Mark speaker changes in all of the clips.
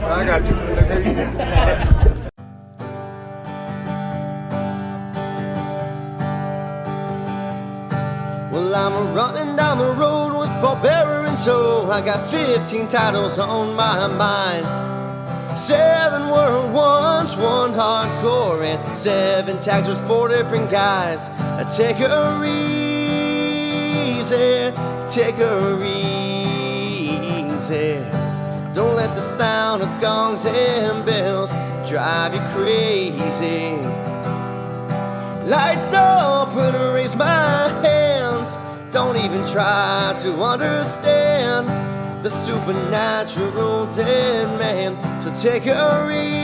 Speaker 1: I got you.
Speaker 2: Well, I'm running down the road with Barbera in tow. I got 15 titles on my mind. 7 world ones, 1 hardcore, and 7 tags with 4 different guys. Take her easy, take her easy. Don't let the sound of gongs and bells drive you crazy. Lights up and raise my hands. Don't even try to understand the supernatural dead man. So take her easy.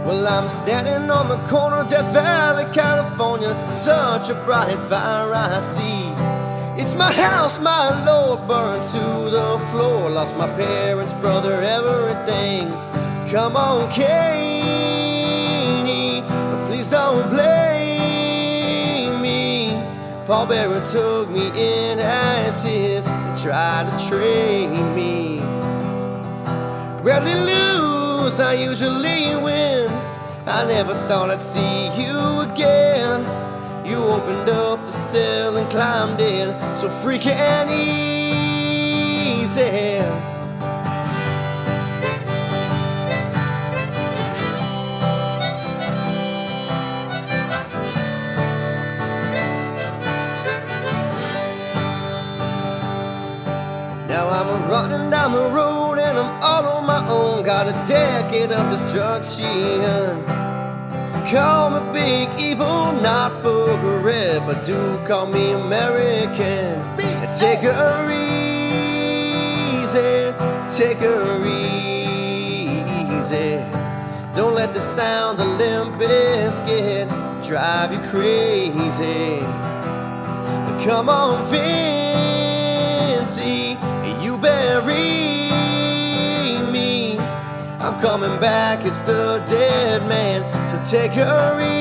Speaker 2: Well, I'm standing on the corner of Death Valley, California. Such a bright fire I see. It's my house, my Lord, burned to the floor. Lost my parents, brother, everything. Come on, Katie, please don't blame me. Paul Bearer took me in as his and tried to train me. Rarely lose, I usually win. I never thought I'd see you again. You opened up the cell and climbed in so freaking easy. Now I'm running down the road and I'm all on my own. Got a decade of destruction. Call me big evil, not Booger Red, but do call me American. Take her easy, take her easy. Don't let the sound of Limp Bizkit drive you crazy. Come on, Vincy, you bury me. I'm coming back, it's the dead man. So take her easy.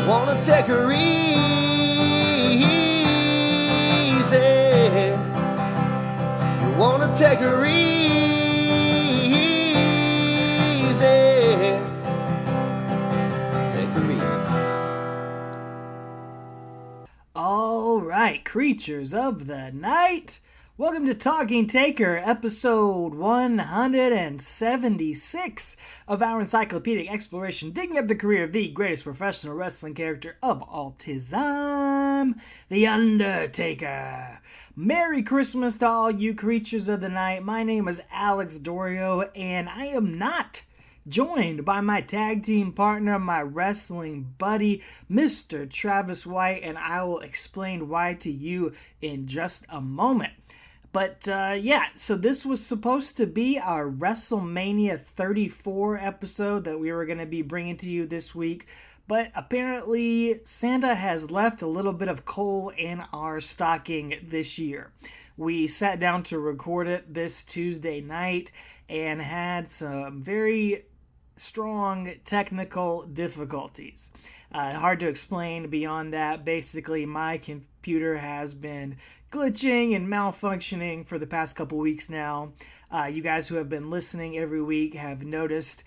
Speaker 2: Wanna take her easy. You wanna take her easy.
Speaker 3: All right, creatures of the night. Welcome to Talking Taker, episode 176 of our encyclopedic exploration, digging up the career of the greatest professional wrestling character of all time, The Undertaker. Merry Christmas to all you creatures of the night. My name is Alex Dorio, and I am not joined by my tag team partner, my wrestling buddy, Mr. Travis White, and I will explain why to you in just a moment. But so this was supposed to be our WrestleMania 34 episode that we were going to be bringing to you this week. But apparently Santa has left a little bit of coal in our stocking this year. We sat down to record it this Tuesday night and had some very strong technical difficulties. Hard to explain beyond that. Basically, my computer has been glitching and malfunctioning for the past couple weeks now. You guys who have been listening every week have noticed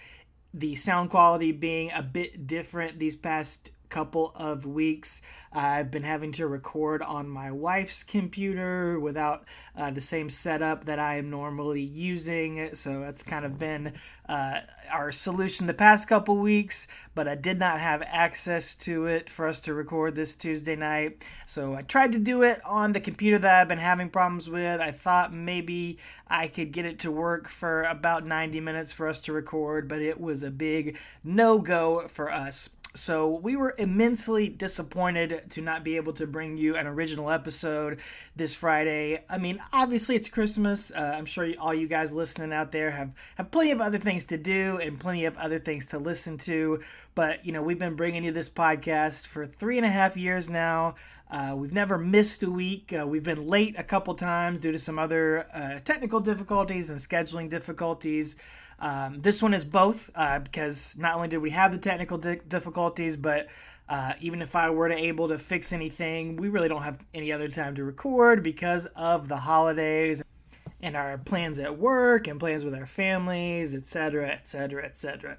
Speaker 3: the sound quality being a bit different these past couple of weeks. I've been having to record on my wife's computer without the same setup that I am normally using, so that's kind of been our solution the past couple weeks, but I did not have access to it for us to record this Tuesday night, so I tried to do it on the computer that I've been having problems with. I thought maybe I could get it to work for about 90 minutes for us to record, but it was a big no-go for us. So we were immensely disappointed to not be able to bring you an original episode this Friday. I mean, obviously it's Christmas. I'm sure all you guys listening out there have plenty of other things to do and plenty of other things to listen to. But, you know, we've been bringing you this podcast for 3.5 years now. We've never missed a week. We've been late a couple times due to some other technical difficulties and scheduling difficulties. This one is both because not only did we have the technical difficulties, but even if I were able to fix anything, we really don't have any other time to record because of the holidays and our plans at work and plans with our families, etc., etc., etc.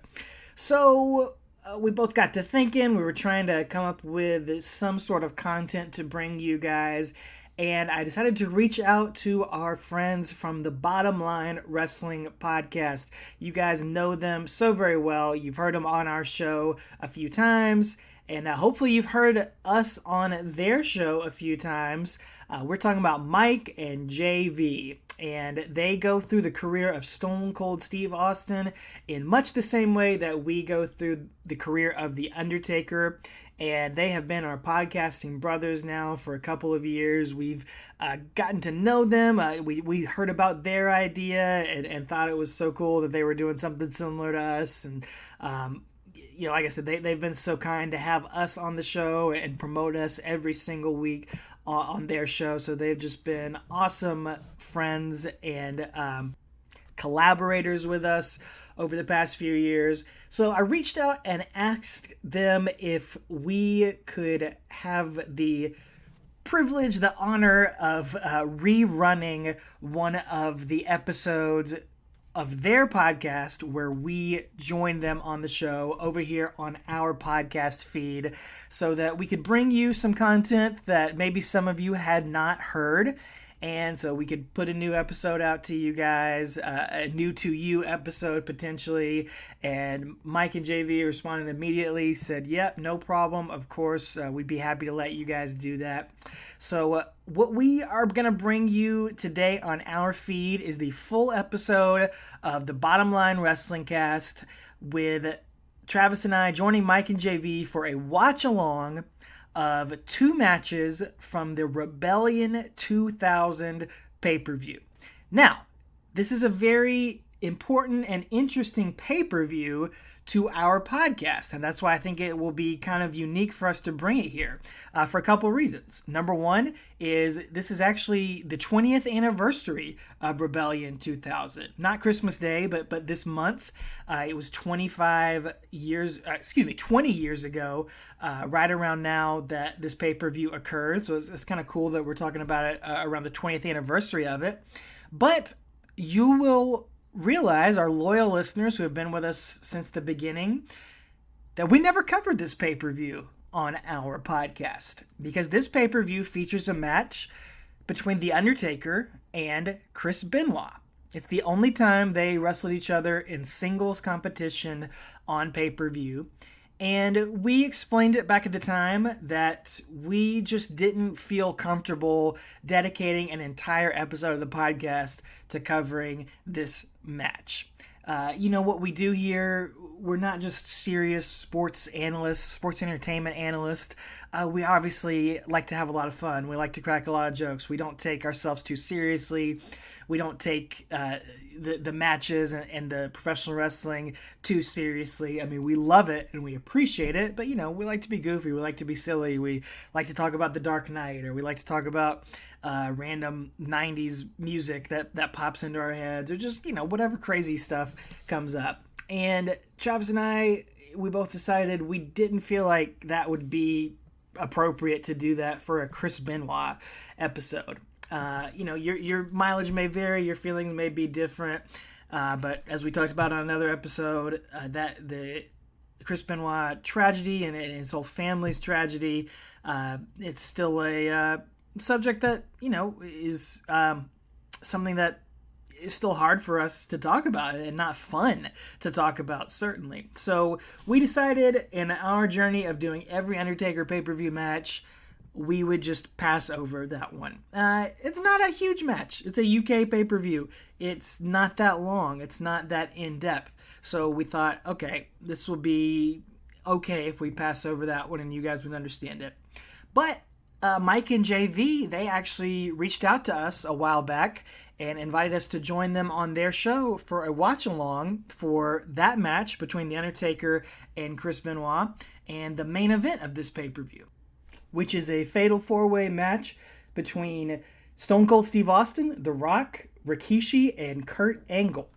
Speaker 3: So we both got to thinking. We were trying to come up with some sort of content to bring you guys, and I decided to reach out to our friends from the Bottom Line Wrestling Podcast. You guys know them so very well. You've heard them on our show a few times, and hopefully you've heard us on their show a few times. We're talking about Mike and JV, and they go through the career of Stone Cold Steve Austin in much the same way that we go through the career of The Undertaker, and they have been our podcasting brothers now for a couple of years. We've gotten to know them. We heard about their idea and thought it was so cool that they were doing something similar to us, and like I said, they've been so kind to have us on the show and promote us every single week on their show. So they've just been awesome friends and collaborators with us over the past few years. So I reached out and asked them if we could have the privilege, the honor of rerunning one of the episodes of their podcast where we joined them on the show over here on our podcast feed, so that we could bring you some content that maybe some of you had not heard. And so we could put a new episode out to you guys, a new to you episode potentially. And Mike and JV responded immediately, said, yep, no problem. Of course, we'd be happy to let you guys do that. So what we are going to bring you today on our feed is the full episode of the Bottom Line Wrestling Cast, with Travis and I joining Mike and JV for a watch-along of two matches from the Rebellion 2000 pay-per-view. Now, this is a very important and interesting pay-per-view to our podcast, and that's why I think it will be kind of unique for us to bring it here for a couple reasons. Number one is this is actually the 20th anniversary of Rebellion 2000. Not Christmas Day, but this month. It was 20 years ago, right around now that this pay-per-view occurred. So it's kind of cool that we're talking about it around the 20th anniversary of it. But you will realize, our loyal listeners who have been with us since the beginning, that we never covered this pay-per-view on our podcast, because this pay-per-view features a match between The Undertaker and Chris Benoit. It's the only time they wrestled each other in singles competition on pay-per-view. And we explained it back at the time that we just didn't feel comfortable dedicating an entire episode of the podcast to covering this match. What we do here, we're not just serious sports analysts, sports entertainment analysts. We obviously like to have a lot of fun. We like to crack a lot of jokes. We don't take ourselves too seriously. We don't take the matches and the professional wrestling too seriously. I mean, we love it and we appreciate it, but we like to be goofy. We like to be silly. We like to talk about The Dark Knight, or we like to talk about random 90s music that pops into our heads, or just, whatever crazy stuff comes up. And Travis and I, we both decided we didn't feel like that would be appropriate to do that for a Chris Benoit episode. Your mileage may vary, your feelings may be different, but as we talked about on another episode, that the Chris Benoit tragedy and his whole family's tragedy, it's still a subject that is something that is still hard for us to talk about and not fun to talk about, certainly. So we decided in our journey of doing every Undertaker pay-per-view match, we would just pass over that one. It's not a huge match. It's a UK pay-per-view. It's not that long. It's not that in-depth. So we thought, okay, this will be okay if we pass over that one and you guys would understand it. But Mike and JV, they actually reached out to us a while back and invited us to join them on their show for a watch-along for that match between The Undertaker and Chris Benoit and the main event of this pay-per-view. which is a fatal 4-way match between Stone Cold Steve Austin, The Rock, Rikishi, and Kurt Angle.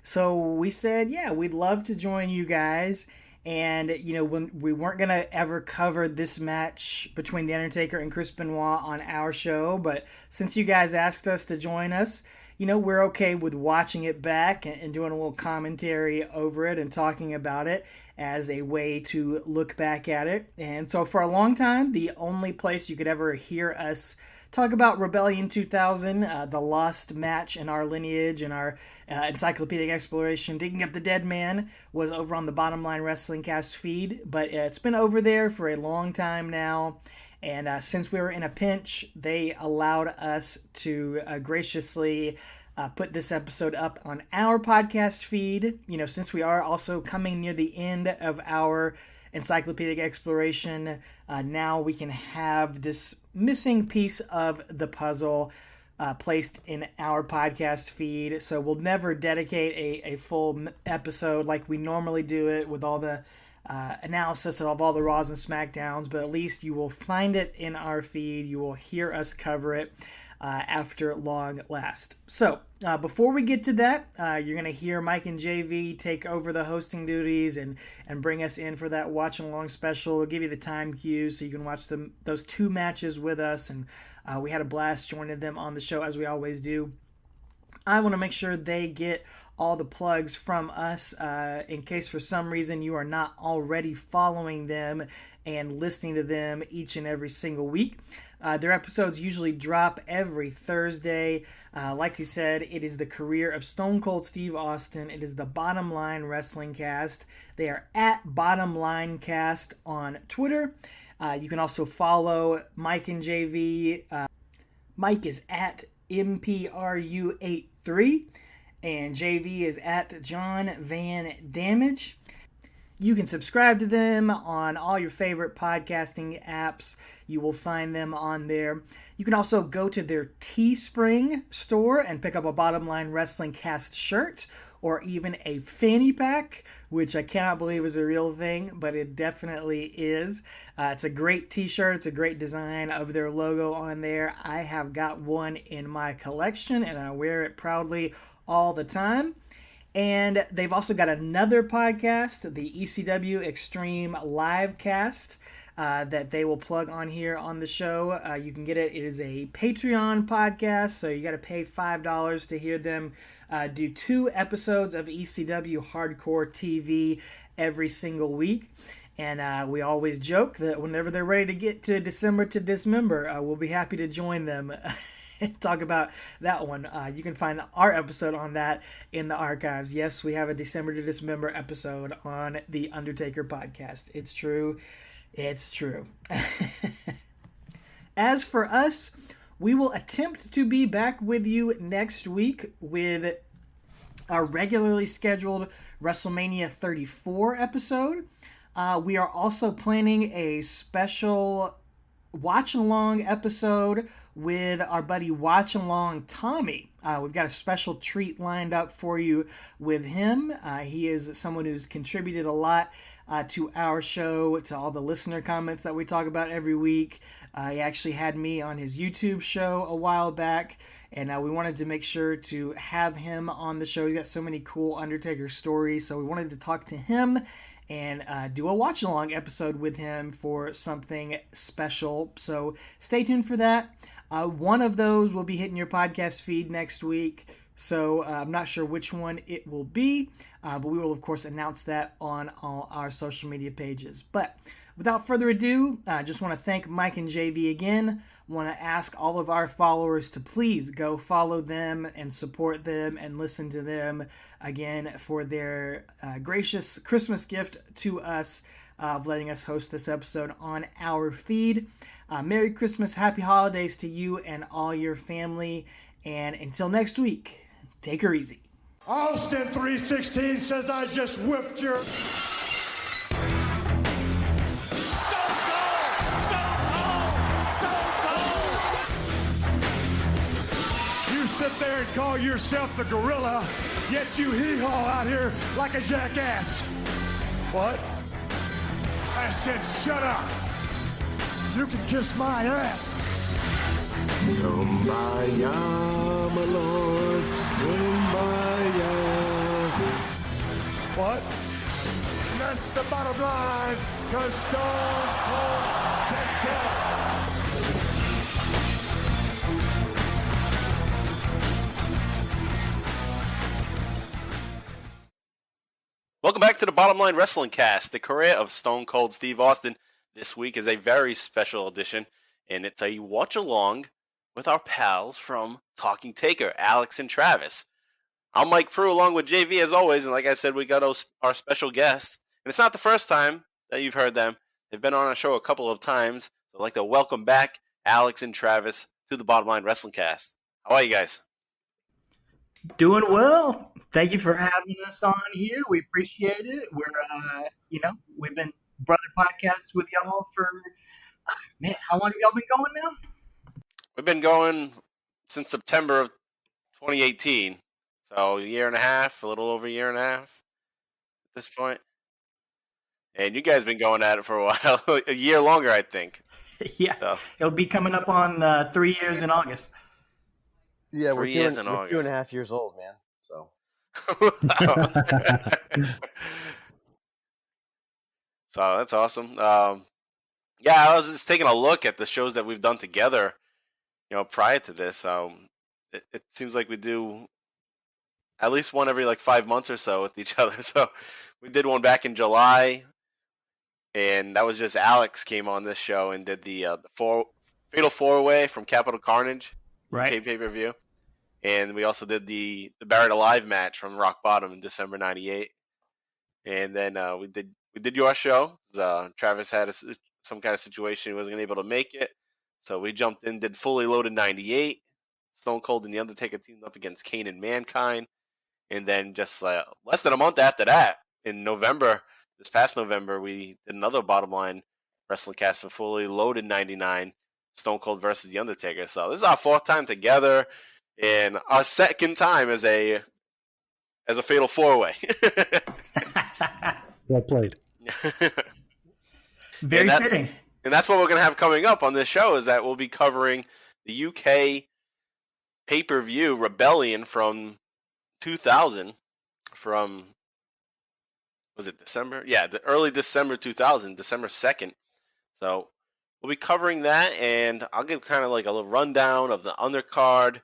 Speaker 3: So we said, yeah, we'd love to join you guys. And, when we weren't going to ever cover this match between The Undertaker and Chris Benoit on our show, but since you guys asked us to join us, we're okay with watching it back and doing a little commentary over it and talking about it as a way to look back at it. And so for a long time, the only place you could ever hear us talk about Rebellion 2000, the lost match in our lineage and our encyclopedic exploration, Digging Up the Dead Man, was over on the Bottom Line Wrestling Cast feed. But it's been over there for a long time now. And since we were in a pinch, they allowed us to graciously put this episode up on our podcast feed. Since we are also coming near the end of our encyclopedic exploration, now we can have this missing piece of the puzzle placed in our podcast feed. So we'll never dedicate a full episode like we normally do it with all the analysis of all the Raws and SmackDowns, but at least you will find it in our feed. You will hear us cover it after long last. So before we get to that, you're going to hear Mike and JV take over the hosting duties and bring us in for that watch along special. They'll give you the time cue so you can watch those 2 matches with us, and we had a blast joining them on the show as we always do. I want to make sure they get all the plugs from us in case for some reason you are not already following them and listening to them each and every single week. Their episodes usually drop every Thursday. Like you said, it is the career of Stone Cold Steve Austin. It is the Bottom Line Wrestling Cast. They are at Bottom Line Cast on Twitter. You can also follow Mike and JV. Mike is at MPRU83 and JV is at John Van Damage. You can subscribe to them on all your favorite podcasting apps. You will find them on there. You can also go to their Teespring store and pick up a Bottom Line Wrestling Cast shirt or even a fanny pack, which I cannot believe is a real thing, but it definitely is. It's a great t-shirt. It's a great design of their logo on there. I have got one in my collection, and I wear it proudly all the time. And they've also got another podcast, the ECW Extreme Live Cast, that they will plug on here on the show. You can get it. It is a Patreon podcast, so you got to pay $5 to hear them do 2 episodes of ECW Hardcore TV every single week. And we always joke that whenever they're ready to get to December to Dismember, we'll be happy to join them and talk about that one. You can find our episode on that in the archives. Yes, we have a December to Dismember episode on the Undertaker podcast. It's true. It's true. As for us, we will attempt to be back with you next week with our regularly scheduled WrestleMania 34 episode. We are also planning a special watch-along episode with our buddy Watch-Along Tommy. We've got a special treat lined up for you with him. He is someone who's contributed a lot to our show, to all the listener comments that we talk about every week. He actually had me on his YouTube show a while back, and we wanted to make sure to have him on the show. He's got so many cool Undertaker stories, so we wanted to talk to him and do a watch-along episode with him for something special. So stay tuned for that. One of those will be hitting your podcast feed next week, so I'm not sure which one it will be, but we will, of course, announce that on all our social media pages. But without further ado, I just want to thank Mike and JV again. Want to ask all of our followers to please go follow them and support them and listen to them again for their gracious Christmas gift to us of letting us host this episode on our feed. Merry Christmas, Happy Holidays to you and all your family. And until next week, take her easy.
Speaker 1: Austin 316 says I just whipped your... Sit there and call yourself the gorilla, yet you hee-haw out here like a jackass. What? I said shut up. you can kiss my ass.
Speaker 4: Kumbaya, my lord, kumbaya.
Speaker 1: What? And that's the bottom line, because Stone Cold said so.
Speaker 5: Welcome back to the Bottom Line Wrestling Cast, the career of Stone Cold Steve Austin. This week is a very special edition, and it's a watch-along with our pals from Talking Taker, Alex and Travis. I'm Mike Prue along with JV as always, and like I said, we got our special guest. And it's not the first time that you've heard them. They've been on our show a couple of times, so I'd like to welcome back Alex and Travis to the Bottom Line Wrestling Cast. How are you guys?
Speaker 3: Doing well. Thank you for having us on here. We appreciate it. We're, we've been brother podcasts with y'all for, man, how long have y'all been going now?
Speaker 5: We've been going since September of 2018. So a year and a half, a little over a year and a half at this point. And you guys been going at it for a while, a year longer, I think.
Speaker 3: Yeah, so. It'll be coming up on 3 years in August.
Speaker 2: Yeah, we're 2.5 years old, man. So.
Speaker 5: So that's awesome. Yeah, I was just taking a look at the shows that we've done together, prior to this. It seems like we do at least one every 5 months or so with each other. So we did one back in July, and that was just Alex came on this show and did the Fatal 4-Way from Capital Carnage,
Speaker 3: right?
Speaker 5: UK pay-per-view. And we also did the Buried Alive match from Rock Bottom in December '98. And then we did your show. Travis had some kind of situation, he wasn't able to make it, so we jumped in, did Fully Loaded '98. Stone Cold and The Undertaker teamed up against Kane and Mankind. And then just less than a month after that, in November, this past November, we did another Bottom Line Wrestling Cast for Fully Loaded '99, Stone Cold versus The Undertaker. So this is our fourth time together, and our second time as a Fatal 4-Way.
Speaker 6: Well played.
Speaker 3: Very fitting.
Speaker 5: And that's what we're going to have coming up on this show, is that we'll be covering the UK pay-per-view Rebellion from 2000, from, was it December? Yeah, the early December 2000, December 2nd. So we'll be covering that, and I'll give kind of a little rundown of the undercard,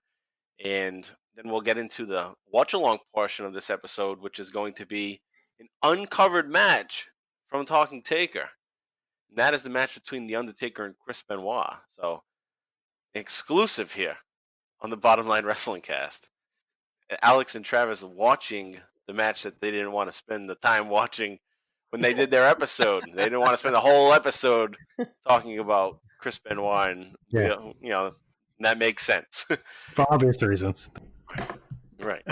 Speaker 5: and then we'll get into the watch-along portion of this episode, which is going to be an uncovered match from Talking Taker. And that is the match between The Undertaker and Chris Benoit. So, exclusive here on the Bottom Line Wrestling Cast. Alex and Travis watching the match that they didn't want to spend the time watching when they did their episode. They didn't want to spend the whole episode talking about Chris Benoit, and that makes sense.
Speaker 6: For obvious reasons.
Speaker 5: Right.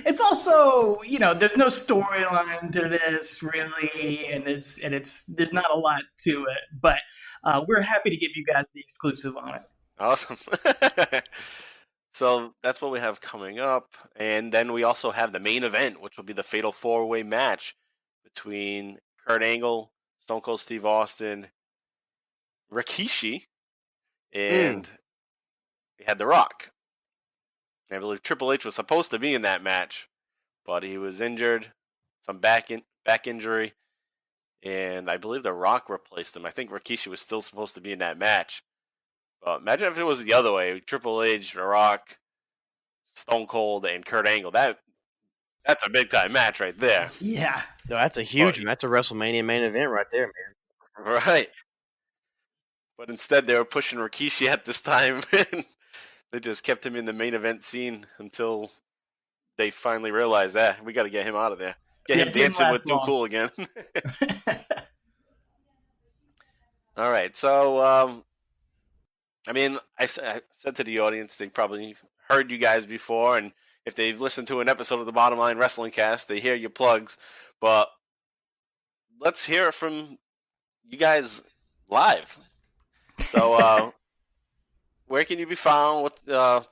Speaker 3: It's also, there's no storyline to this really, and there's not a lot to it, but we're happy to give you guys the exclusive on it.
Speaker 5: Awesome. So that's what we have coming up, and then we also have the main event, which will be the Fatal 4-Way match between Kurt Angle, Stone Cold Steve Austin, Rikishi, and we had The Rock. I believe Triple H was supposed to be in that match, but he was injured, some back injury, and I believe The Rock replaced him. I think Rikishi was still supposed to be in that match. But imagine if it was the other way: Triple H, The Rock, Stone Cold, and Kurt Angle. That's a big time match right there.
Speaker 3: Yeah,
Speaker 2: no, that's a huge one. That's a WrestleMania main event right there, man.
Speaker 5: Right. But instead, they were pushing Rikishi at this time. And they just kept him in the main event scene until they finally realized that we got to get him out of there. Get him dancing with Too Cool again. All right. So, I said to the audience, they probably heard you guys before, and if they've listened to an episode of the Bottom Line Wrestling Cast, they hear your plugs. But let's hear it from you guys live. So, where can you be found with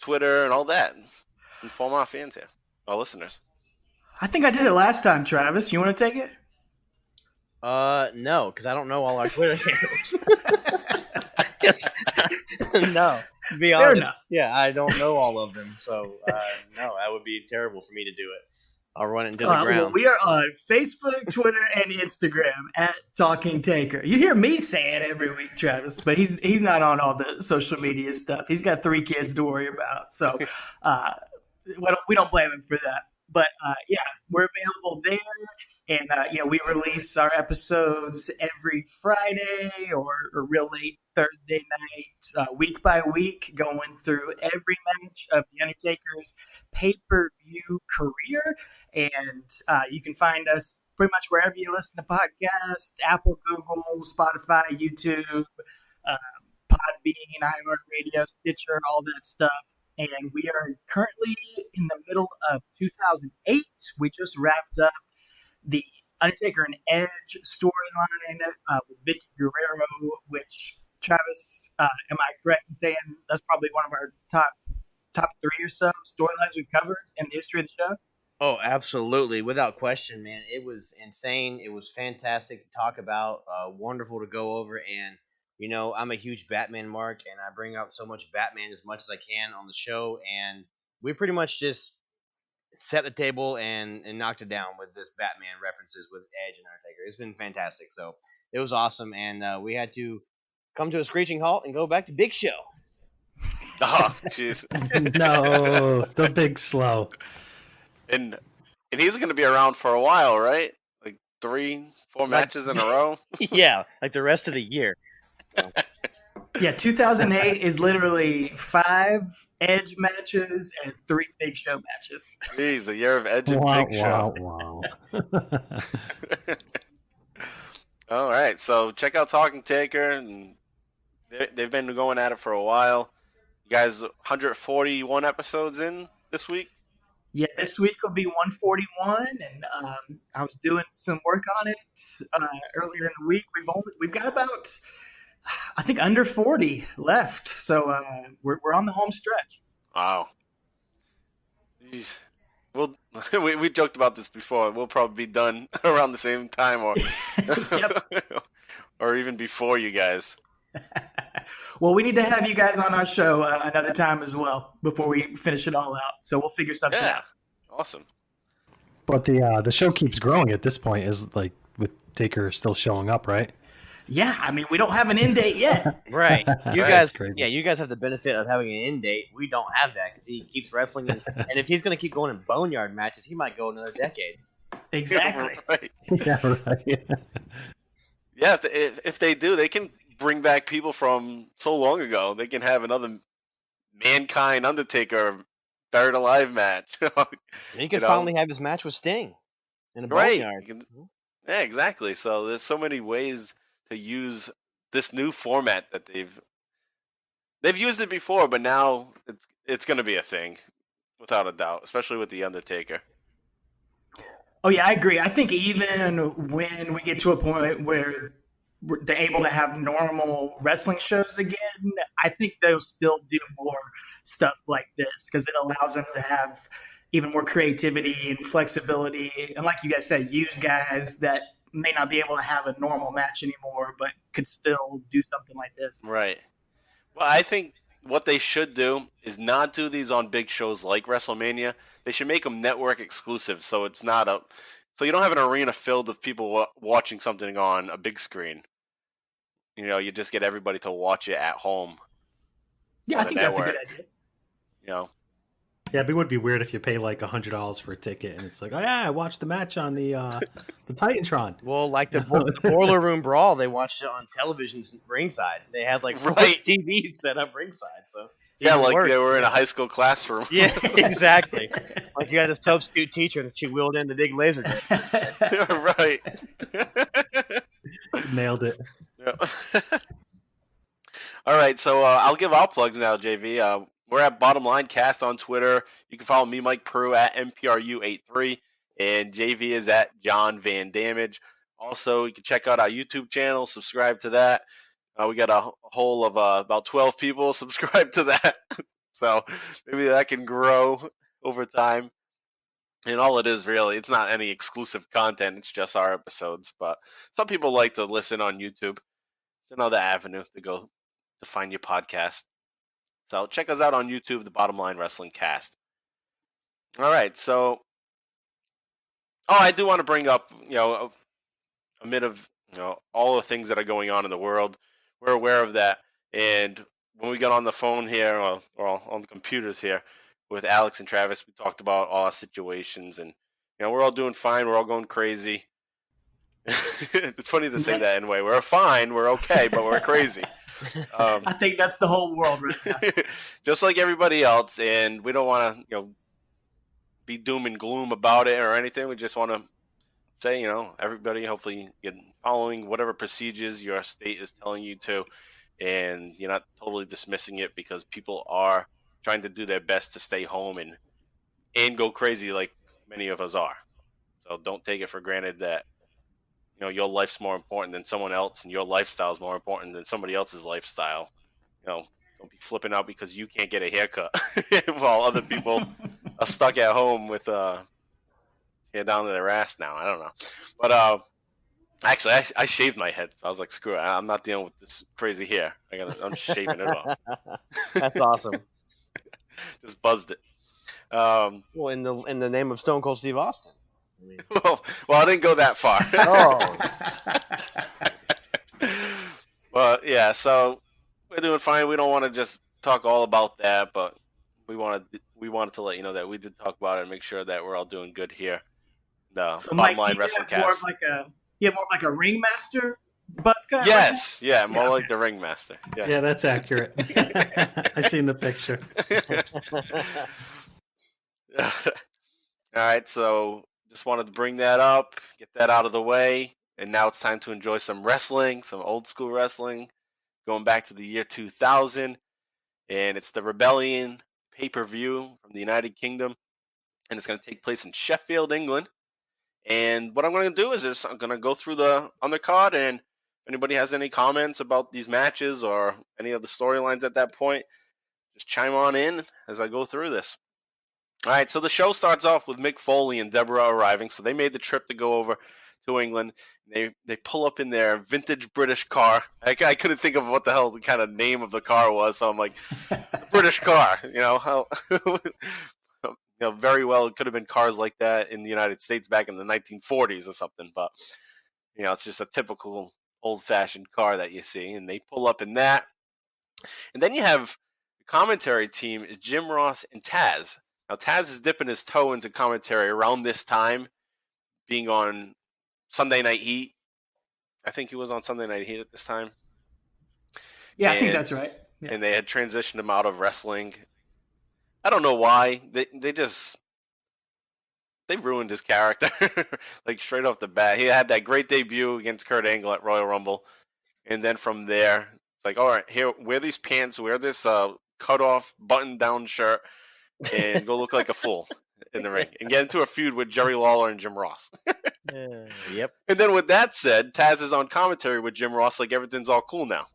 Speaker 5: Twitter and all that? Inform our fans here, our listeners.
Speaker 3: I think I did it last time, Travis. You want to take it?
Speaker 2: No, because I don't know all our Twitter handles. Yes. No, to be
Speaker 3: Fair
Speaker 2: honest.
Speaker 3: enough.
Speaker 2: Yeah, I don't know all of them, so no, that would be terrible for me to do it. I'll run it into the
Speaker 3: Well,
Speaker 2: ground.
Speaker 3: we are on Facebook, Twitter, and Instagram at Talking Taker. You hear me say it every week, Travis, but he's not on all the social media stuff. He's got 3 kids to worry about, so we don't blame him for that. But yeah, we're available there. And, we release our episodes every Friday or real late Thursday night, week by week, going through every match of The Undertaker's pay-per-view career. And you can find us pretty much wherever you listen to podcasts, Apple, Google, Spotify, YouTube, Podbean, iHeartRadio, Stitcher, all that stuff. And we are currently in the middle of 2008. We just wrapped up the Undertaker and Edge storyline with Vicky Guerrero, which, Travis, am I correct in saying that's probably one of our top 3 or so storylines we've covered in the history of the show?
Speaker 2: Oh, absolutely. Without question, man. It was insane. It was fantastic to talk about, wonderful to go over. And, I'm a huge Batman mark, and I bring out so much Batman as much as I can on the show. And we pretty much just set the table and knocked it down with this Batman references with Edge and Undertaker. It's been fantastic. So it was awesome. And we had to come to a screeching halt and go back to Big Show.
Speaker 5: Oh, jeez.
Speaker 6: No, the Big Slow.
Speaker 5: And he's going to be around for a while, right? Like 3-4 matches in a row?
Speaker 2: Yeah, like the rest of the year.
Speaker 3: Yeah, 2008 is literally 5 Edge matches and 3 Big Show matches.
Speaker 5: Jeez, the year of Edge and Big Show.
Speaker 6: Wow.
Speaker 5: All right, so check out Talking Taker. And they've been going at it for a while. You guys 141 episodes in this week?
Speaker 3: Yeah, this week will be 141, and I was doing some work on it earlier in the week. We've got about, I think, under 40 left, so we're on the home stretch.
Speaker 5: Wow. Jeez. We joked about this before. We'll probably be done around the same time, or or even before you guys.
Speaker 3: Well, we need to have you guys on our show another time as well before we finish it all out. So we'll figure something out.
Speaker 5: Yeah, awesome.
Speaker 6: But the show keeps growing at this point, is like with Taker still showing up, right?
Speaker 3: Yeah, I mean, we don't have an end date yet.
Speaker 2: Right. You
Speaker 6: Right,
Speaker 2: guys,
Speaker 6: it's crazy.
Speaker 2: yeah, you guys have the benefit of having an end date. We don't have that because he keeps wrestling, and if he's going to keep going in boneyard matches, he might go another decade.
Speaker 3: Exactly.
Speaker 5: Right.
Speaker 6: Yeah, right.
Speaker 5: Yeah, if they do, they can bring back people from so long ago. They can have another Mankind Undertaker buried alive match.
Speaker 2: He could finally have his match with Sting in a boneyard.
Speaker 5: Yeah, exactly. So there's so many ways to use this new format that they've used it before, but now it's going to be a thing, without a doubt, especially with the Undertaker.
Speaker 3: Oh, yeah, I agree. I think even when we get to a point where they're able to have normal wrestling shows again, I think they'll still do more stuff like this because it allows them to have even more creativity and flexibility. And like you guys said, use guys that may not be able to have a normal match anymore, but could still do something like this.
Speaker 5: Right. Well, I think what they should do is not do these on big shows like WrestleMania. They should make them network exclusive, so it's not so you don't have an arena filled with people watching something on a big screen. You just get everybody to watch it at home.
Speaker 3: Yeah, I think that's a good idea.
Speaker 6: Yeah, but it would be weird if you pay like $100 for a ticket and it's like, oh yeah, I watched the match on the Titantron.
Speaker 2: Well, like the Boiler Room Brawl, they watched it on television's ringside. They had like 4 TVs set up ringside, so
Speaker 5: yeah, like they were in a high school classroom.
Speaker 2: Yeah, exactly. Like you had a substitute teacher that she wheeled in the big laser gun.
Speaker 5: Right.
Speaker 6: Nailed it.
Speaker 5: Yeah. All right, so I'll give our plugs now, JV. We're at Bottom Line Cast on Twitter. You can follow me, Mike Prue, at MPRU83, and JV is at John Van Damage. Also, you can check out our YouTube channel, subscribe to that. We got a whole of about 12 people subscribed to that, so maybe that can grow over time. And all it is really, it's not any exclusive content. It's just our episodes. But some people like to listen on YouTube. It's another avenue to go to find your podcast. So check us out on YouTube, the Bottom Line Wrestling Cast. All right, so I do want to bring up, amid of all the things that are going on in the world. We're aware of that, and when we got on the phone here or on the computers here with Alex and Travis, we talked about all our situations, and we're all doing fine. We're all going crazy. It's funny to say that anyway. We're fine. We're okay, but we're crazy.
Speaker 3: I think that's the whole world right now.
Speaker 5: Just like everybody else, and we don't want to be doom and gloom about it or anything. We just want to say, everybody, hopefully you're following whatever procedures your state is telling you to, and you're not totally dismissing it, because people are trying to do their best to stay home and go crazy like many of us are. So don't take it for granted that, your life's more important than someone else, and your lifestyle is more important than somebody else's lifestyle. Don't be flipping out because you can't get a haircut while other people are stuck at home with hair down to their ass now. I don't know. But actually, I shaved my head, so I was like, screw it. I'm not dealing with this crazy hair. I'm shaving it off.
Speaker 2: That's awesome.
Speaker 5: Just buzzed it.
Speaker 2: Well, in the name of Stone Cold Steve Austin. I mean...
Speaker 5: well, I didn't go that far.
Speaker 2: Oh.
Speaker 5: But yeah, so we're doing fine. We don't want to just talk all about that, but we wanted to let you know that we did talk about it and make sure that we're all doing good here. No,
Speaker 3: So
Speaker 5: Bottom
Speaker 3: Mike,
Speaker 5: Line
Speaker 3: you
Speaker 5: Wrestling
Speaker 3: have more of
Speaker 5: Cast.
Speaker 3: more of like a ringmaster buzz cut?
Speaker 5: Yes, yeah, more
Speaker 3: Yeah,
Speaker 5: like
Speaker 3: okay.
Speaker 5: the ringmaster. Yeah.
Speaker 6: Yeah, that's accurate. I seen the picture.
Speaker 5: All right, so just wanted to bring that up, get that out of the way, and now it's time to enjoy some wrestling, some old school wrestling, going back to the year 2000, and it's the Rebellion pay-per-view from the United Kingdom, and it's going to take place in Sheffield, England. And what I'm going to do is I'm going to go through the undercard, and if anybody has any comments about these matches or any of the storylines at that point, just chime on in as I go through this. All right, so the show starts off with Mick Foley and Deborah arriving. So they made the trip to go over to England. They pull up in their vintage British car. I couldn't think of what the hell the kind of name of the car was, so I'm like, the British car. How very well it could have been cars like that in the United States back in the 1940s or something. But it's just a typical old-fashioned car that you see, and they pull up in that. And then you have the commentary team is Jim Ross and Taz. Now, Taz is dipping his toe into commentary around this time, being on Sunday Night Heat. I think he was on Sunday Night Heat at this time.
Speaker 3: Yeah, I think that's right. Yeah.
Speaker 5: And they had transitioned him out of wrestling. I don't know why. They ruined his character, like straight off the bat. He had that great debut against Kurt Angle at Royal Rumble. And then from there, it's like, all right, here, wear these pants, wear this cut-off, button-down shirt, and go look like a fool in the ring, and get into a feud with Jerry Lawler and Jim Ross.
Speaker 2: Yep.
Speaker 5: And then with that said, Taz is on commentary with Jim Ross like everything's all cool now.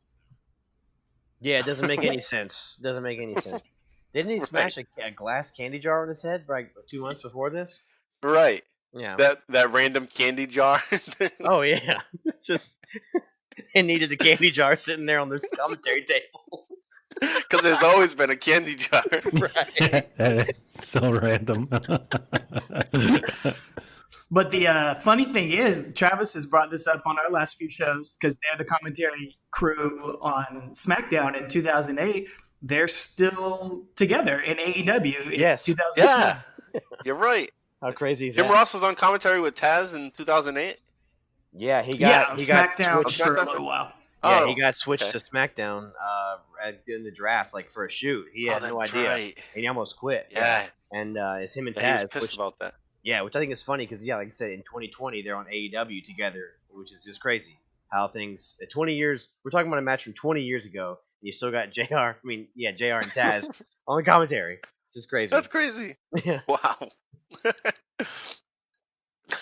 Speaker 2: Yeah, it doesn't make any sense. Didn't he smash a glass candy jar on his head like 2 months before this?
Speaker 5: Right.
Speaker 2: Yeah.
Speaker 5: That random candy jar.
Speaker 2: Oh, yeah. Just it needed a candy jar sitting there on the commentary table.
Speaker 5: Because there's always been a candy jar.
Speaker 2: Right.
Speaker 6: So random.
Speaker 3: But the funny thing is, Travis has brought this up on our last few shows because they're the commentary crew on SmackDown in 2008. They're still together in AEW in
Speaker 2: Yes.
Speaker 3: 2008.
Speaker 5: Yeah, you're right.
Speaker 2: How crazy is
Speaker 5: Jim
Speaker 2: that?
Speaker 5: Ross was on commentary with Taz in 2008.
Speaker 2: Yeah, he got
Speaker 3: SmackDown
Speaker 2: switched.
Speaker 3: for a little while.
Speaker 2: Yeah,
Speaker 5: Oh,
Speaker 2: he got switched
Speaker 5: okay.
Speaker 2: to SmackDown in the draft, like for a shoot. He had no
Speaker 5: that's
Speaker 2: idea,
Speaker 5: right.
Speaker 2: and he almost quit.
Speaker 5: Yeah.
Speaker 2: And it's him and
Speaker 5: Yeah, he was
Speaker 2: Taz,
Speaker 5: pissed about that.
Speaker 2: which I think is funny because like I said, in 2020 they're on AEW together, which is just crazy. How things at 20 years, we're talking about a match from 20 years ago. And you still got JR and Taz on the commentary. It's just crazy.
Speaker 5: That's crazy.
Speaker 2: Yeah.
Speaker 5: Wow.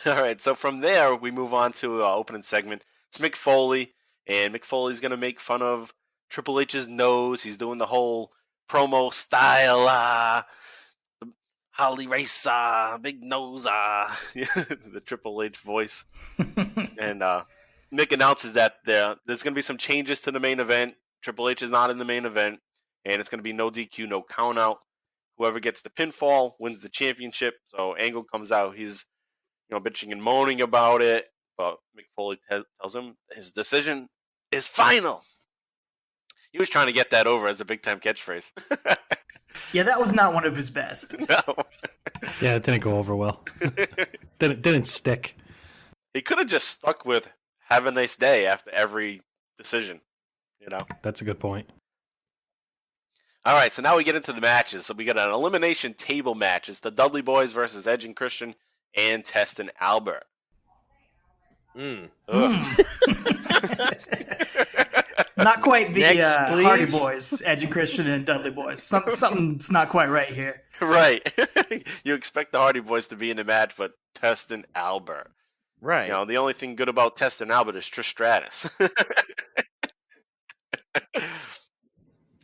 Speaker 5: All right, so from there we move on to opening segment. It's Mick Foley, and Mick Foley's going to make fun of Triple H's nose. He's doing the whole promo style. Holly Racer, big nose, the Triple H voice. And Nick announces that there's going to be some changes to the main event. Triple H is not in the main event, and it's going to be no DQ, no count out. Whoever gets the pinfall wins the championship. So Angle comes out. He's bitching and moaning about it, but Mick Foley tells him his decision is final. He was trying to get that over as a big-time catchphrase.
Speaker 3: Yeah, that was not one of his best.
Speaker 5: No.
Speaker 6: Yeah, it didn't go over well. didn't stick.
Speaker 5: He could have just stuck with "Have a nice day" after every decision.
Speaker 6: That's a good point.
Speaker 5: All right, so now we get into the matches. So we got an elimination table match. It's the Dudley Boys versus Edge and Christian and Test and Albert.
Speaker 3: Not quite the
Speaker 2: Next,
Speaker 3: Hardy Boys, Edge and Christian and Dudley Boys. Something's not quite right here.
Speaker 5: Right. You expect the Hardy Boys to be in the match, but Test and Albert.
Speaker 2: Right.
Speaker 5: The only thing good about Test and Albert is Trish Stratus.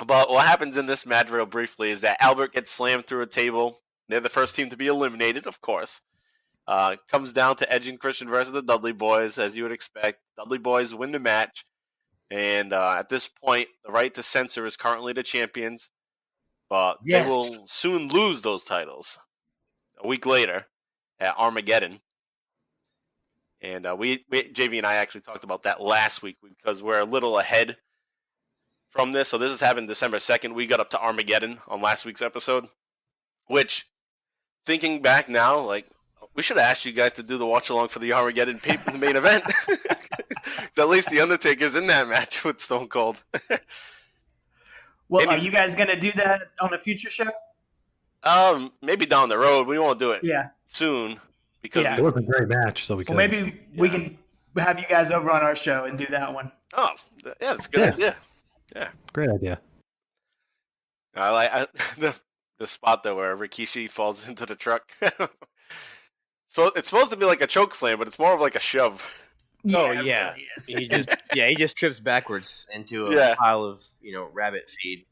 Speaker 5: But what happens in this match real briefly is that Albert gets slammed through a table. They're the first team to be eliminated, of course. Comes down to Edge and Christian versus the Dudley Boys, as you would expect. Dudley Boys win the match. And at this point, the Right to Censor is currently the champions. But they will soon lose those titles a week later at Armageddon. And JV and I actually talked about that last week because we're a little ahead from this. So this has happened December 2nd. We got up to Armageddon on last week's episode, which, thinking back now, we should have asked you guys to do the watch along for the Armageddon main event. So at least the Undertaker's in that match with Stone Cold.
Speaker 3: Well, are you guys going to do that on a future show?
Speaker 5: Maybe down the road. We won't do it soon because
Speaker 6: it was a great match. So we
Speaker 3: we can have you guys over on our show and do that one.
Speaker 5: Oh, yeah, that's a good idea. Yeah,
Speaker 6: great idea.
Speaker 5: I like the spot though where Rikishi falls into the truck. It's supposed to be like a choke slam, but it's more of like a shove.
Speaker 2: Yeah. He just trips backwards into a pile of rabbit feed.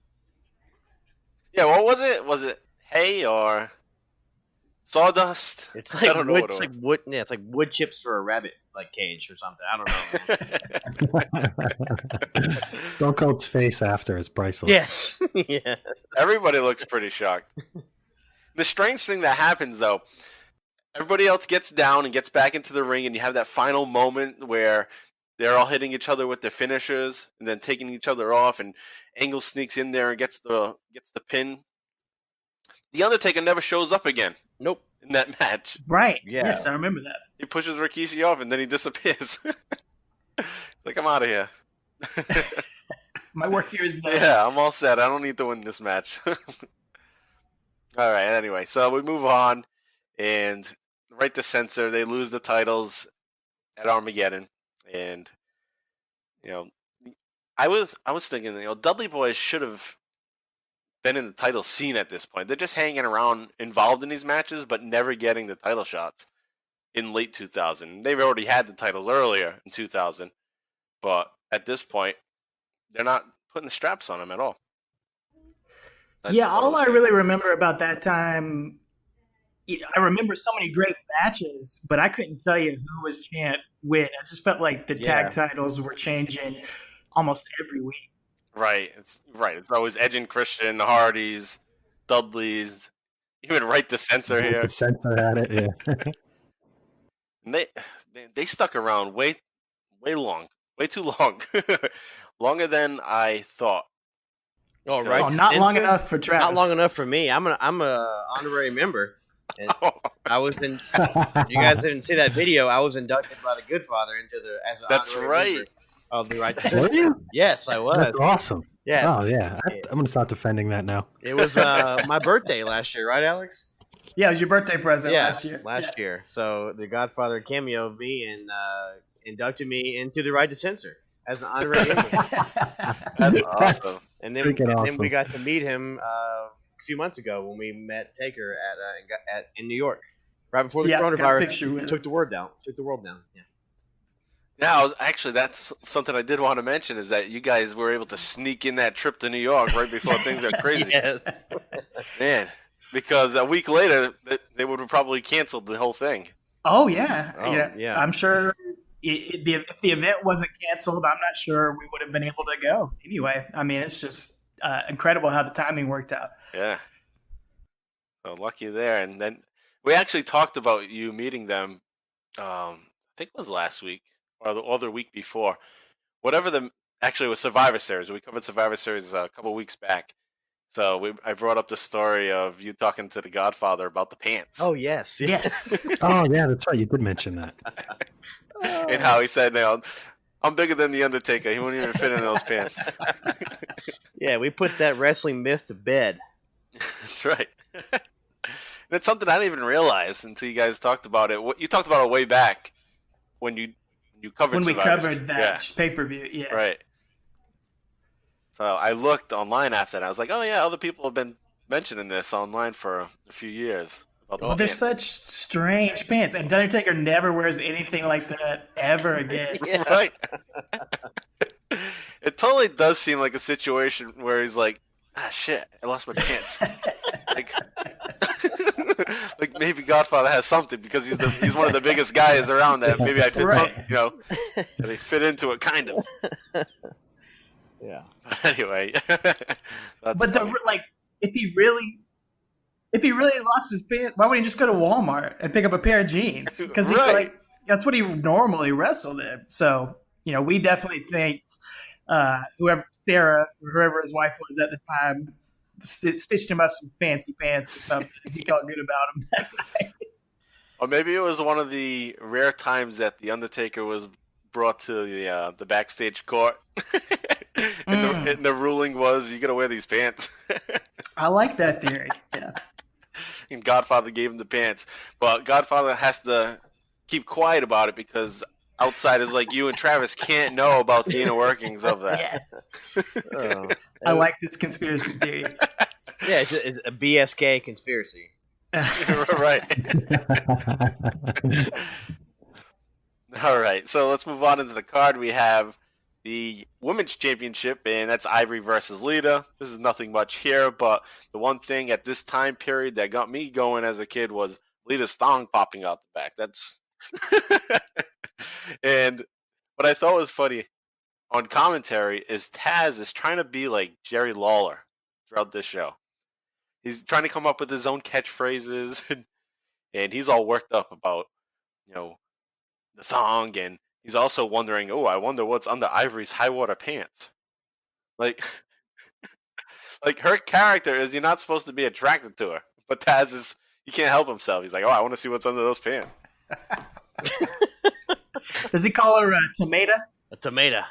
Speaker 5: Yeah, what was it? Was it hay or sawdust?
Speaker 2: It's like wood. It's like wood. Yeah, it's like wood chips for a rabbit cage or something. I don't know.
Speaker 6: Stone Cold's face after is priceless.
Speaker 2: Yes. Yeah.
Speaker 5: Everybody looks pretty shocked. The strange thing that happens though, everybody else gets down and gets back into the ring, and you have that final moment where they're all hitting each other with their finishers and then taking each other off, and Angle sneaks in there and gets the pin. The Undertaker never shows up again.
Speaker 2: Nope.
Speaker 5: In that match.
Speaker 3: Right.
Speaker 2: Yeah.
Speaker 3: Yes, I remember that.
Speaker 5: He pushes Rikishi off and then he disappears. Like, I'm out of here.
Speaker 3: My work here is done.
Speaker 5: Yeah, I'm all set. I don't need to win this match. All right, anyway, so we move on, and Right to Censor, they lose the titles at Armageddon, and I was thinking, Dudley Boys should have been in the title scene at this point. They're just hanging around, involved in these matches, but never getting the title shots in late 2000. They've already had the titles earlier in 2000, but at this point, they're not putting the straps on them at all.
Speaker 3: All I really remember about that time, I remember so many great matches, but I couldn't tell you who was champ when. I just felt like the tag titles were changing almost every week. Right.
Speaker 5: It's always Edge and Christian, the Hardys, Dudleys, even Right to Censor here.
Speaker 6: The Censor had it, yeah.
Speaker 5: And they stuck around way too long, longer than I thought.
Speaker 2: Oh, right.
Speaker 3: Oh, not long enough for Travis.
Speaker 2: Not long enough for me. I'm a honorary member. And I was in. You guys didn't see that video. I was inducted by the Good Father as an honorary member of the Right to Censor.
Speaker 6: Were you?
Speaker 2: Yes, I was.
Speaker 6: That's awesome.
Speaker 2: Yeah.
Speaker 6: Oh yeah. I'm gonna start defending that now.
Speaker 2: It was my birthday last year, right, Alex?
Speaker 3: Yeah, it was your birthday present last year.
Speaker 2: Last year. So the Godfather cameoed me and inducted me into the Right to Censor as an honorary member.
Speaker 5: That's awesome.
Speaker 2: And then we got to meet him a few months ago when we met Taker in New York, right before the coronavirus took the world down. Yeah.
Speaker 5: Now, actually, that's something I did want to mention is that you guys were able to sneak in that trip to New York right before things got crazy.
Speaker 2: Yes.
Speaker 5: Man, because a week later they would have probably canceled the whole thing.
Speaker 3: Oh yeah,
Speaker 7: Oh, yeah.
Speaker 3: I'm sure if the event wasn't canceled, I'm not sure we would have been able to go. Anyway, I mean, it's just incredible how the timing worked out.
Speaker 5: Yeah. So lucky there. And then we actually talked about you meeting them. I think it was last week or the other week before. Actually, it was Survivor Series. We covered Survivor Series a couple weeks back. So I brought up the story of you talking to the Godfather about the pants.
Speaker 7: Oh, yes.
Speaker 3: Yes.
Speaker 6: Oh yeah, that's right. You did mention that.
Speaker 5: And how he said, I'm bigger than The Undertaker. He won't even fit in those pants.
Speaker 7: Yeah, we put that wrestling myth to bed.
Speaker 5: That's right. And it's something I didn't even realize until you guys talked about it. You talked about it way back when you covered
Speaker 3: When we
Speaker 5: Survivor
Speaker 3: covered that pay-per-view, yeah.
Speaker 5: Right. So I looked online after that. I was like, oh yeah, other people have been mentioning this online for a few years.
Speaker 3: Well, they're such strange pants, and Undertaker never wears anything like that ever again.
Speaker 7: Yeah.
Speaker 5: Right. It totally does seem like a situation where he's like, shit, I lost my pants. like maybe Godfather has something because he's one of the biggest guys around that maybe I fit they fit into it kind of.
Speaker 7: Yeah.
Speaker 5: But anyway.
Speaker 3: If he really lost his pants, why wouldn't he just go to Walmart and pick up a pair of jeans? Because that's what he normally wrestled in. So, we definitely think whoever his wife was at the time stitched him up some fancy pants or something. He felt good about him that night.
Speaker 5: Or maybe it was one of the rare times that the Undertaker was brought to the backstage court, and the ruling was you got to wear these pants.
Speaker 3: I like that theory. Yeah.
Speaker 5: And Godfather gave him the pants, but Godfather has to keep quiet about it because outsiders like you and Travis can't know about the inner workings of that.
Speaker 3: Yes. I like this conspiracy theory.
Speaker 7: Yeah, it's a BSK conspiracy.
Speaker 5: Right. All right, so let's move on into the card. We have the Women's Championship, and that's Ivory versus Lita. This is nothing much here, but the one thing at this time period that got me going as a kid was Lita's thong popping out the back. That's and what I thought was funny on commentary is Taz is trying to be like Jerry Lawler throughout this show. He's trying to come up with his own catchphrases, and he's all worked up about, the thong, and he's also wondering, I wonder what's under Ivory's high water pants. Like her character is you're not supposed to be attracted to her, but Taz he can't help himself. He's like, I want to see what's under those pants.
Speaker 3: Does he call her a tomato?
Speaker 7: A tomato.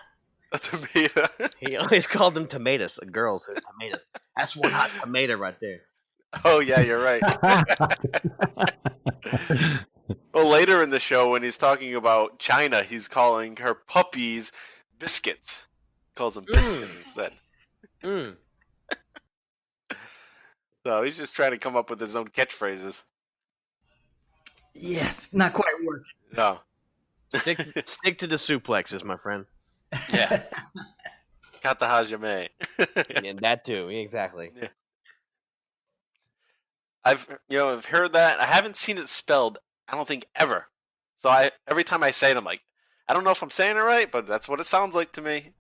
Speaker 5: A tomato.
Speaker 7: He always called them tomatoes. Girls, tomatoes. That's one hot tomato right there.
Speaker 5: Oh yeah, you're right. Well, later in the show, when he's talking about China, he's calling her puppies biscuits. He calls them biscuits instead. So he's just trying to come up with his own catchphrases.
Speaker 3: Yes, not quite working.
Speaker 5: No.
Speaker 7: Stick to the suplexes, my friend.
Speaker 5: Yeah. Kata Hajime.
Speaker 7: And that too, exactly.
Speaker 5: Yeah. I've heard that. I haven't seen it spelled, I don't think, ever. So every time I say it, I'm like, I don't know if I'm saying it right, but that's what it sounds like to me.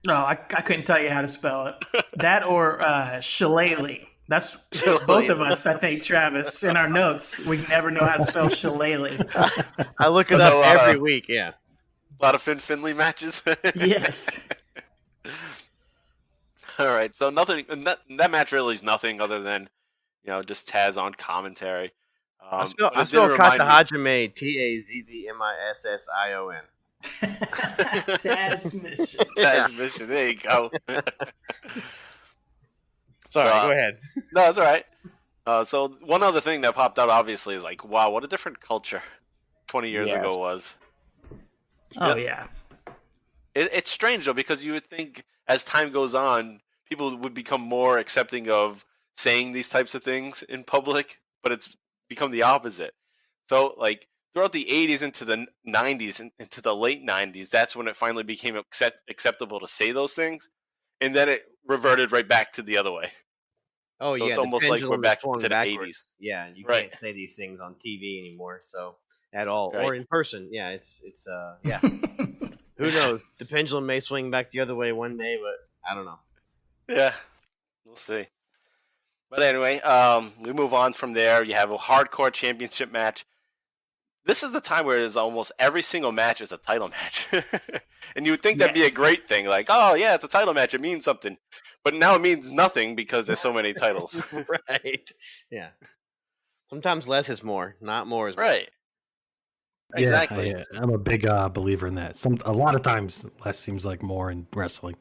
Speaker 3: No, I couldn't tell you how to spell it. That or shillelagh. That's
Speaker 5: Shillelagh.
Speaker 3: Both of us, I think, Travis, in our notes, we never know how to spell shillelagh.
Speaker 7: I look it up every week, yeah.
Speaker 5: A lot of Finley matches.
Speaker 3: Yes.
Speaker 5: All right, so nothing. That match really is nothing other than, just Taz on commentary.
Speaker 7: I spell Kata Hajime Tazzimission.
Speaker 3: Taz Mission.
Speaker 5: Taz Mission. There you go.
Speaker 7: Sorry, go ahead.
Speaker 5: No, that's all right. So one other thing that popped out, obviously, is like, wow, what a different culture 20 years ago was.
Speaker 3: Oh, yeah.
Speaker 5: It's strange, though, because you would think as time goes on, people would become more accepting of saying these types of things in public, but it's become the opposite. So, like, throughout the 80s into the 90s, into the late 90s, that's when it finally became acceptable to say those things. And then it reverted right back to the other way.
Speaker 7: Oh
Speaker 5: So
Speaker 7: yeah,
Speaker 5: it's
Speaker 7: the
Speaker 5: almost like we're
Speaker 7: pendulum is
Speaker 5: back
Speaker 7: swung
Speaker 5: into the
Speaker 7: backwards.
Speaker 5: 80s.
Speaker 7: Yeah, you
Speaker 5: Right.
Speaker 7: can't say these things on TV anymore, so at all or
Speaker 5: Right.
Speaker 7: in person. Yeah, it's yeah. Who knows? The pendulum may swing back the other way one day, but I don't know.
Speaker 5: Yeah, we'll see. But anyway, we move on from there. You have a hardcore championship match. This is the time where there's almost every single match is a title match. And you would think that'd be a
Speaker 3: Yes.
Speaker 5: great thing. Like, oh, yeah, it's a title match. It means something. But now it means nothing because there's so many titles.
Speaker 7: Right. Yeah. Sometimes less is more, not more is more.
Speaker 5: Right.
Speaker 6: Yeah,
Speaker 5: Exactly.
Speaker 6: I'm a big believer in that. A lot of times, less seems like more in wrestling.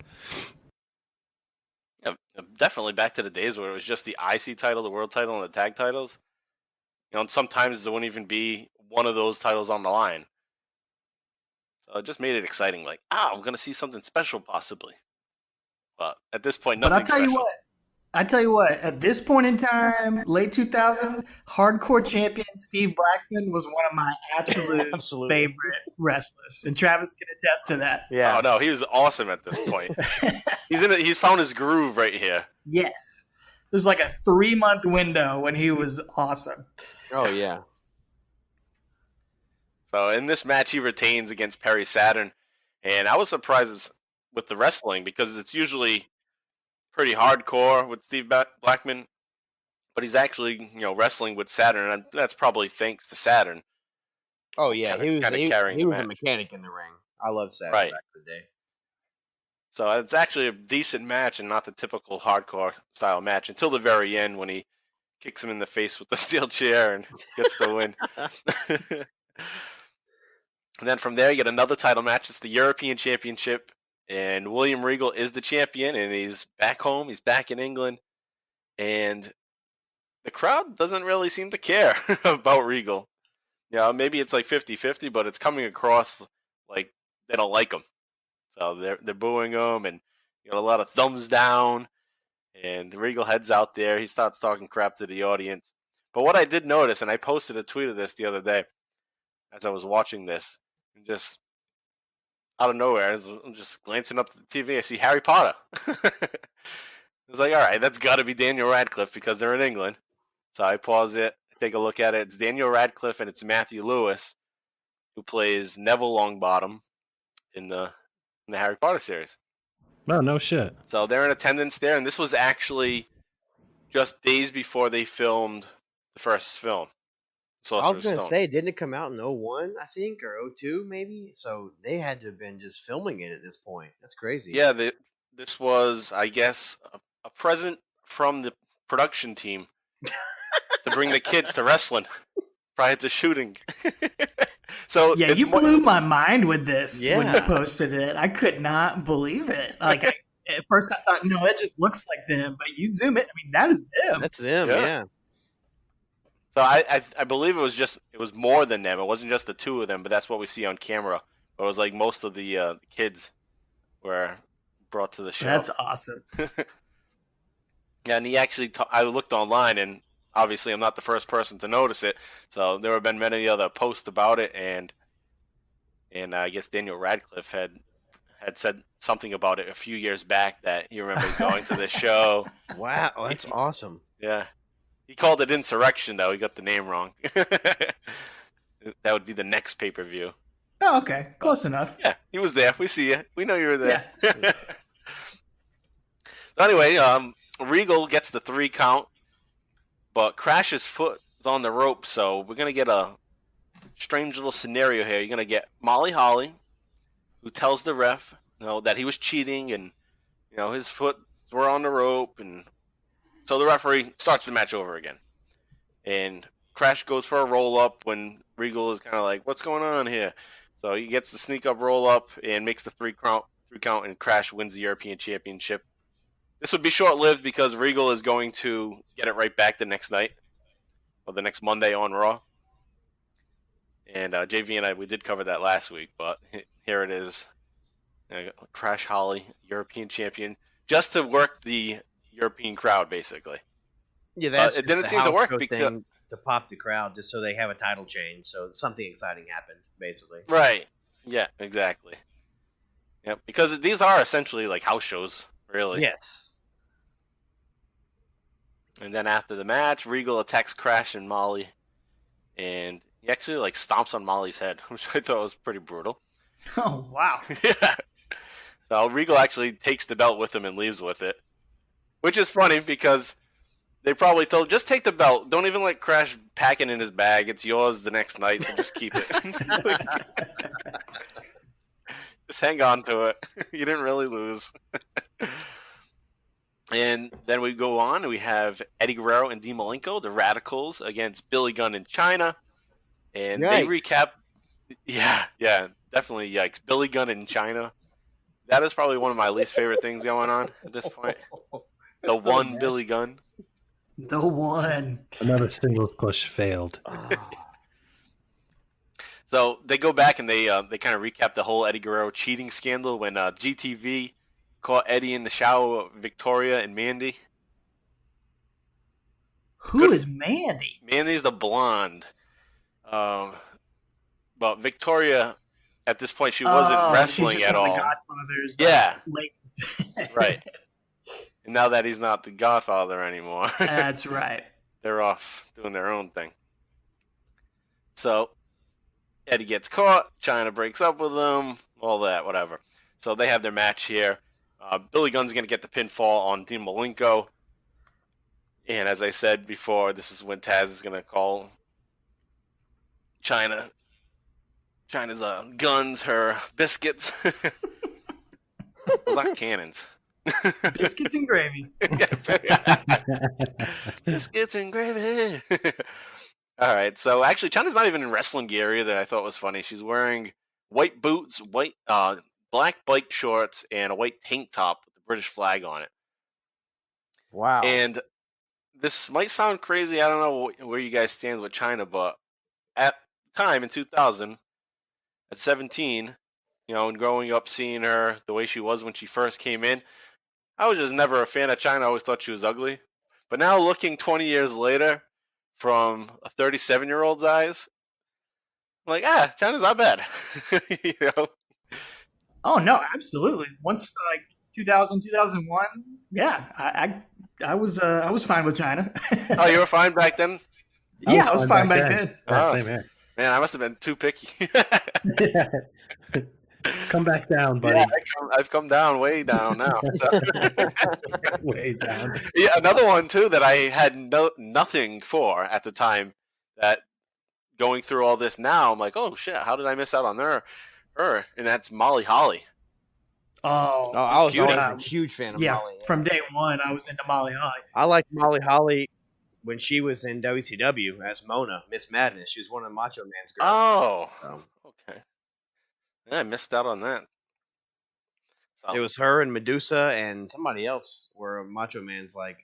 Speaker 5: Yeah, definitely back to the days where it was just the IC title, the world title, and the tag titles. And sometimes there wouldn't even be one of those titles on the line. So it just made it exciting. Like, I'm going to see something special possibly. But at this point,
Speaker 3: But
Speaker 5: nothing special.
Speaker 3: I tell you what, at this point in time, late 2000, hardcore champion Steve Blackman was one of my absolute
Speaker 7: Absolutely.
Speaker 3: favorite wrestlers, and Travis can attest to that.
Speaker 7: Yeah.
Speaker 5: Oh no, he was awesome at this point. He's found his groove right here.
Speaker 3: Yes. There's like a 3-month window when he was awesome.
Speaker 7: Oh yeah.
Speaker 5: So in this match, he retains against Perry Saturn, and I was surprised with the wrestling because it's usually pretty hardcore with Steve Blackman, but he's actually wrestling with Saturn, and that's probably thanks to Saturn.
Speaker 7: Oh yeah.
Speaker 5: Kinda carrying
Speaker 7: he
Speaker 5: the
Speaker 7: was a
Speaker 5: match.
Speaker 7: mechanic in the ring. I love Saturn
Speaker 5: Right.
Speaker 7: back in the day.
Speaker 5: So it's actually a decent match and not the typical hardcore style match until the very end when he kicks him in the face with the steel chair and gets the win. And then from there, you get another title match. It's the European Championship, and William Regal is the champion, and he's back home. He's back in England, and the crowd doesn't really seem to care about Regal. Maybe it's like 50-50, but it's coming across like they don't like him. So they're booing him, and you got a lot of thumbs down. And Regal heads out there. He starts talking crap to the audience. But what I did notice, and I posted a tweet of this the other day as I was watching this, and just out of nowhere, I'm just glancing up at the TV. I see Harry Potter. I was like, all right, that's got to be Daniel Radcliffe because they're in England. So I pause it, take a look at it. It's Daniel Radcliffe, and it's Matthew Lewis, who plays Neville Longbottom in the Harry Potter series.
Speaker 6: Oh, no shit.
Speaker 5: So they're in attendance there, and this was actually just days before they filmed the first film.
Speaker 7: I was gonna say, didn't it come out in 01, I think, or 02 maybe? So they had to have been just filming it at this point. That's crazy.
Speaker 5: Yeah, this was, I guess, a present from the production team to bring the kids to wrestling prior to shooting. So
Speaker 3: Yeah, you blew my mind with this when you
Speaker 7: Yeah.
Speaker 3: posted it. I could not believe it. Like, at first I thought, no, it just looks like them. But you zoom it, I mean, that is them.
Speaker 7: That's them.
Speaker 5: Yeah.
Speaker 7: Yeah.
Speaker 5: So I believe it was more than them. It wasn't just the two of them, but that's what we see on camera. But it was like most of the kids were brought to the show.
Speaker 3: That's awesome.
Speaker 5: Yeah, and he actually, I looked online, and obviously I'm not the first person to notice it. So there have been many other posts about it, and I guess Daniel Radcliffe had said something about it a few years back that he remembers going to this show.
Speaker 7: Wow, that's awesome.
Speaker 5: Yeah. He called it Insurrection, though. He got the name wrong. That would be the next pay-per-view.
Speaker 3: Oh, okay. Close enough.
Speaker 5: Yeah, he was there. We see you. We know you were there.
Speaker 3: Yeah.
Speaker 5: So anyway, Regal gets the 3 count, but Crash's foot is on the rope, so we're going to get a strange little scenario here. You're going to get Molly Holly, who tells the ref that he was cheating, and his foot were on the rope, and so the referee starts the match over again. And Crash goes for a roll-up when Regal is kind of like, what's going on here? So he gets the sneak-up roll-up and makes the 3 count, and Crash wins the European Championship. This would be short-lived because Regal is going to get it right back the next night, or the next Monday on Raw. And JV and I, we did cover that last week, but here it is. Crash Holly, European Champion, just to work the European crowd, basically.
Speaker 7: Yeah, that's
Speaker 5: it didn't seem to work because
Speaker 7: to pop the crowd just so they have a title change, so something exciting happened, basically.
Speaker 5: right, yeah, exactly. Yeah, because these are essentially like house shows, really.
Speaker 7: Yes.
Speaker 5: And then after the match, Regal attacks Crash and Molly, and he actually like stomps on Molly's head, which I thought was pretty brutal.
Speaker 3: Oh, wow.
Speaker 5: Yeah. So Regal actually takes the belt with him and leaves with it, which is funny because they probably told, just take the belt. Don't even let Crash pack it in his bag. It's yours the next night, so just keep it. Just hang on to it. You didn't really lose. And then we go on. We have Eddie Guerrero and Dean Malenko, the Radicals, against Billy Gunn and China. And they recap. Yeah, definitely yikes. Billy Gunn and China. That is probably one of my least favorite things going on at this point. The one Billy Gunn.
Speaker 3: The one.
Speaker 6: Another singles push failed.
Speaker 5: So they go back and they kind of recap the whole Eddie Guerrero cheating scandal when GTV caught Eddie in the shower with Victoria and Mandy.
Speaker 3: Who is Mandy?
Speaker 5: Mandy's the blonde. But Victoria, at this point, she wasn't wrestling at all. Yeah. Right. And now that he's not the Godfather anymore.
Speaker 3: That's right.
Speaker 5: They're off doing their own thing. So Eddie gets caught. China breaks up with him. All that, whatever. So they have their match here. Billy Gunn's going to get the pinfall on Dean Malenko. And as I said before, this is when Taz is going to call China's guns her biscuits. Those aren't cannons.
Speaker 3: Biscuits and gravy.
Speaker 5: Biscuits and gravy. All right, so actually, China's not even in wrestling gear either. I thought was funny. She's wearing white boots, black bike shorts, and a white tank top with the British flag on it.
Speaker 7: Wow.
Speaker 5: And this might sound crazy. I don't know where you guys stand with China, but at the time in 2000, at 17, and growing up seeing her the way she was when she first came in, I was just never a fan of China. I always thought she was ugly. But now looking 20 years later from a 37-year-old's eyes, I'm like, China's not bad.
Speaker 3: Oh, no, absolutely. Once, 2000, 2001, yeah, I was fine with China.
Speaker 5: Oh, you were fine back then?
Speaker 3: Yeah, I was fine back then.
Speaker 6: Oh, same here.
Speaker 5: Man, I must have been too picky.
Speaker 6: Come back down, buddy.
Speaker 5: Yeah, I've come down, way down now.
Speaker 6: Way down.
Speaker 5: Yeah, another one, too, that I had nothing for at the time, that going through all this now, I'm like, oh, shit, how did I miss out on her? And that's Molly Holly.
Speaker 7: Oh, I was always a huge fan of Molly.
Speaker 3: Yeah, from day one, I was into Molly Holly.
Speaker 7: I liked Molly Holly when she was in WCW as Mona, Miss Madness. She was one of Macho Man's girls.
Speaker 5: Oh, okay. Yeah, I missed out on that. So.
Speaker 7: It was her and Medusa and somebody else were Macho Man's, I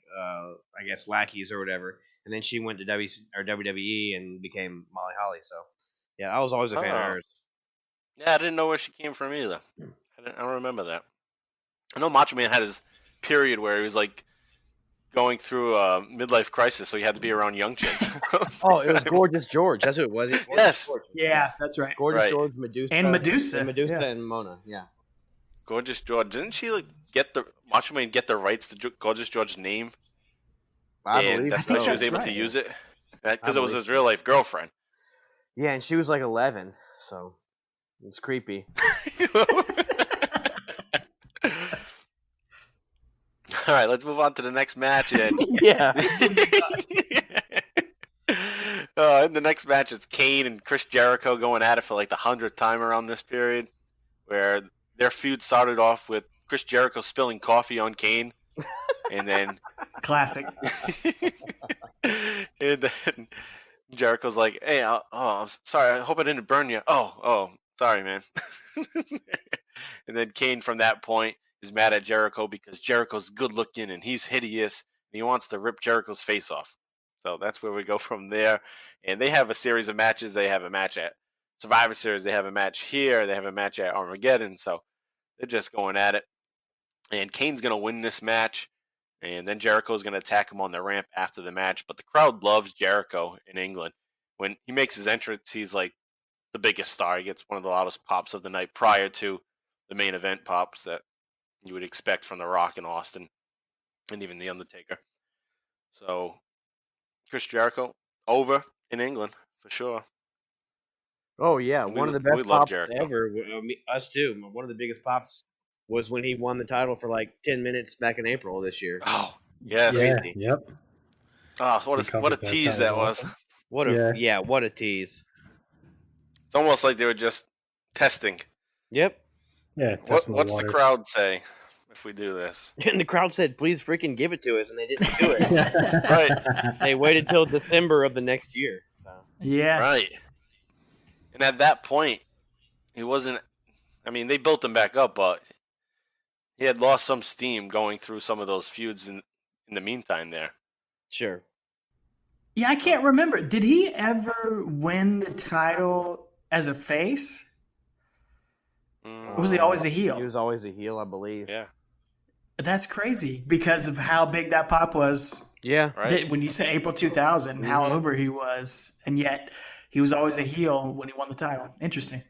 Speaker 7: guess, lackeys or whatever. And then she went to WWE and became Molly Holly. So, yeah, I was always a fan of hers.
Speaker 5: Yeah, I didn't know where she came from either. I don't remember that. I know Macho Man had his period where he was going through a midlife crisis, so he had to be around young chicks.
Speaker 7: Oh, it was Gorgeous George. That's who it was.
Speaker 5: Yes.
Speaker 7: George.
Speaker 3: Yeah, that's right.
Speaker 7: Gorgeous George, Medusa.
Speaker 3: And Medusa.
Speaker 7: And Mona, yeah.
Speaker 5: Gorgeous George. Didn't she get the Macho Man get the rights to Gorgeous George's name?
Speaker 7: I believe
Speaker 5: that's why she was able to use it? Because it was his real life girlfriend.
Speaker 7: Yeah, and she was 11, so it's creepy.
Speaker 5: All right, let's move on to the next match.
Speaker 7: Yeah.
Speaker 5: In the next match, it's Kane and Chris Jericho going at it for the 100th time around this period, where their feud started off with Chris Jericho spilling coffee on Kane, and then
Speaker 3: classic.
Speaker 5: And then Jericho's like, "Hey, I'm sorry. I hope I didn't burn you." Oh, sorry, man. And then Kane, from that point, is mad at Jericho because Jericho's good looking and he's hideous and he wants to rip Jericho's face off. So that's where we go from there. And they have a series of matches. They have a match at Survivor Series. They have a match here. They have a match at Armageddon. So they're just going at it. And Kane's going to win this match. And then Jericho's going to attack him on the ramp after the match. But the crowd loves Jericho in England. When he makes his entrance, he's like the biggest star. He gets one of the loudest pops of the night prior to the main event pops that you would expect from The Rock and Austin and even The Undertaker. So, Chris Jericho, over in England, for sure.
Speaker 7: Oh yeah,
Speaker 5: We
Speaker 7: one of the
Speaker 5: we
Speaker 7: best
Speaker 5: love
Speaker 7: pops
Speaker 5: Jericho.
Speaker 7: ever. Us too. One of the biggest pops was when he won the title for like 10 minutes back in April this year.
Speaker 5: Oh, yes.
Speaker 6: Yeah.
Speaker 7: Crazy.
Speaker 6: Yep.
Speaker 5: Oh,
Speaker 6: We
Speaker 5: what a
Speaker 6: covered
Speaker 5: tease
Speaker 6: that
Speaker 5: that was.
Speaker 6: awesome.
Speaker 7: What a tease.
Speaker 5: It's almost like they were just testing.
Speaker 7: Yep.
Speaker 6: Yeah. Testing
Speaker 5: What's the
Speaker 6: waters.
Speaker 5: crowd say if we do this?
Speaker 7: And the crowd said, "Please freaking give it to us," and they didn't do it.
Speaker 5: Right.
Speaker 7: They waited till December of the next year. So.
Speaker 3: Yeah.
Speaker 5: Right. And at that point, he wasn't. I mean, they built him back up, but he had lost some steam going through some of those feuds in the meantime there.
Speaker 7: Sure.
Speaker 3: Yeah, I can't remember. Did he ever win the title as a face? Or was he always a heel?
Speaker 7: He was always a heel, I believe.
Speaker 5: Yeah.
Speaker 3: That's crazy because of how big that pop was.
Speaker 7: Yeah.
Speaker 5: Right.
Speaker 3: When you say April 2000, how
Speaker 7: Mhm.
Speaker 3: over he was, and yet he was always a heel when he won the title. Interesting.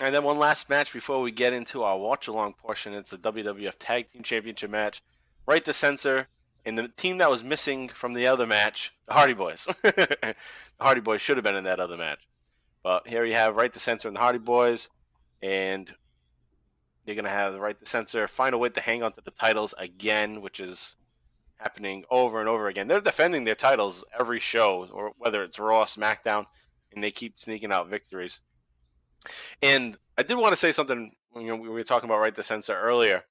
Speaker 5: And then one last match before we get into our watch-along portion. It's the WWF Tag Team Championship match. Right to censor. And the team that was missing from the other match, the Hardy Boys. The Hardy Boys should have been in that other match. But here you have Right to Censor and the Hardy Boys. And you're going to have the Right to Censor find a way to hang on to the titles again, which is happening over and over again. They're defending their titles every show, or whether it's Raw, SmackDown, and they keep sneaking out victories. And I did want to say something when we were talking about Right to Censor earlier,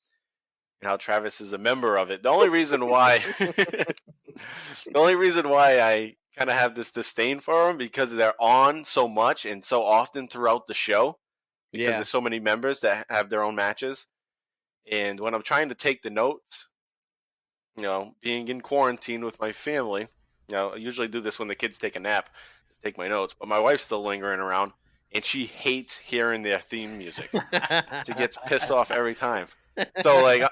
Speaker 5: and how Travis is a member of it. The only reason why I kind of have this disdain for them because they're on so much and so often throughout the show, because there's so many members that have their own matches. And when I'm trying to take the notes, being in quarantine with my family, I usually do this when the kids take a nap, just take my notes. But my wife's still lingering around, and she hates hearing their theme music. She gets pissed off every time. So, like,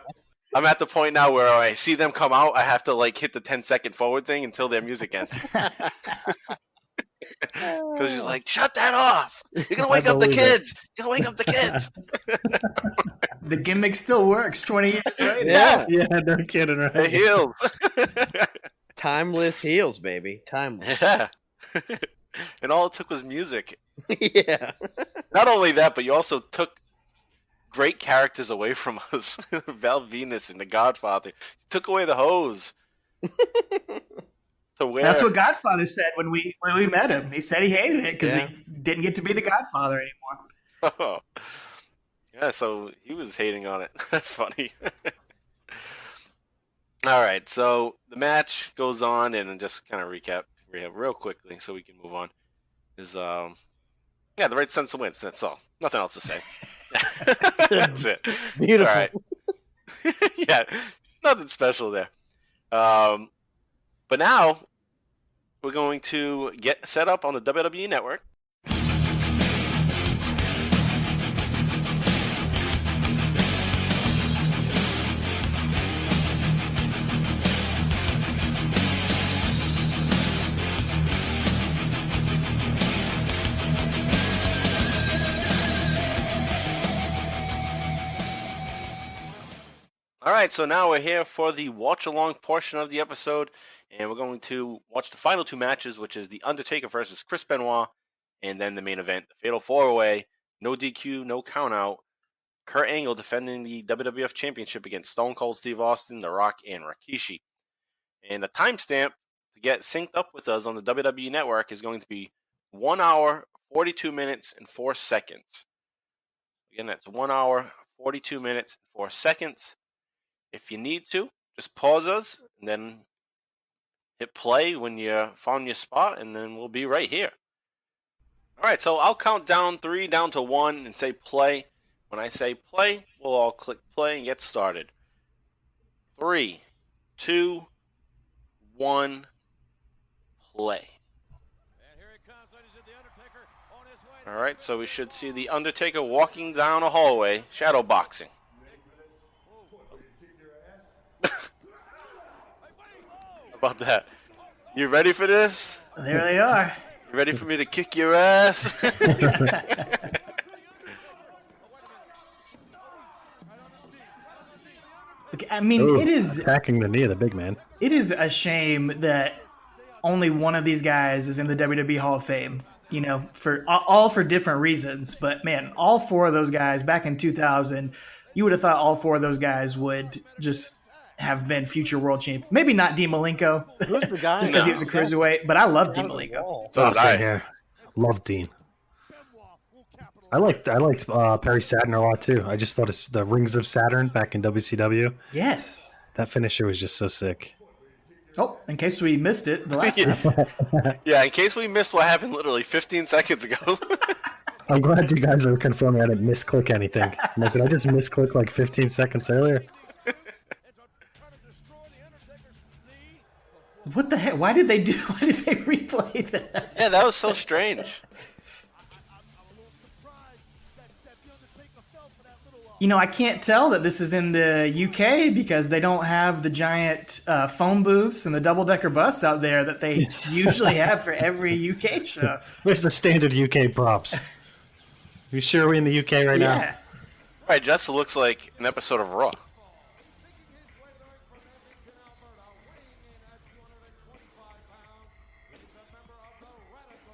Speaker 5: I'm at the point now where I see them come out, I have to, like, hit the 10-second forward thing until their music ends. Because she's like, shut that off! You're going to wake up the kids! You're going to wake up the kids!
Speaker 3: The gimmick still works 20 years later.
Speaker 7: Yeah.
Speaker 6: Yeah, no kidding, right?
Speaker 5: It heals.
Speaker 7: Timeless heels, baby. Timeless.
Speaker 5: Yeah. And all it took was music.
Speaker 7: Yeah.
Speaker 5: Not only that, but you also took great characters away from us. Val Venus and The Godfather. You took away the hose. To wear.
Speaker 3: That's what Godfather said when we met him. He said he hated it because he didn't get to be the Godfather anymore.
Speaker 5: Oh. Yeah, so he was hating on it. That's funny. All right, so the match goes on, and just kind of recap real quickly so we can move on. Is the Right Sense wins. That's all. Nothing else to say. That's it.
Speaker 7: Beautiful.
Speaker 5: All right. Yeah, nothing special there. But now we're going to get set up on the WWE Network. All right, so now we're here for the watch-along portion of the episode, and we're going to watch the final two matches, which is The Undertaker versus Chris Benoit, and then the main event, the Fatal 4-Way, no DQ, no countout, Kurt Angle defending the WWF Championship against Stone Cold Steve Austin, The Rock, and Rikishi. And the timestamp to get synced up with us on the WWE Network is going to be 1 hour, 42 minutes, and 4 seconds. Again, that's 1 hour, 42 minutes, and 4 seconds. If you need to, just pause us and then hit play when you found your spot, and then we'll be right here. All right, so I'll count down 3 down to 1 and say play. When I say play, we'll all click play and get started. 3, 2, 1, play. All right, so we should see The Undertaker walking down a hallway, shadow boxing. About that. You ready for this?
Speaker 3: There they are.
Speaker 5: You ready for me to kick your ass?
Speaker 3: I mean,
Speaker 6: Ooh,
Speaker 3: it is
Speaker 6: attacking the knee of the big man.
Speaker 3: it is a shame that only one of these guys is in the WWE Hall of Fame. You know, for all for different reasons. But man, all four of those guys back in 2000, you would have thought all four of those guys would just have been future world champion. Maybe not Dean Malenko,
Speaker 7: Who's the guy?
Speaker 3: just because he was a cruiserweight. But I love Dean Malenko.
Speaker 5: So did I.
Speaker 6: Yeah, love Dean. I liked Perry Saturn a lot too. I just thought it's the Rings of Saturn back in WCW.
Speaker 3: Yes.
Speaker 6: That finisher was just so sick.
Speaker 3: Oh, in case we missed it, the last time.
Speaker 5: Yeah, in case we missed what happened literally 15 seconds ago.
Speaker 6: I'm glad you guys are confirming I didn't misclick anything. I'm like, did I just misclick like 15 seconds earlier?
Speaker 3: What the heck? Why did they replay that?
Speaker 5: Yeah, that was so strange.
Speaker 3: You know, I can't tell that this is in the UK because they don't have the giant phone booths and the double-decker bus out there that they usually have for every UK show.
Speaker 6: Where's the standard UK props? You sure we're in the UK right now?
Speaker 3: Yeah.
Speaker 5: Right, just looks like an episode of Raw.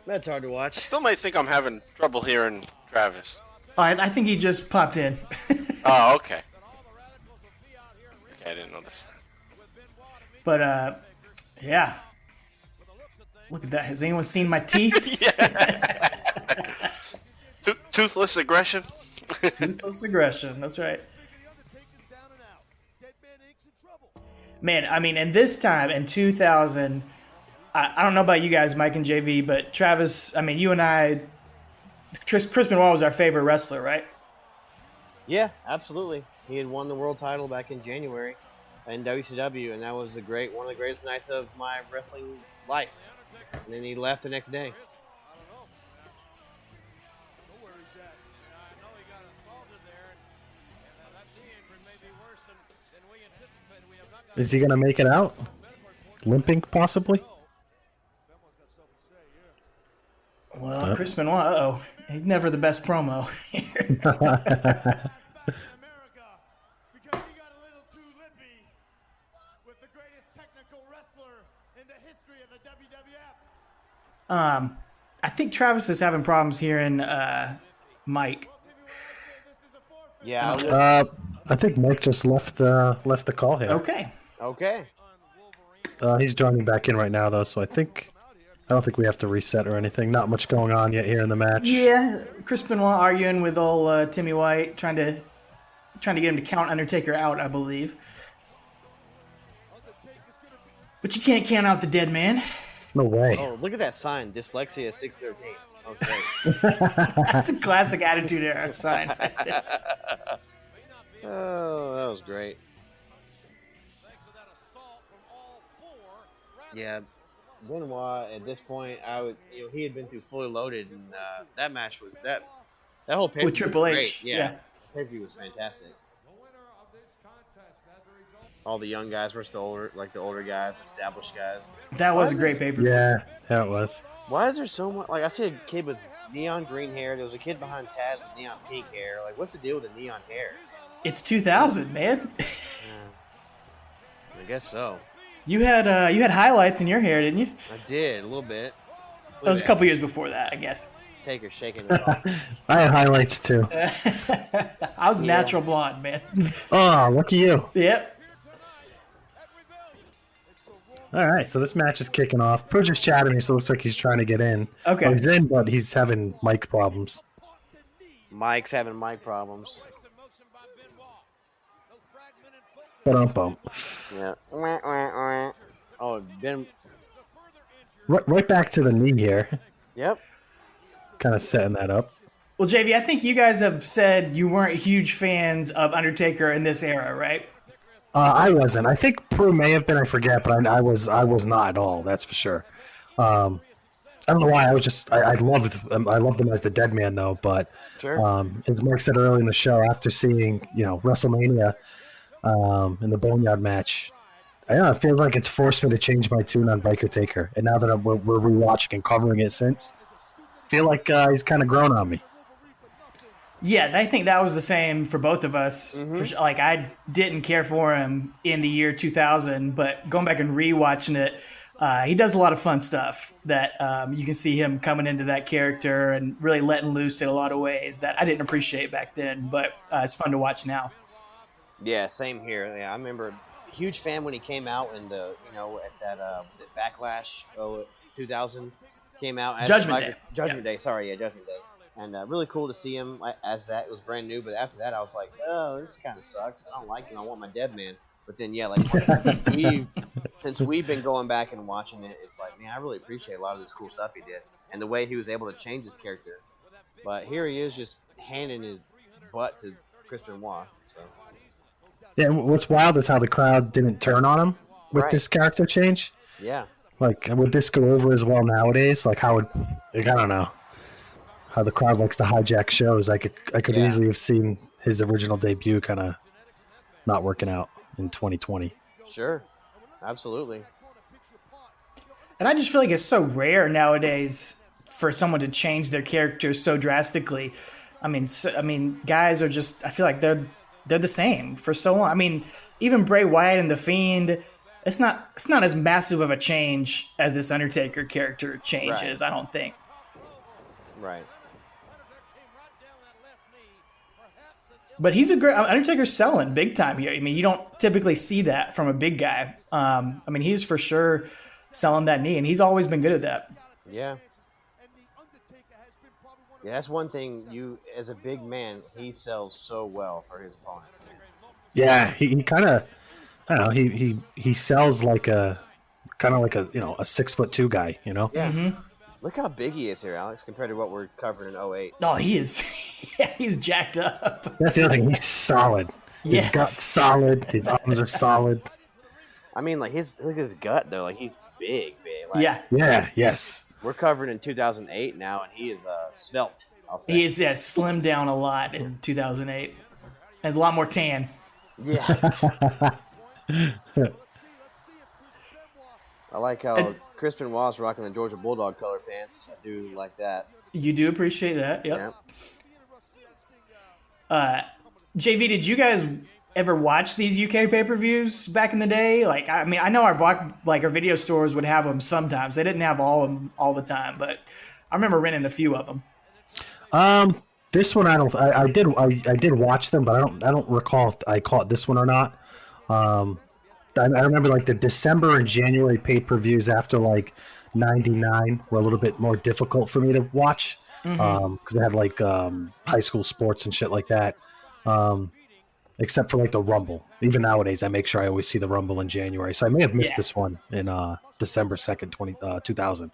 Speaker 7: That's hard to
Speaker 5: I
Speaker 7: watch.
Speaker 5: still might think I'm having trouble hearing Travis.
Speaker 3: I think he just popped in.
Speaker 5: Oh, okay. Okay, I didn't notice.
Speaker 3: But, yeah. Look at that. Has anyone seen my teeth?
Speaker 5: Yeah. Toothless aggression.
Speaker 3: Toothless aggression. That's right. Man, I mean, and this time in 2000, I don't know about you guys, Mike and JV, but Travis, I mean, you and I, Chris Benoit was our favorite wrestler, right?
Speaker 7: Yeah, absolutely. He had won the world title back in January in WCW, and that was one of the greatest nights of my wrestling life. And then he left the next day.
Speaker 6: Is he gonna make it out? Limping, possibly?
Speaker 3: Well, Chris Benoit, he's never the best promo. I think Travis is having problems hearing Mike.
Speaker 7: Yeah.
Speaker 6: I think Mike just left the call here.
Speaker 3: Okay.
Speaker 6: He's joining back in right now though, so I don't think we have to reset or anything. Not much going on yet here in the match.
Speaker 3: Yeah, Chris Benoit arguing with old Timmy White, trying to get him to count Undertaker out, I believe. But you can't count out the dead man.
Speaker 6: No way.
Speaker 7: Oh, look at that sign. Dyslexia 613. That was great.
Speaker 3: That's a classic Attitude Era sign.
Speaker 7: Oh, that was great. Yeah, Benoit at this point, he had been through Fully Loaded, and that match was that whole pay-per-view
Speaker 3: With Triple
Speaker 7: was
Speaker 3: H,
Speaker 7: great.
Speaker 3: yeah.
Speaker 7: Pay-per-view was fantastic. All the young guys versus the older guys, established guys.
Speaker 3: That was a great pay-per-view.
Speaker 6: Yeah, it was.
Speaker 7: Why is there so much? Like, I see a kid with neon green hair. There was a kid behind Taz with neon pink hair. Like, what's the deal with the neon hair?
Speaker 3: It's 2000, man.
Speaker 7: I guess so.
Speaker 3: You had highlights in your hair, didn't you?
Speaker 7: I did a little bit.
Speaker 3: That was a couple years before that, I guess.
Speaker 7: Taker shaking it off.
Speaker 6: I had highlights too.
Speaker 3: I was natural blonde, man.
Speaker 6: Oh, lucky you.
Speaker 3: Yep.
Speaker 6: All right, so this match is kicking off. Pooh just chatting me, so it looks like he's trying to get in.
Speaker 3: Okay.
Speaker 6: Well, he's in, but he's having mic problems.
Speaker 7: Mike's having mic problems.
Speaker 6: Ba-dum-bum.
Speaker 7: Yeah. Oh, Ben.
Speaker 6: Right back to the knee here.
Speaker 7: Yep.
Speaker 6: Kind of setting that up.
Speaker 3: Well, JV, I think you guys have said you weren't huge fans of Undertaker in this era, right?
Speaker 6: I wasn't. I think Prue may have been. I forget, but I was not at all. That's for sure. I don't know why. I loved him as the Dead Man though. But
Speaker 7: Sure.
Speaker 6: as Mark said earlier in the show, after seeing WrestleMania in the Boneyard match, I don't know, it feels like it's forced me to change my tune on Biker Taker. And now that we're rewatching and covering it since, I feel like he's kind of grown on me.
Speaker 3: Yeah, I think that was the same for both of us.
Speaker 7: Mm-hmm.
Speaker 3: For sure. Like, I didn't care for him in the year 2000, but going back and rewatching it, he does a lot of fun stuff that you can see him coming into that character and really letting loose in a lot of ways that I didn't appreciate back then, but it's fun to watch now.
Speaker 7: Yeah, same here. Yeah, I remember huge fan when he came out in the at that was it Backlash 2000 came out as
Speaker 3: Judgment Day.
Speaker 7: Judgment Day. Sorry, yeah, Judgment Day. And really cool to see him as that. It was brand new, but after that, I was like, oh, this kind of sucks. I don't like him. I want my dead man. But then, yeah, like since we've been going back and watching it, it's like, man, I really appreciate a lot of this cool stuff he did and the way he was able to change his character. But here he is just handing his butt to Chris Benoit. So.
Speaker 6: Yeah, what's wild is how the crowd didn't turn on him with this character change.
Speaker 7: Yeah.
Speaker 6: Like, would this go over as well nowadays? Like, how would, like, I don't know, how the crowd likes to hijack shows. I could easily have seen his original debut kind of not working out in 2020.
Speaker 7: Sure. Absolutely.
Speaker 3: And I just feel like it's so rare nowadays for someone to change their character so drastically. I mean, guys are just, I feel like they're the same for so long. I mean, even Bray Wyatt and The Fiend, it's not as massive of a change as this Undertaker character changes, I don't think.
Speaker 7: Right.
Speaker 3: But he's a great Undertaker's selling big time here. I mean, you don't typically see that from a big guy. I mean, he's for sure selling that knee, and he's always been good at that.
Speaker 7: Yeah. Yeah, that's one thing. You, as a big man, he sells so well for his opponents. Man.
Speaker 6: Yeah, he kind of, I don't know, he sells like a kind of like a 6'2" guy, you know.
Speaker 7: Yeah.
Speaker 3: Mm-hmm.
Speaker 7: Look how big he is here, Alex, compared to what we're covering in 08.
Speaker 3: Oh, he is. Yeah, he's jacked up.
Speaker 6: That's the other thing. He's solid.
Speaker 3: Yes.
Speaker 6: His gut's solid. His arms are solid.
Speaker 7: I mean, like look at his gut though. Like he's big. Like,
Speaker 3: Yeah.
Speaker 6: Yeah. Yes.
Speaker 7: We're covering in 2008 now, and he is svelte. I'll say.
Speaker 3: He is slimmed down a lot in 2008. Has a lot more tan.
Speaker 7: Yeah. I like how Chris Benoit's rocking the Georgia Bulldog color pants. I do like that.
Speaker 3: You do appreciate that. Yep.
Speaker 7: Yeah.
Speaker 3: JV, did you guys ever watch these UK pay-per-views back in the day? Like, I mean, I know our video stores would have them sometimes. They didn't have all of them all the time, but I remember renting a few of them.
Speaker 6: This one I did watch them, but I don't recall if I caught this one or not. I remember like the December and January pay-per-views after like 99 were a little bit more difficult for me to watch because they had like high school sports and shit like that. Except for like the Rumble. Even nowadays, I make sure I always see the Rumble in January. So I may have missed this one in December 2nd, 2000.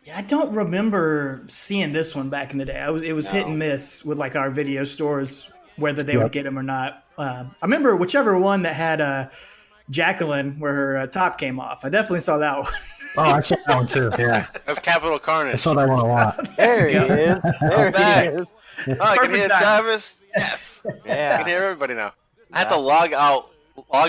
Speaker 3: Yeah, I don't remember seeing this one back in the day. It was hit and miss with like our video stores, whether they would get them or not. I remember whichever one that had Jacqueline where her top came off. I definitely saw that one.
Speaker 6: Oh, I saw that one too. Yeah,
Speaker 5: That's Capital Carnage.
Speaker 6: I saw that one a lot.
Speaker 7: There he is. There he is.
Speaker 5: Oh, I can hear
Speaker 3: Perfect time.
Speaker 5: Travis. Yes. I
Speaker 7: Yeah.
Speaker 5: can hear everybody now. I have to log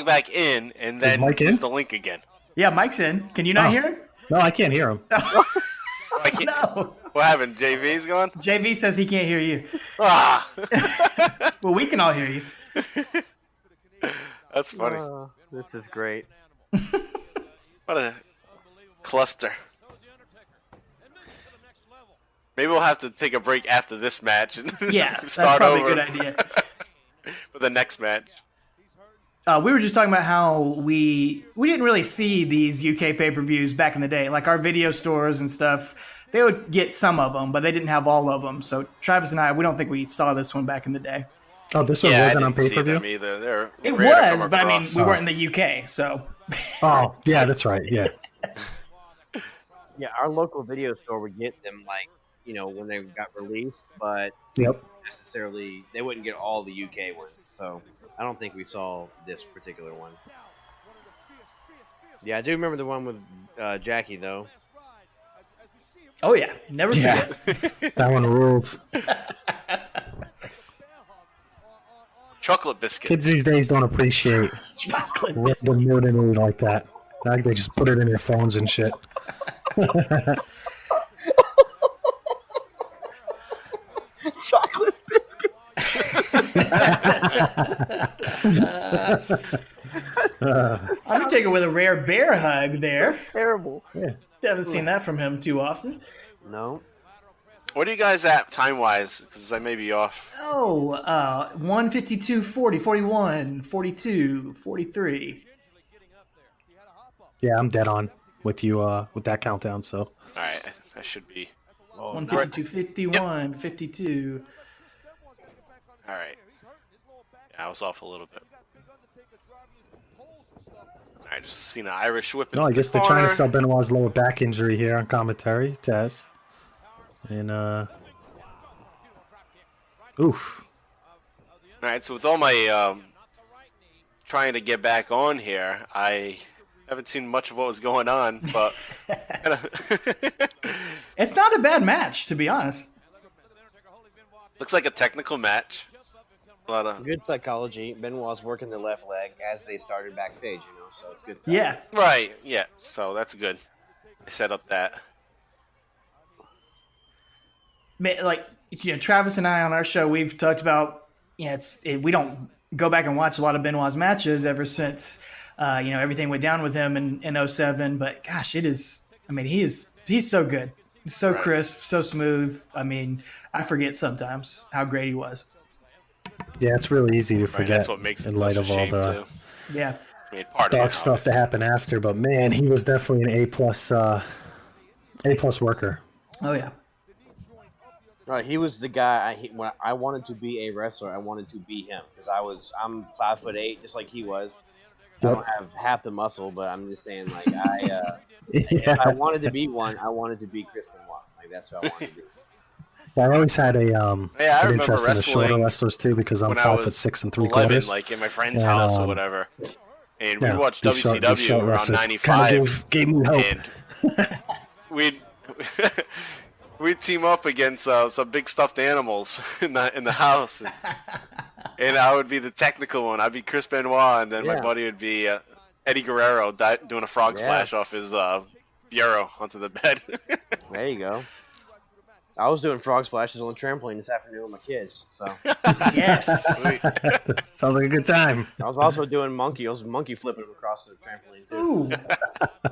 Speaker 5: back in, and then
Speaker 6: Mike in?
Speaker 5: use the link again.
Speaker 3: Yeah, Mike's in. Can you not hear him?
Speaker 6: No, I can't hear him.
Speaker 5: I can't,
Speaker 3: No.
Speaker 5: What happened? JV's gone?
Speaker 3: JV says he can't hear you.
Speaker 5: Ah,
Speaker 3: Well, we can all hear you.
Speaker 5: that's funny.
Speaker 7: This is great.
Speaker 5: What a cluster. Maybe we'll have to take a break after this match and
Speaker 3: Yeah, that's
Speaker 5: start
Speaker 3: probably
Speaker 5: over
Speaker 3: a good idea.
Speaker 5: for the next match.
Speaker 3: We were just talking about how we didn't really see these UK pay-per-views back in the day. Like our video stores and stuff, they would get some of them, but they didn't have all of them. So Travis and I, we don't think we saw this one back in the day.
Speaker 6: Oh, this one
Speaker 5: Yeah, I
Speaker 6: wasn't on
Speaker 5: didn't see
Speaker 6: pay-per-view?
Speaker 5: them either. They're
Speaker 3: It
Speaker 5: rare to
Speaker 3: was,
Speaker 5: come
Speaker 3: but I mean,
Speaker 5: across.
Speaker 3: we weren't in the UK, so.
Speaker 6: Oh, yeah, that's right. Yeah.
Speaker 7: Yeah, our local video store would get them like, when they got released, but
Speaker 6: Yep.
Speaker 7: necessarily they wouldn't get all the UK ones. So I don't think we saw this particular one. Yeah, I do remember the one with Jackie though.
Speaker 3: Oh yeah, never forget.
Speaker 6: That one ruled.
Speaker 5: Chocolate biscuit.
Speaker 6: Kids these days don't appreciate
Speaker 3: Chocolate.
Speaker 6: random nudity like that. Now they just put it in their phones and shit.
Speaker 3: Undertaker with a rare bear hug there.
Speaker 7: Terrible.
Speaker 3: Haven't seen that from him too often.
Speaker 7: No.
Speaker 5: What are you guys at time-wise? Because I may be off.
Speaker 3: 152, 40, 41, 42, 43.
Speaker 6: Yeah, I'm dead on with you with that countdown. So.
Speaker 5: All right, I should be.
Speaker 3: 152, 51, 52.
Speaker 5: All right. Yeah, I was off a little bit. I just seen an Irish whip.
Speaker 6: No, I guess they're trying to sell Benoit's lower back injury here on commentary, Taz. And oof.
Speaker 5: All right, so with all my trying to get back on here, I haven't seen much of what was going on, but
Speaker 3: It's not a bad match, to be honest.
Speaker 5: looks like a technical match. A lot of
Speaker 7: Good psychology. Benoit's working the left leg as they started backstage, so it's good stuff.
Speaker 3: Yeah.
Speaker 5: right, yeah. So that's good. I set up that.
Speaker 3: Like, Travis and I on our show, we've talked about, we don't go back and watch a lot of Benoit's matches ever since, everything went down with him in 07. But gosh, he's so good. He's so crisp, so smooth. I mean, I forget sometimes how great he was.
Speaker 6: Yeah, it's really easy to forget
Speaker 5: that's what makes it
Speaker 6: in light of all the dark stuff that happened after. But man, he was definitely an A+ worker.
Speaker 3: Oh yeah.
Speaker 7: Right, he was the guy. When I wanted to be a wrestler, I wanted to be him because I'm 5'8", just like he was. I don't have half the muscle, but I'm just saying, like if I wanted to be one, I wanted to be Chris Benoit. Like that's what I wanted to be.
Speaker 6: I always had an
Speaker 5: I
Speaker 6: interest in the shorter wrestlers too because I'm 5'6 3/4.
Speaker 5: Like in my friend's house or whatever. And we watched
Speaker 6: these
Speaker 5: WCW
Speaker 6: short
Speaker 5: around
Speaker 6: wrestlers
Speaker 5: 95.
Speaker 6: gave me hope.
Speaker 5: And we'd team up against some big stuffed animals in the house. And I would be the technical one. I'd be Chris Benoit, and then my buddy would be Eddie Guerrero doing a frog splash off his bureau onto the bed.
Speaker 7: There you go. I was doing frog splashes on the trampoline this afternoon with my kids. So
Speaker 3: Yes.
Speaker 5: Sweet.
Speaker 6: Sounds like a good time.
Speaker 7: I was also doing monkey flipping across the trampoline too.
Speaker 3: Ooh.
Speaker 7: I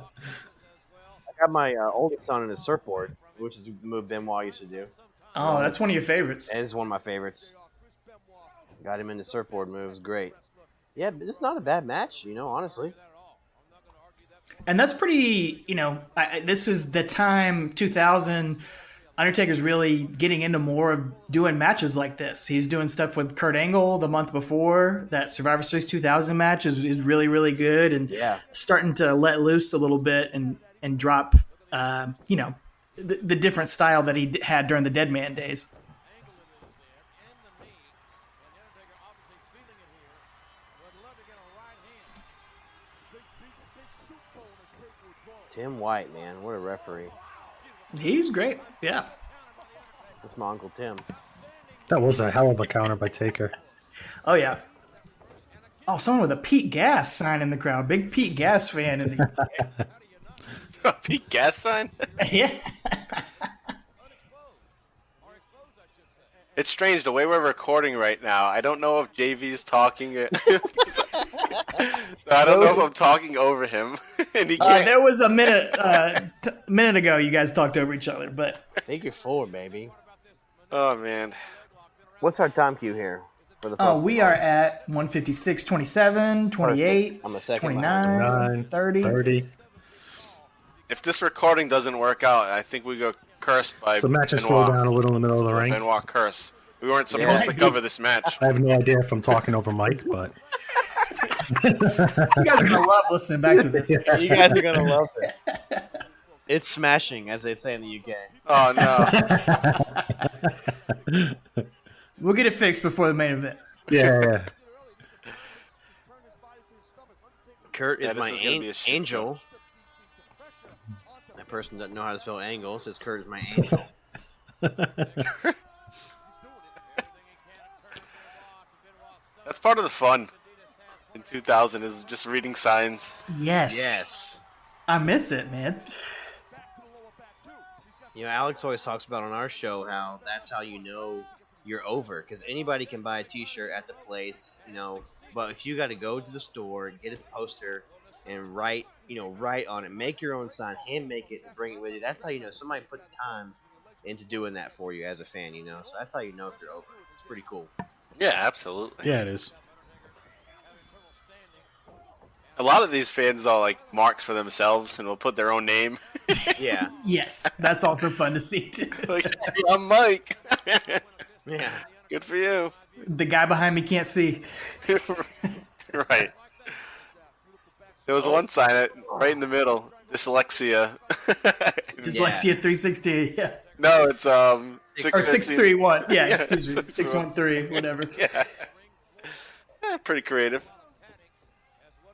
Speaker 7: got my oldest son in his surfboard, which is a move Benoit used to do.
Speaker 3: Oh, that's one of your favorites.
Speaker 7: It is one of my favorites. Got him in the surfboard moves. Great. Yeah, but it's not a bad match, honestly.
Speaker 3: And that's pretty, this is the time, 2000, Undertaker's really getting into more of doing matches like this. He's doing stuff with Kurt Angle the month before. That Survivor Series 2000 match is really, really good. And starting to let loose a little bit and drop, the different style that he had during the Dead Man days.
Speaker 7: Tim White, man, what a referee.
Speaker 3: He's great. Yeah.
Speaker 7: That's my Uncle Tim.
Speaker 6: That was a hell of a counter by Taker.
Speaker 3: Oh, yeah. Oh, someone with a Pete Gas sign in the crowd. Big Pete Gas fan in the
Speaker 5: Pete Gas sign?
Speaker 3: Yeah.
Speaker 5: It's strange the way we're recording right now. I don't know if JV's talking. I don't know if I'm talking over him, and he can't.
Speaker 3: There was a minute ago you guys talked over each other, but
Speaker 7: Take it forward, baby.
Speaker 5: Oh man,
Speaker 7: What's our time cue here? For the
Speaker 3: we are at 156, 27, 28,
Speaker 7: I'm a second
Speaker 3: 29, 30.
Speaker 6: 30.
Speaker 5: if this recording doesn't work out, I think we go cursed by
Speaker 6: So matches
Speaker 5: Benoit.
Speaker 6: slow down a little in the middle of the ring.
Speaker 5: Benoit curse. We weren't supposed to cover this match.
Speaker 6: I have no idea if I'm talking over Mike, but
Speaker 3: You guys are going to love listening back to this.
Speaker 7: You guys are gonna love this. It's smashing, as they say in the UK.
Speaker 5: Oh no!
Speaker 3: We'll get it fixed before the main event.
Speaker 6: yeah.
Speaker 7: Kurt is
Speaker 5: Yeah, this
Speaker 7: my
Speaker 5: is gonna be a shit
Speaker 7: angel. That person doesn't know how to spell angle. It says Kurt is my angel.
Speaker 5: That's part of the fun in 2000 is just reading signs.
Speaker 3: Yes.
Speaker 7: Yes.
Speaker 3: I miss it, man.
Speaker 7: Alex always talks about on our show how that's how you know you're over, because anybody can buy a T-shirt at the place, you know. But if you got to go to the store, get a poster, and write on it, make your own sign, hand make it, and bring it with you. That's how you know somebody put the time into doing that for you as a fan, you know. So that's how you know if you're over. It's pretty cool.
Speaker 5: Yeah, absolutely.
Speaker 6: Yeah, it is.
Speaker 5: A lot of these fans are like marks for themselves and will put their own name.
Speaker 7: Yeah.
Speaker 3: Yes, that's also fun to see too.
Speaker 5: Like, hey, I'm Mike.
Speaker 7: Yeah.
Speaker 5: Good for you.
Speaker 3: The guy behind me can't see.
Speaker 5: Right. There was one sign right in the middle. Dyslexia.
Speaker 3: Dyslexia 316. Yeah.
Speaker 5: No, it's
Speaker 3: Or 631. Yeah,
Speaker 5: Yeah,
Speaker 3: excuse me. 613, whatever.
Speaker 5: Yeah. Pretty creative.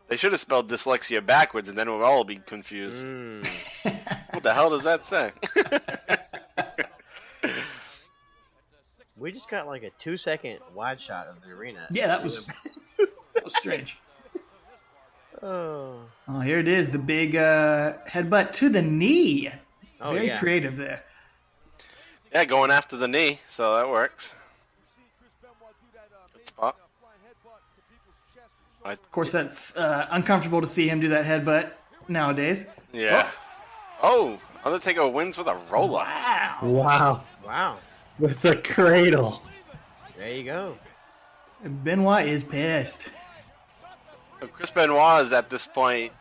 Speaker 5: They should have spelled dyslexia backwards, and then we'll all be confused. What the hell does that say?
Speaker 7: We just got like a 2-second wide shot of the arena.
Speaker 3: Yeah, that was strange.
Speaker 7: Oh.
Speaker 3: Oh, here it is. The big headbutt to the knee.
Speaker 7: Oh,
Speaker 3: Very
Speaker 7: yeah.
Speaker 3: creative there.
Speaker 5: Yeah, going after the knee, so that works. Good spot.
Speaker 3: Of course, that's uncomfortable to see him do that headbutt nowadays.
Speaker 5: Yeah. Oh, Undertaker wins with a roll-up.
Speaker 3: Wow.
Speaker 6: Wow.
Speaker 7: Wow.
Speaker 6: With the cradle.
Speaker 7: There you go.
Speaker 3: Benoit is pissed.
Speaker 5: Chris Benoit is at this point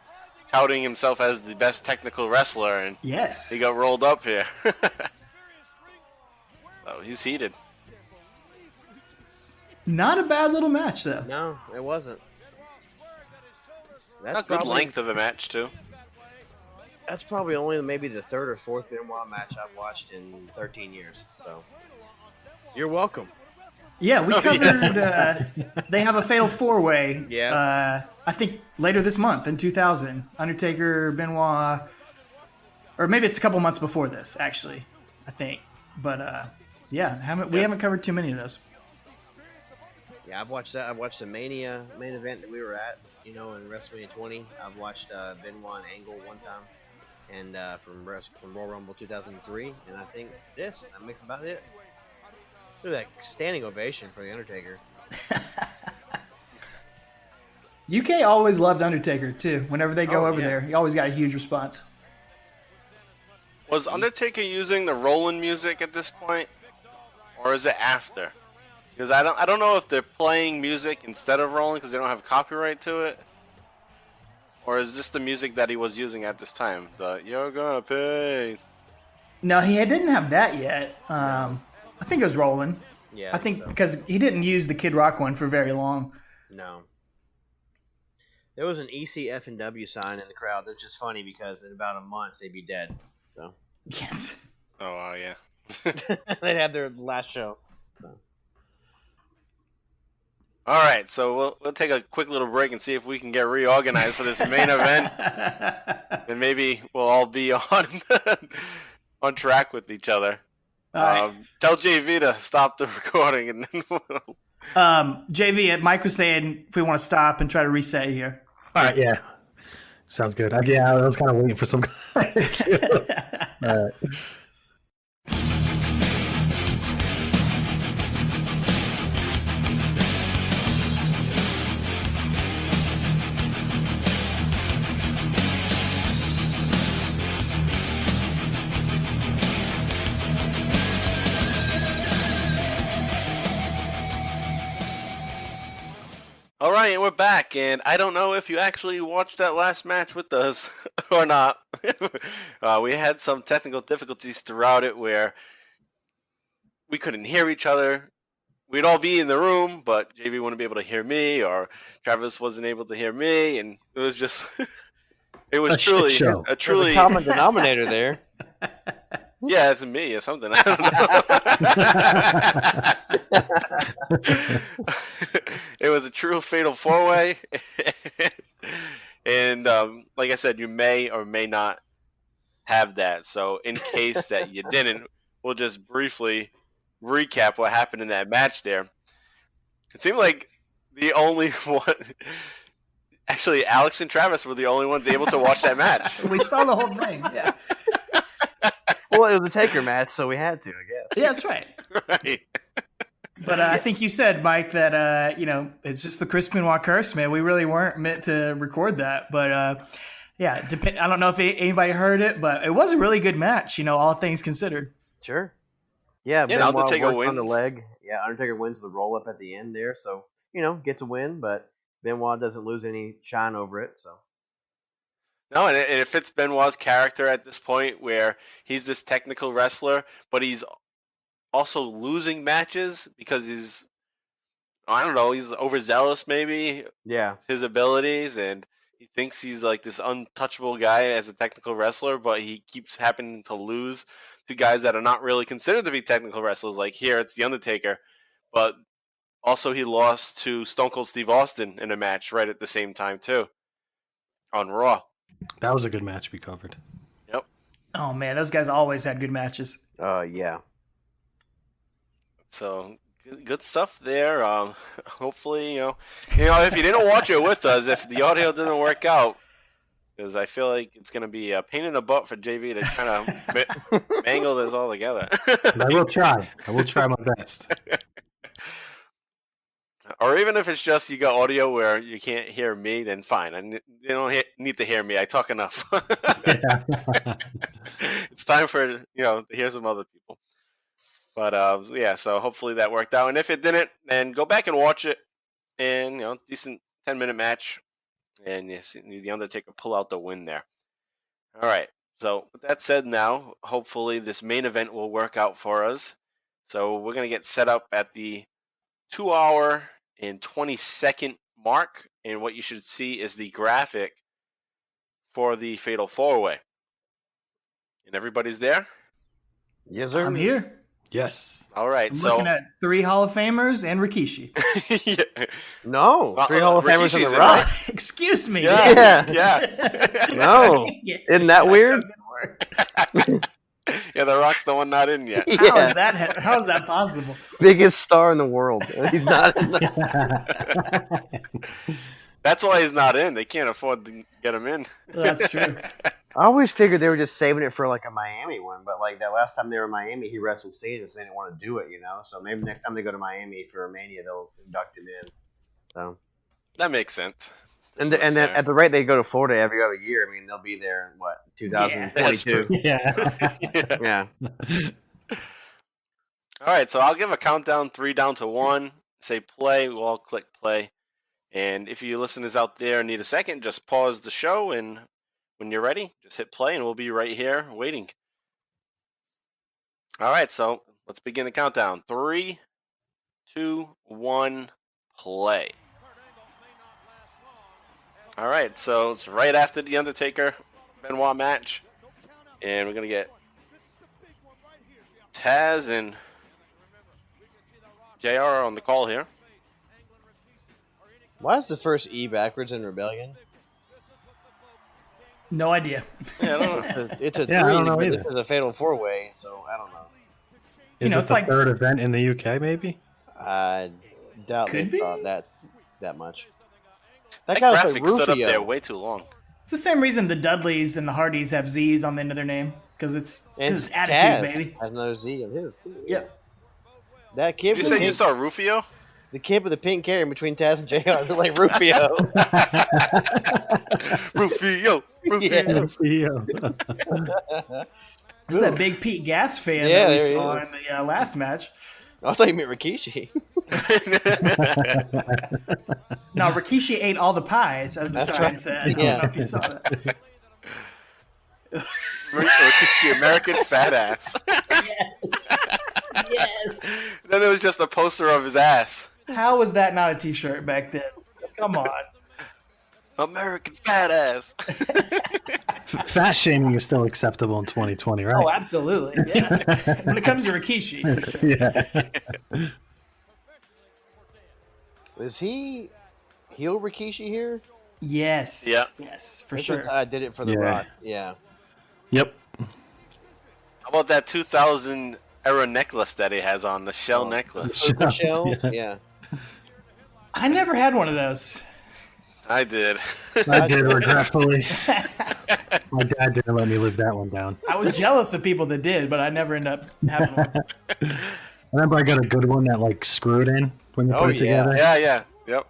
Speaker 5: touting himself as the best technical wrestler, and
Speaker 3: Yes.
Speaker 5: he got rolled up here. So he's heated.
Speaker 3: Not a bad little match, though.
Speaker 7: No, it wasn't.
Speaker 5: A good length of a match, too.
Speaker 7: That's probably only maybe the third or fourth Benoit match I've watched in 13 years. So, you're welcome.
Speaker 3: Yeah, we covered. They have a fatal four-way.
Speaker 7: Yeah.
Speaker 3: I think later this month in 2000, Undertaker, Benoit, or maybe it's a couple months before this, actually. I think, but yeah, we haven't covered too many of those.
Speaker 7: Yeah, I've watched that. I've watched the Mania main event that we were at, in WrestleMania 20. I've watched Benoit and Angle one time, and from Royal Rumble 2003, and I think that makes about it. Look at that standing ovation for the Undertaker.
Speaker 3: UK always loved Undertaker too. Whenever they go over
Speaker 7: yeah.
Speaker 3: there, he always got a huge response.
Speaker 5: Was Undertaker using the Roland music at this point, or is it after? Because I don't know if they're playing music instead of Roland because they don't have copyright to it, or is this the music that he was using at this time? The "You're gonna pay."
Speaker 3: No, he didn't have that yet. I think it was Roland.
Speaker 7: Yeah,
Speaker 3: I think
Speaker 7: so.
Speaker 3: because he didn't use the Kid Rock one for very long.
Speaker 7: No. There was an ECF&W sign in the crowd. That's just funny because in about a month they'd be dead. So
Speaker 3: Yes.
Speaker 5: Oh wow, yeah.
Speaker 7: they'd had their last show. So.
Speaker 5: All right, so we'll take a quick little break and see if we can get reorganized for this main event, and maybe we'll all be on track with each other.
Speaker 3: All right.
Speaker 5: Tell JV to stop the recording, and then we'll...
Speaker 3: JV, Mike was saying if we want to stop and try to reset here.
Speaker 6: All right, yeah. Sounds good. I was kind of waiting for some guy. All right.
Speaker 5: All right, and we're back, and I don't know if you actually watched that last match with us or not. We had some technical difficulties throughout it where we couldn't hear each other. We'd all be in the room, but JV wouldn't be able to hear me, or Travis wasn't able to hear me, and it was just, it was
Speaker 6: A shit
Speaker 5: truly
Speaker 6: show.
Speaker 5: a truly
Speaker 7: There's a common denominator there.
Speaker 5: Yeah, it's me or something. I don't know. It was a true fatal four-way. And like I said, you may or may not have that. So in case that you didn't, we'll just briefly recap what happened in that match there. It seemed like the only one... Actually, Alex and Travis were the only ones able to watch that match.
Speaker 3: We saw the whole thing. Yeah.
Speaker 7: Well, it was a Taker match, so we had to, I guess.
Speaker 3: Yeah, that's right.
Speaker 5: Right.
Speaker 3: But I think you said, Mike, that it's just the Chris Benoit curse, man. We really weren't meant to record that, but I don't know if anybody heard it, but it was a really good match. All things considered.
Speaker 7: Sure. Yeah,
Speaker 5: Yeah,
Speaker 7: Benoit
Speaker 5: Undertaker
Speaker 7: worked on the
Speaker 5: wins.
Speaker 7: leg. Yeah, Undertaker wins the roll up at the end there, so gets a win, but Benoit doesn't lose any shine over it. So
Speaker 5: No, and it fits Benoit's character at this point, where he's this technical wrestler, but he's also losing matches because he's overzealous maybe.
Speaker 7: yeah,
Speaker 5: His abilities, and he thinks he's like this untouchable guy as a technical wrestler, but he keeps happening to lose to guys that are not really considered to be technical wrestlers. Like here, it's The Undertaker, but also he lost to Stone Cold Steve Austin in a match right at the same time too, on Raw.
Speaker 6: That was a good match we covered.
Speaker 5: Yep.
Speaker 3: Oh man, those guys always had good matches.
Speaker 7: yeah.
Speaker 5: So good stuff there. Hopefully, if you didn't watch it with us, if the audio didn't work out, because I feel like it's going to be a pain in the butt for JV to kind of mangle this all together.
Speaker 6: But I will try. I will try my best.
Speaker 5: Or even if it's just you got audio where you can't hear me, then fine. You don't need to hear me. I talk enough. It's time for to hear some other people. But so hopefully that worked out. And if it didn't, then go back and watch it. And decent 10-minute match, and you see the Undertaker pull out the win there. All right. So with that said, now hopefully this main event will work out for us. So we're gonna get set up at the 2-hour and 20-second mark, and what you should see is the graphic for the Fatal 4-Way. And everybody's there?
Speaker 7: Yes, sir.
Speaker 3: I'm here.
Speaker 6: Yes.
Speaker 5: All right.
Speaker 3: I'm looking at 3 Hall of Famers and Rikishi.
Speaker 5: Yeah.
Speaker 7: No, 3 Hall of Famers on
Speaker 5: Rikishi's
Speaker 7: the
Speaker 5: in,
Speaker 7: Rock.
Speaker 5: right?
Speaker 3: Excuse me.
Speaker 5: Yeah.
Speaker 7: No, isn't that weird?
Speaker 5: Yeah, The Rock's the one not in yet.
Speaker 7: Yeah.
Speaker 3: How is that possible?
Speaker 7: Biggest star in the world. He's not in
Speaker 5: That's why he's not in. They can't afford to get him in.
Speaker 3: That's true.
Speaker 7: I always figured they were just saving it for like a Miami one, but like that last time they were in Miami, he wrestled Cena, so they didn't want to do it, So maybe next time they go to Miami for a Mania, they'll induct him in. So
Speaker 5: That makes sense.
Speaker 7: and then at the rate they go to Florida every other year, I mean they'll be there in what 2022.
Speaker 6: Yeah.
Speaker 7: Yeah.
Speaker 5: All right, so I'll give a countdown, 3 down to 1. Say play. We'll all click play. And if you listeners out there need a second, just pause the show, and when you're ready, just hit play, and we'll be right here waiting. All right, so let's begin the countdown. 3, 2, 1, play. All right, so it's right after the Undertaker Benoit match, and we're gonna get Taz and JR on the call here.
Speaker 7: Why is the first E backwards in Rebellion?
Speaker 3: No idea.
Speaker 5: Yeah, I don't know.
Speaker 7: It's a
Speaker 6: Yeah, I
Speaker 7: 3,
Speaker 6: don't know
Speaker 7: but
Speaker 6: either.
Speaker 7: this is a Fatal 4-Way, so I don't know.
Speaker 6: Is it
Speaker 3: it's
Speaker 6: the
Speaker 3: like-
Speaker 6: third event in the UK, maybe?
Speaker 7: I doubt they
Speaker 3: Could be.
Speaker 7: thought that much.
Speaker 5: That
Speaker 7: guy was
Speaker 5: graphic
Speaker 7: like
Speaker 5: stood up
Speaker 7: Rufio.
Speaker 5: there way too long.
Speaker 3: It's the same reason the Dudleys and the Hardys have Z's on the end of their name, because it's
Speaker 7: And
Speaker 3: his attitude,
Speaker 7: Taz
Speaker 3: baby.
Speaker 7: has another Z in his. too.
Speaker 3: Yep.
Speaker 7: That kid.
Speaker 5: Did you say you saw Rufio?
Speaker 7: the kid with the pink hair in between Taz and JR is like Rufio.
Speaker 5: Rufio.
Speaker 3: There's that Big Pete Gas fan
Speaker 7: Yeah,
Speaker 3: that we
Speaker 7: there he
Speaker 3: saw
Speaker 7: is.
Speaker 3: in the last match.
Speaker 7: I thought you meant Rikishi.
Speaker 3: No, Rikishi ate all the pies, as the
Speaker 7: That's
Speaker 3: sign
Speaker 7: right.
Speaker 3: said. I don't
Speaker 7: Yeah.
Speaker 3: know if you saw that.
Speaker 5: Rikishi, American fat ass.
Speaker 3: Yes. Yes.
Speaker 5: Then it was just a poster of his ass.
Speaker 3: How was that not a T-shirt back then? Come on.
Speaker 5: American fat ass.
Speaker 6: Fat shaming is still acceptable in 2020, right?
Speaker 3: Oh, absolutely. Yeah. When it comes to Rikishi, for sure.
Speaker 6: Yeah.
Speaker 7: Is he heel Rikishi here?
Speaker 3: Yes.
Speaker 5: Yeah.
Speaker 3: Yes, for
Speaker 7: This
Speaker 3: sure.
Speaker 7: is- I did it for the
Speaker 6: Yeah.
Speaker 7: Rock. Yeah.
Speaker 6: Yep.
Speaker 5: How about that 2000 era necklace that he has on, the shell necklace?
Speaker 7: Purple shells? Yeah.
Speaker 3: I never had one of those.
Speaker 5: I did.
Speaker 6: I did, regretfully. My dad didn't let me live that one down.
Speaker 3: I was jealous of people that did, but I never ended up having one.
Speaker 6: Remember, I got a good one that like screwed in when you
Speaker 7: Oh,
Speaker 6: put it
Speaker 7: yeah.
Speaker 6: together.
Speaker 5: Yeah. Yep.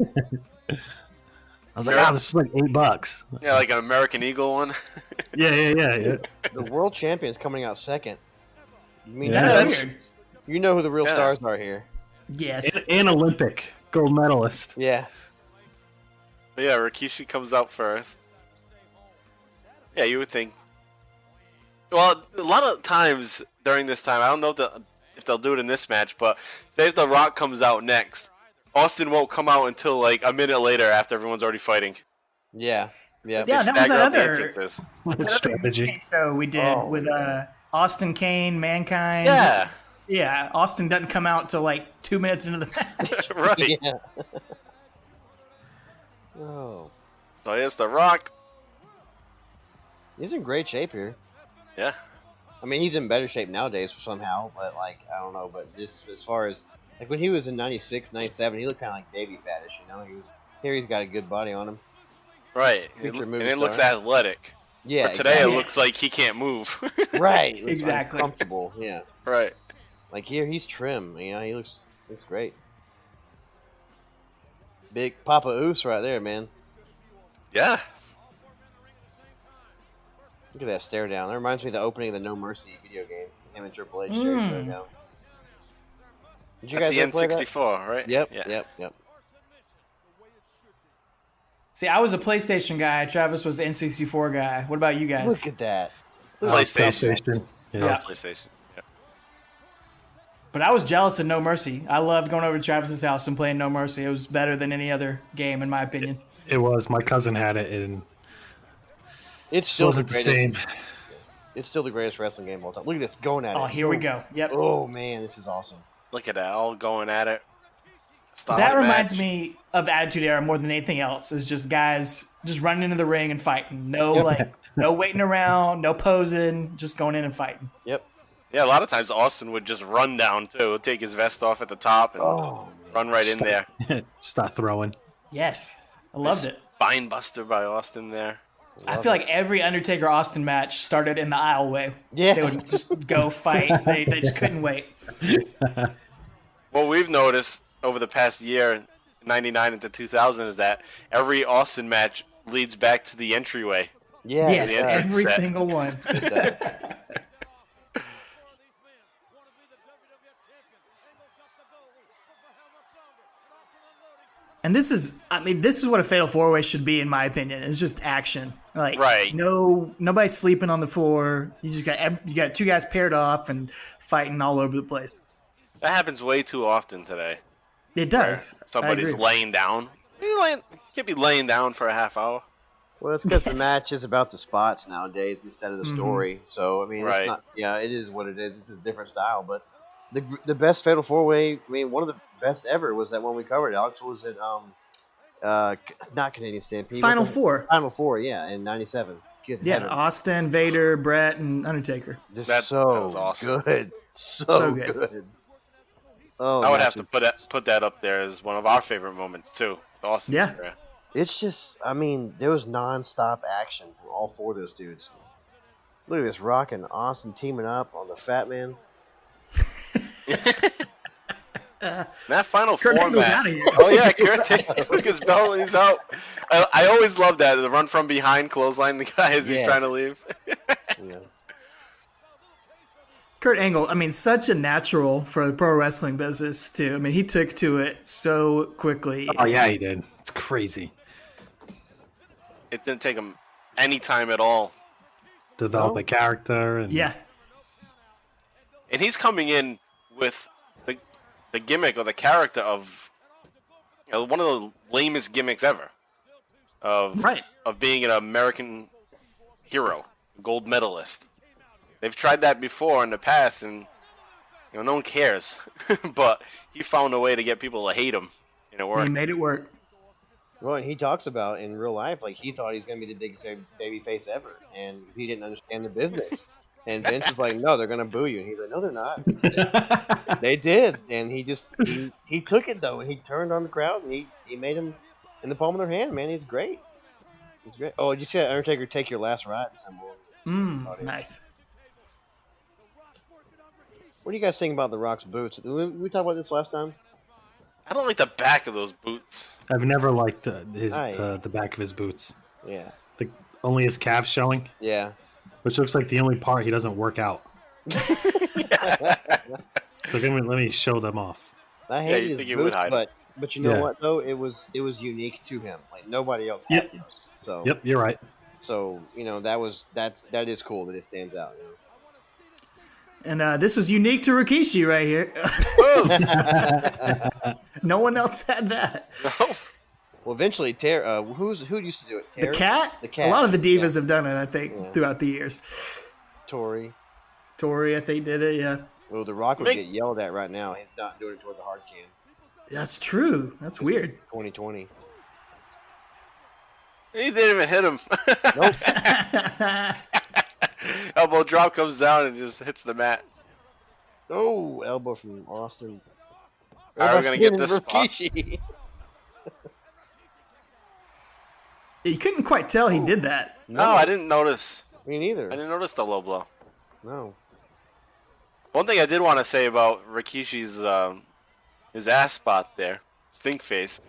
Speaker 6: I was like, this is like $8.
Speaker 5: Yeah, like an American Eagle one.
Speaker 6: Yeah.
Speaker 7: The world champion's coming out second. You mean
Speaker 6: Yeah.
Speaker 3: That's weird.
Speaker 7: you know who the real
Speaker 5: Yeah.
Speaker 7: stars are here?
Speaker 3: Yes.
Speaker 6: And Olympic gold medalist.
Speaker 7: Yeah.
Speaker 5: But yeah, Rikishi comes out first. Yeah, you would think. Well, a lot of times during this time, I don't know if they'll do it in this match, but say if The Rock comes out next, Austin won't come out until like a minute later after everyone's already fighting.
Speaker 7: Yeah. Yeah.
Speaker 3: Yeah,
Speaker 5: They
Speaker 3: that was
Speaker 5: stagger
Speaker 3: that
Speaker 5: out the
Speaker 3: other-
Speaker 5: entrances.
Speaker 6: Strategy.
Speaker 3: show we did
Speaker 7: Oh,
Speaker 3: with Austin Kane, Mankind.
Speaker 5: Yeah,
Speaker 3: Yeah, Austin doesn't come out till like 2 minutes into the match.
Speaker 5: right.
Speaker 7: Yeah. Oh.
Speaker 5: So here's The Rock.
Speaker 7: He's in great shape here.
Speaker 5: Yeah.
Speaker 7: I mean, he's in better shape nowadays somehow, but like, I don't know. But just as far as like when he was in 96, 97, he looked kind of like baby fattish, you know. He's got a good body on him.
Speaker 5: Right.
Speaker 7: Future
Speaker 5: And
Speaker 7: movie
Speaker 5: it looks
Speaker 7: star.
Speaker 5: athletic.
Speaker 7: Yeah.
Speaker 5: But today
Speaker 7: exactly.
Speaker 5: it looks like he can't move.
Speaker 7: Right. He looks
Speaker 3: Exactly.
Speaker 7: Comfortable. Yeah.
Speaker 5: Right.
Speaker 7: Like here, he's trim. You know, he looks great. Big Papa Oos right there, man.
Speaker 5: Yeah.
Speaker 7: Look at that stare down. That reminds me of the opening of the No Mercy video game. Him and Triple H stare each other down. Did you
Speaker 5: That's
Speaker 7: guys
Speaker 5: the
Speaker 7: ever play that?
Speaker 5: N64, right?
Speaker 7: Yep.
Speaker 5: Yeah.
Speaker 7: Yep.
Speaker 3: See, I was a PlayStation guy. Travis was an N64 guy. What about you guys?
Speaker 7: Look at that.
Speaker 5: PlayStation.
Speaker 6: Yeah.
Speaker 5: That was PlayStation. Yeah.
Speaker 3: But I was jealous of No Mercy. I loved going over to Travis's house and playing No Mercy. It was better than any other game, in my opinion.
Speaker 6: It was. My cousin had it, and
Speaker 7: It's
Speaker 6: it
Speaker 7: still the
Speaker 6: wasn't the
Speaker 7: greatest.
Speaker 6: same.
Speaker 7: It's still the greatest wrestling game of all time. Look at this, going at it.
Speaker 3: Oh, here we go. Yep.
Speaker 7: Oh man, this is awesome.
Speaker 5: Look at that, all going at it. Style
Speaker 3: That
Speaker 5: of
Speaker 3: reminds
Speaker 5: match.
Speaker 3: me of Attitude Era more than anything else. Is just guys just running into the ring and fighting. No no waiting around, no posing, just going in and fighting.
Speaker 7: Yep.
Speaker 5: Yeah, a lot of times Austin would just run down too, take his vest off at the top and
Speaker 7: Oh,
Speaker 5: run right in there.
Speaker 6: Start throwing.
Speaker 3: Yes, I loved it.
Speaker 5: Spine buster by Austin there.
Speaker 3: I feel like every Undertaker Austin match started in the aisleway.
Speaker 7: Yeah.
Speaker 3: They would just go fight. They just couldn't wait.
Speaker 5: What we've noticed over the past year, 99 into 2000, is that every Austin match leads back to the entryway.
Speaker 7: Yeah.
Speaker 3: Yes,
Speaker 5: the entrance
Speaker 3: every
Speaker 5: set.
Speaker 3: single one. And this is what a Fatal 4-Way should be, in my opinion. It's just action. Like,
Speaker 5: Right.
Speaker 3: nobody's sleeping on the floor. You got two guys paired off and fighting all over the place.
Speaker 5: That happens way too often today.
Speaker 3: It does.
Speaker 5: Somebody's
Speaker 3: I agree.
Speaker 5: laying down. You can't be laying down for a half hour.
Speaker 7: Well, it's because the match is about the spots nowadays instead of the story. So I mean,
Speaker 5: Right.
Speaker 7: it's not. Yeah, it is what it is. It's a different style, but the best Fatal 4-Way. I mean, one of the best ever was that one we covered. Alex, what was it? Not Canadian Stampede.
Speaker 3: Final
Speaker 7: what the-
Speaker 3: Four.
Speaker 7: Final Four. Yeah, in '97. Good
Speaker 3: Yeah,
Speaker 7: heavens.
Speaker 3: Austin, Vader, Brett, and Undertaker.
Speaker 7: Just
Speaker 5: That
Speaker 7: so
Speaker 5: was awesome.
Speaker 7: good.
Speaker 3: So
Speaker 7: So
Speaker 3: good.
Speaker 7: good. Oh,
Speaker 5: I would
Speaker 7: match
Speaker 5: have to put that up there as one of our favorite moments too. Austin's
Speaker 3: Yeah.
Speaker 5: era.
Speaker 7: It's just, I mean, there was non-stop action from all four of those dudes. Look at this Rock and Austin teaming up on the Fat Man.
Speaker 5: That Final
Speaker 3: Kurt
Speaker 5: Four
Speaker 3: Angle's
Speaker 5: match.
Speaker 3: outta here.
Speaker 5: Oh yeah, Kurt took his belt and he's out. I always love that, the run from behind, clothesline the guy as he's
Speaker 7: Yes.
Speaker 5: trying to leave.
Speaker 7: Yeah.
Speaker 3: Kurt Angle, I mean, such a natural for the pro wrestling business, too. I mean, he took to it so quickly.
Speaker 6: Oh yeah, he did. It's crazy.
Speaker 5: It didn't take him any time at all.
Speaker 6: Develop
Speaker 7: Oh.
Speaker 6: a character and
Speaker 3: Yeah.
Speaker 5: And he's coming in with the gimmick or the character of one of the lamest gimmicks ever. Of
Speaker 3: Right.
Speaker 5: of being an American hero, gold medalist. They've tried that before in the past, and no one cares. But he found a way to get people to hate him, and it
Speaker 3: He
Speaker 5: worked.
Speaker 3: made it work.
Speaker 7: Well, and he talks about in real life, like he thought he was going to be the biggest baby face ever, and he didn't understand the business. And Vince was like, "No, they're going to boo you." And he's like, "No, they're not." They did, and he took it though, and he turned on the crowd, and he made him in the palm of their hand. Man, he's great. He's great. Oh, did you see that Undertaker take your last ride symbol? Audience.
Speaker 3: Nice.
Speaker 7: What do you guys think about The Rock's boots? We talked about this last time.
Speaker 5: I don't like the back of those boots.
Speaker 6: I've never liked the back of his boots.
Speaker 7: Yeah.
Speaker 6: Only his calves showing.
Speaker 7: Yeah.
Speaker 6: Which looks like the only part he doesn't work out. So let me show them off.
Speaker 7: I hate his boots, but you know what though? It was unique to him. Like nobody else had those. So
Speaker 6: Yep, you're right.
Speaker 7: So that is cool that it stands out. You know?
Speaker 3: And this was unique to Rikishi right here. No one else had that.
Speaker 5: No.
Speaker 7: Well, eventually, who used to do it? Terry?
Speaker 3: The cat?
Speaker 7: The cat.
Speaker 3: A lot of the divas have done it, I think, throughout the years.
Speaker 7: Tori,
Speaker 3: I think, did it, yeah.
Speaker 7: Well, The Rock would get yelled at right now. He's not doing it toward the hard can.
Speaker 3: That's true. That's weird.
Speaker 7: 2020.
Speaker 5: He didn't even hit him.
Speaker 7: Nope.
Speaker 5: Elbow drop comes down and just hits the mat.
Speaker 7: Oh, elbow from Austin.
Speaker 5: All right, we're going to get this spot.
Speaker 3: You couldn't quite tell he did that.
Speaker 5: No, I didn't notice.
Speaker 7: Me neither.
Speaker 5: I didn't notice the low blow.
Speaker 7: No.
Speaker 5: One thing I did want to say about Rikishi's his ass spot there, stink face,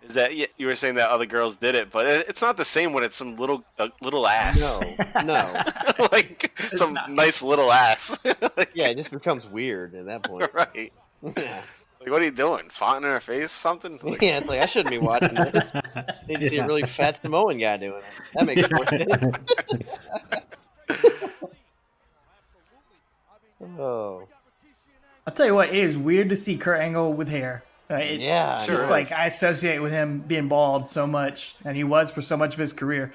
Speaker 5: is that you were saying that other girls did it, but it's not the same when it's some little ass.
Speaker 7: No.
Speaker 5: Like some nice little ass. Like,
Speaker 7: yeah, it just becomes weird at that point.
Speaker 5: Right.
Speaker 7: Yeah.
Speaker 5: Like, what are you doing? Fawning in her face or something? Like,
Speaker 7: Yeah, it's like I shouldn't be watching this. Need to see a really fat Samoan guy doing it. That makes more sense. Oh.
Speaker 3: I'll tell you what, it is weird to see Kurt Angle with hair.
Speaker 7: Yeah,
Speaker 3: it's
Speaker 7: sure
Speaker 3: just
Speaker 7: is.
Speaker 3: like I associate with him being bald so much, and he was for so much of his career.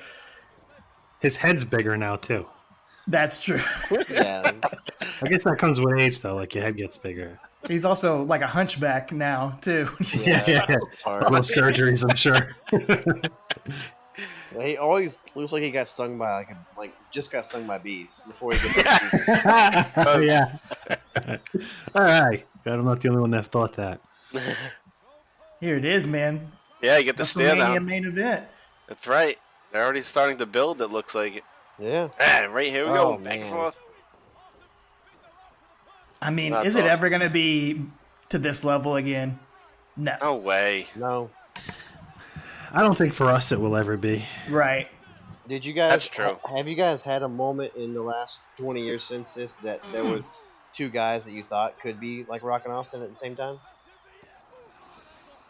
Speaker 6: His head's bigger now too.
Speaker 3: That's true.
Speaker 7: Yeah.
Speaker 6: I guess that comes with age though. Like your head gets bigger.
Speaker 3: He's also like a hunchback now too.
Speaker 6: Yeah. Most surgeries, I'm sure.
Speaker 7: He always looks like he got stung by just got stung by bees before he gets
Speaker 6: Yeah. All right. I'm not the only one that thought that.
Speaker 3: Here it is, man.
Speaker 5: yeah, you get the stare
Speaker 3: WrestleMania
Speaker 5: down.
Speaker 3: main event.
Speaker 5: That's right. They're already starting to build. It looks like it.
Speaker 7: Yeah.
Speaker 5: Ah, right here we go. Back and
Speaker 7: man.
Speaker 5: forth.
Speaker 3: I mean,
Speaker 5: That's
Speaker 3: is it
Speaker 5: awesome.
Speaker 3: ever going to be to this level again? No.
Speaker 5: No way.
Speaker 7: No.
Speaker 6: I don't think for us it will ever be.
Speaker 3: Right.
Speaker 7: Did you guys?
Speaker 5: That's true.
Speaker 7: Have you guys had a moment in the last 20 years since this that there was two guys that you thought could be like Rock and Austin at the same time?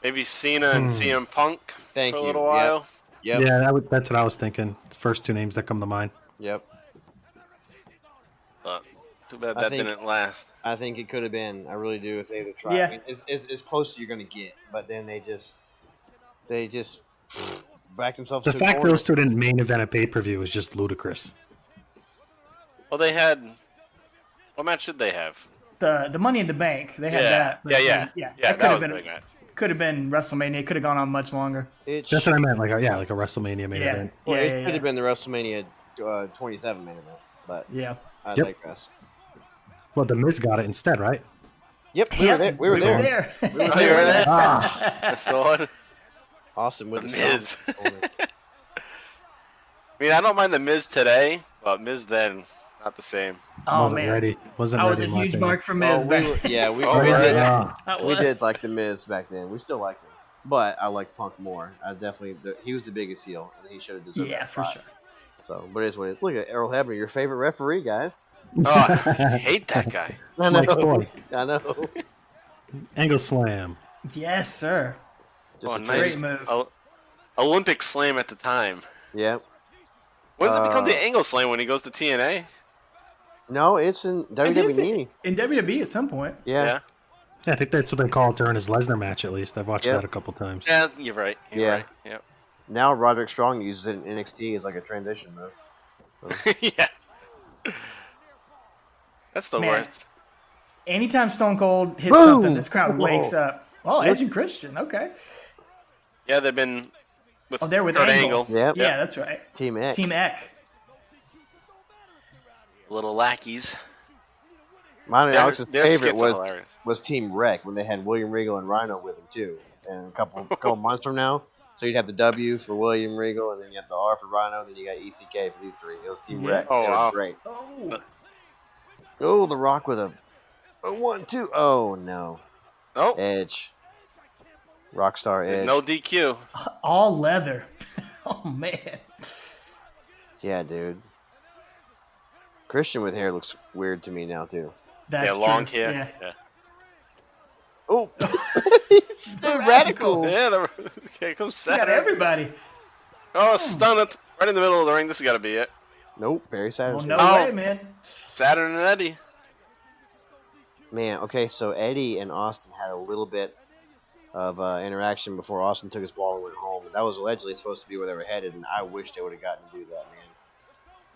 Speaker 5: Maybe Cena and CM Punk
Speaker 7: Thank
Speaker 5: for a
Speaker 7: you.
Speaker 5: little while.
Speaker 7: Yep.
Speaker 6: Yeah, that's what I was thinking. The first two names that come to mind.
Speaker 7: Yep.
Speaker 5: But too bad
Speaker 7: I
Speaker 5: that
Speaker 7: think-
Speaker 5: didn't last.
Speaker 7: I think it could have been. I really do if they'd have tried.
Speaker 3: Yeah.
Speaker 7: I mean, as close as you're gonna get, but then they just backed themselves.
Speaker 6: The
Speaker 7: to a
Speaker 6: fact
Speaker 7: corner.
Speaker 6: those two didn't main event a pay-per-view is just ludicrous.
Speaker 5: Well, they had. What match did they have?
Speaker 3: The Money in the Bank. They had
Speaker 5: Yeah.
Speaker 3: that. but
Speaker 5: Yeah.
Speaker 3: That
Speaker 5: That
Speaker 3: could have
Speaker 5: was a
Speaker 3: been
Speaker 5: big match.
Speaker 3: could have been WrestleMania. It could have gone on much longer.
Speaker 7: It
Speaker 6: That's what I meant. Like a WrestleMania main event.
Speaker 7: Well,
Speaker 3: Yeah,
Speaker 7: it
Speaker 3: yeah,
Speaker 7: could have been the WrestleMania 27 main event, but
Speaker 3: Yeah.
Speaker 7: I
Speaker 6: Yep.
Speaker 7: digress.
Speaker 6: Well, the Miz got it instead, right?
Speaker 7: Yep, we were there. We were there.
Speaker 5: Oh, you were there?
Speaker 6: Ah,
Speaker 5: That's the one.
Speaker 7: Awesome with the
Speaker 5: Miz.
Speaker 7: song.
Speaker 5: I mean, I don't mind the Miz today, but Miz then, not the same.
Speaker 3: Oh
Speaker 6: wasn't
Speaker 3: man,
Speaker 6: ready. Wasn't
Speaker 3: I was a
Speaker 6: ready. in my
Speaker 3: huge
Speaker 6: opinion.
Speaker 3: mark for Miz
Speaker 7: Oh,
Speaker 3: back.
Speaker 7: we
Speaker 5: Oh,
Speaker 7: did.
Speaker 5: right.
Speaker 6: Ah,
Speaker 3: I
Speaker 7: We
Speaker 3: was.
Speaker 7: did like the Miz back then. We still liked him, but I like Punk more. He was the biggest heel, and he should have deserved
Speaker 3: Yeah,
Speaker 7: that
Speaker 3: for
Speaker 7: spot.
Speaker 3: sure.
Speaker 7: So, but it is what it is. Look at Errol Hebner, your favorite referee, guys.
Speaker 5: Oh, I hate that guy.
Speaker 7: I
Speaker 6: Mike's boy.
Speaker 7: I know.
Speaker 6: Angle slam.
Speaker 3: Yes, sir.
Speaker 7: Just
Speaker 5: Oh,
Speaker 7: a
Speaker 5: nice.
Speaker 3: Great move.
Speaker 5: Olympic slam at the time.
Speaker 7: Yeah.
Speaker 5: When does it become the angle slam when he goes to TNA?
Speaker 7: No, it's in
Speaker 3: It is
Speaker 7: WWE.
Speaker 3: in WWE at some point.
Speaker 7: Yeah.
Speaker 6: Yeah, I think that's what they call it during his Lesnar match. At least I've watched
Speaker 7: Yep.
Speaker 6: that a couple times.
Speaker 5: Yeah, you're right. You're
Speaker 7: Yeah.
Speaker 5: right. Yep.
Speaker 7: Now Roderick Strong uses it in NXT as like a transition move.
Speaker 5: Yeah. That's the
Speaker 3: Man.
Speaker 5: worst.
Speaker 3: Anytime Stone Cold hits
Speaker 7: Boom!
Speaker 3: something, this crowd wakes up. Oh, Edge and Christian. Okay.
Speaker 5: Yeah, they've been with
Speaker 3: Oh, they're with
Speaker 5: Kurt
Speaker 3: Angle.
Speaker 5: Angle.
Speaker 7: Yep.
Speaker 3: Yeah, that's right.
Speaker 7: Team X.
Speaker 3: Team Eck.
Speaker 5: Little lackeys.
Speaker 7: Mine and
Speaker 5: Their-
Speaker 7: Alex's
Speaker 5: their
Speaker 7: favorite
Speaker 5: skits are hilarious.
Speaker 7: was Team Wreck when they had William Regal and Rhino with them too. And a couple months from now, so you'd have the W for William Regal, and then you have the R for Rhino, and then you got ECK for these three. It was Team
Speaker 3: Yeah.
Speaker 7: Wreck.
Speaker 5: Oh,
Speaker 7: it
Speaker 5: wow.
Speaker 7: was great.
Speaker 3: Oh.
Speaker 7: Oh, The Rock with a A 1-2. Oh no.
Speaker 5: Oh,
Speaker 7: Edge. Rockstar Edge.
Speaker 5: there's no DQ.
Speaker 3: All leather. Oh man.
Speaker 7: Yeah, dude. Christian with hair looks weird to me now too.
Speaker 3: That's
Speaker 5: Yeah, long
Speaker 3: true.
Speaker 5: hair.
Speaker 3: Yeah.
Speaker 7: Oh, the radicals.
Speaker 5: Yeah, here comes
Speaker 3: You got
Speaker 5: Saturn.
Speaker 3: everybody.
Speaker 5: Oh, stun it right in the middle of the ring. This has got to be it.
Speaker 7: Nope, Barry
Speaker 3: Oh,
Speaker 7: Saturn's
Speaker 3: no
Speaker 5: Oh.
Speaker 3: way, man.
Speaker 5: Saturn and Eddie.
Speaker 7: Man, okay, so Eddie and Austin had a little bit of interaction before Austin took his ball and went home. That was allegedly supposed to be where they were headed, and I wish they would have gotten to do that, man.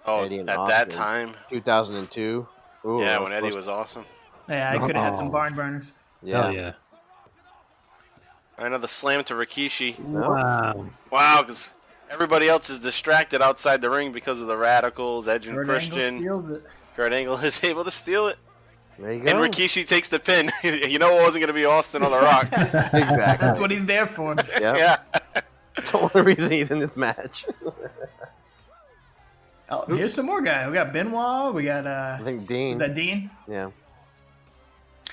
Speaker 5: Oh,
Speaker 7: Eddie and
Speaker 5: at
Speaker 7: Austin.
Speaker 5: that time.
Speaker 7: 2002. Ooh,
Speaker 5: Yeah,
Speaker 7: that
Speaker 5: when Eddie
Speaker 7: supposed
Speaker 5: was awesome.
Speaker 3: Yeah, I could have had some barn burners.
Speaker 7: Yeah.
Speaker 6: Hell yeah.
Speaker 5: Another slam to Rikishi.
Speaker 6: Wow.
Speaker 5: Wow, because everybody else is distracted outside the ring because of the Radicals, Edge and
Speaker 3: Kurt Angle
Speaker 5: Christian.
Speaker 3: steals it.
Speaker 5: Kurt Angle is able to steal it.
Speaker 7: There you go.
Speaker 5: And Rikishi takes the pin. You know it wasn't going to be Austin on the Rock.
Speaker 7: Exactly.
Speaker 3: That's what he's there for.
Speaker 7: Yep.
Speaker 5: Yeah.
Speaker 7: That's the only reason he's in this match.
Speaker 3: Oh, here's some more guys. We got Benoit. We got
Speaker 7: I think Dean.
Speaker 3: is that Dean?
Speaker 7: Yeah.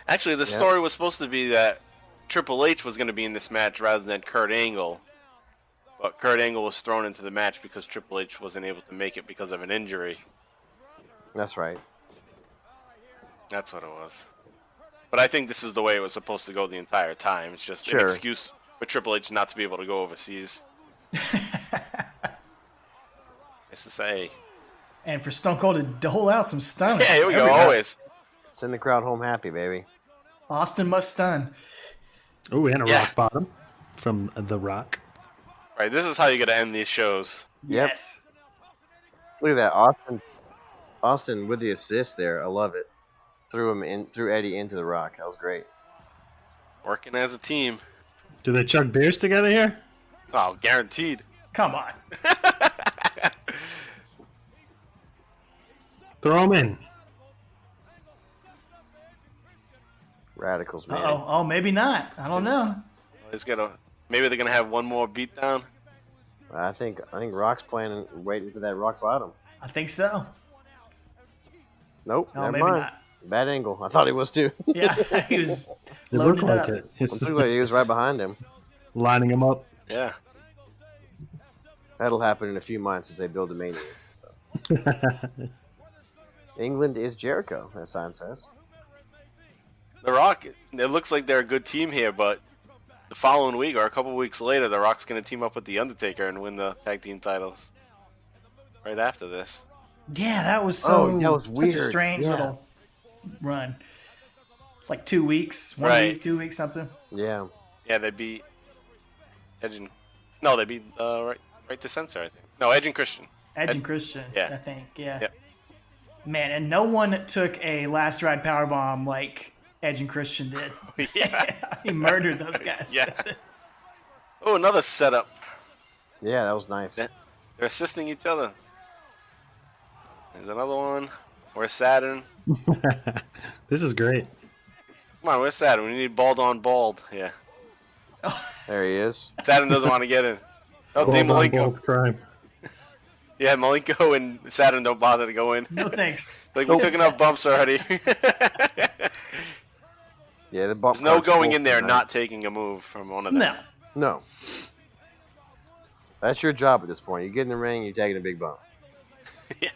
Speaker 5: Actually, the story was supposed to be that Triple H was going to be in this match rather than Kurt Angle. But Kurt Angle was thrown into the match because Triple H wasn't able to make it because of an injury.
Speaker 7: That's right.
Speaker 5: That's what it was. But I think this is the way it was supposed to go the entire time. It's just
Speaker 7: Sure.
Speaker 5: an excuse for Triple H not to be able to go overseas. It's to say,
Speaker 3: And for Stone Cold to dole out some stun.
Speaker 5: yeah, here we go,
Speaker 3: There
Speaker 5: always.
Speaker 7: Send the crowd home happy, baby.
Speaker 3: Austin must stun.
Speaker 6: Oh, and a
Speaker 5: Yeah.
Speaker 6: rock bottom from The Rock.
Speaker 5: Right, this is how you got to end these shows.
Speaker 7: Yep.
Speaker 3: Yes.
Speaker 7: Look at that, Austin with the assist there. I love it. Threw Eddie into the Rock. That was great.
Speaker 5: Working as a team.
Speaker 6: Do they chug beers together here?
Speaker 5: Oh, guaranteed.
Speaker 3: Come on.
Speaker 6: Throw them in.
Speaker 7: Radicals, man.
Speaker 3: Oh, maybe not. I don't know.
Speaker 5: Maybe they're gonna have one more beatdown.
Speaker 7: I think Rock's planning, waiting for that rock bottom.
Speaker 3: I think so.
Speaker 7: Nope,
Speaker 3: No,
Speaker 7: never
Speaker 3: maybe
Speaker 7: mind.
Speaker 3: not.
Speaker 7: Bad angle. I thought he was too.
Speaker 3: Yeah, he was
Speaker 6: It
Speaker 3: loaded
Speaker 6: looked like
Speaker 3: up.
Speaker 6: it.
Speaker 7: It looked like he was right behind him.
Speaker 6: Lining them up.
Speaker 5: Yeah.
Speaker 7: That'll happen in a few months as they build a Mania. So. England is Jericho, as sign says.
Speaker 5: The Rock, it looks like they're a good team here, but the following week or a couple weeks later, The Rock's going to team up with The Undertaker and win the tag team titles. Right after this.
Speaker 3: Yeah, that was
Speaker 7: That was
Speaker 3: such a
Speaker 7: weird.
Speaker 3: strange
Speaker 7: Yeah.
Speaker 3: little run. Like 2 weeks, one
Speaker 5: Right.
Speaker 3: week, 2 weeks, something.
Speaker 7: Yeah.
Speaker 5: Yeah, they beat Edge and... No, they beat right to Censor, I think. No, Edge and Christian.
Speaker 3: Edge and Christian,
Speaker 5: yeah.
Speaker 3: I think. Yeah.
Speaker 5: Yep.
Speaker 3: Man, and no one took a last ride powerbomb like Edge and Christian did.
Speaker 5: Yeah.
Speaker 3: He murdered those guys.
Speaker 5: Yeah. Oh, another setup.
Speaker 7: Yeah, that was nice.
Speaker 5: Yeah. They're assisting each other. There's another one. Where's Saturn?
Speaker 6: This is great.
Speaker 5: Come on, where's Saturn? We need bald on bald. Yeah.
Speaker 7: There he is.
Speaker 5: Saturn doesn't want to get in. Oh, Dean
Speaker 6: Bold on
Speaker 5: Malenko.
Speaker 6: bold crime.
Speaker 5: Yeah, Malenko and Saturn don't bother to go in.
Speaker 3: No thanks.
Speaker 5: Like, we took enough bumps already.
Speaker 7: Yeah, the bump.
Speaker 5: There's no
Speaker 7: cart's
Speaker 5: going
Speaker 7: full
Speaker 5: in there
Speaker 7: tonight.
Speaker 5: not taking a move from one of them.
Speaker 3: No.
Speaker 7: No. That's your job at this point. You get in the ring, you're taking a big bump.
Speaker 5: Yeah.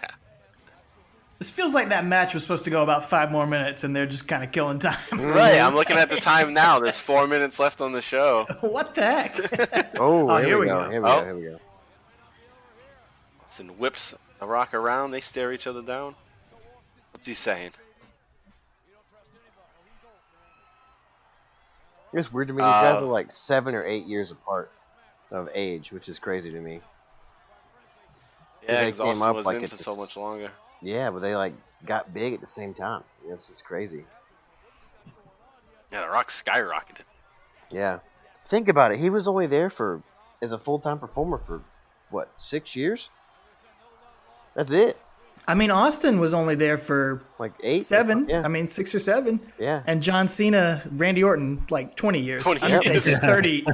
Speaker 3: This feels like that match was supposed to go about 5 more minutes, and they're just kind of killing time.
Speaker 5: Right, I'm looking at the time now. There's 4 minutes left on the show.
Speaker 3: What the heck?
Speaker 7: Oh,
Speaker 3: Here
Speaker 7: here
Speaker 3: we
Speaker 7: we go.
Speaker 3: go.
Speaker 7: Here we
Speaker 5: Oh.
Speaker 7: go. Here we go.
Speaker 5: Austin whips the Rock around. They stare each other down. What's he saying?
Speaker 7: It's weird to me. These guys are like 7 or 8 years apart of age, which is crazy to me.
Speaker 5: Yeah,
Speaker 7: they
Speaker 5: because
Speaker 7: came
Speaker 5: Austin
Speaker 7: up
Speaker 5: was
Speaker 7: like
Speaker 5: in
Speaker 7: it's-
Speaker 5: for so much longer.
Speaker 7: Yeah, but they like got big at the same time. It's just crazy.
Speaker 5: Yeah, the Rock skyrocketed.
Speaker 7: Yeah. Think about it. He was only there for as a full-time performer for what, 6 years? That's it.
Speaker 3: I mean, Austin was only there for
Speaker 7: Like 8?
Speaker 3: 7.
Speaker 7: Yeah.
Speaker 3: I mean, 6 or 7.
Speaker 7: Yeah.
Speaker 3: And John Cena, Randy Orton, like 20 years.
Speaker 5: 20
Speaker 3: I'm
Speaker 5: years.
Speaker 3: thinking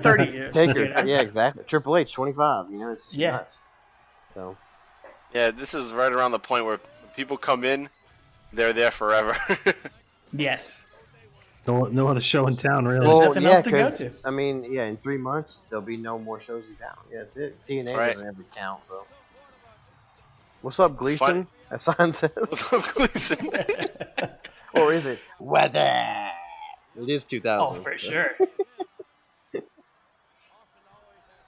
Speaker 3: 30 years.
Speaker 7: Taker.
Speaker 3: you know?
Speaker 7: Yeah, exactly. Triple H, 25. You know, it's
Speaker 3: Yeah.
Speaker 7: nuts. So,
Speaker 5: Yeah, this is right around the point where people come in, they're there forever.
Speaker 3: Yes.
Speaker 6: No other show in town, really.
Speaker 7: Well,
Speaker 3: nothing
Speaker 7: yeah,
Speaker 3: else to go
Speaker 7: 'cause,
Speaker 3: to.
Speaker 7: I mean, yeah, in 3 months there'll be no more shows in town. Yeah, that's it. TNA
Speaker 5: Right.
Speaker 7: doesn't ever count. So, what's up,
Speaker 5: It's funny.
Speaker 7: Gleason? As Son says,
Speaker 5: What's up, Gleason?
Speaker 7: or is it weather? It is 2000.
Speaker 3: Oh, for sure.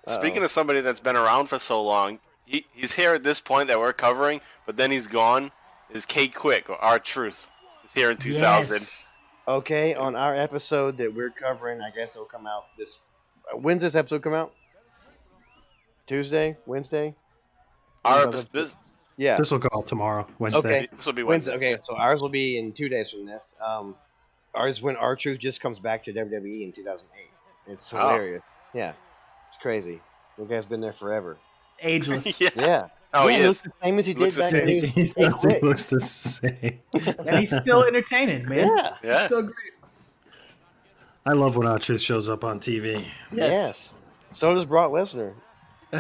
Speaker 5: Speaking of somebody that's been around for so long, he's here at this point that we're covering, but then he's gone. Is K Quick or R Truth? He's here in 2000.
Speaker 3: Yes.
Speaker 7: Okay, on our episode that we're covering, I guess it'll come out this. When's this episode come out? Tuesday, Wednesday. Yeah.
Speaker 6: This will go out tomorrow, Wednesday.
Speaker 7: Okay.
Speaker 5: This will be Wednesday.
Speaker 7: Okay, so ours will be in 2 days from this. Ours when R-Truth just comes back to WWE in 2008. It's hilarious. Yeah, it's crazy. The guy's been there forever.
Speaker 3: Ageless.
Speaker 7: Yeah.
Speaker 5: Oh,
Speaker 7: yeah,
Speaker 5: he
Speaker 7: looks
Speaker 5: is.
Speaker 7: the same as he did
Speaker 5: Looks the
Speaker 7: back
Speaker 5: same.
Speaker 7: in
Speaker 6: He definitely looks the same.
Speaker 3: And he's still entertaining, man.
Speaker 7: Yeah.
Speaker 5: Yeah.
Speaker 3: Still great.
Speaker 6: I love when R-Truth shows up on TV.
Speaker 7: Yes. So does Brock Lesnar.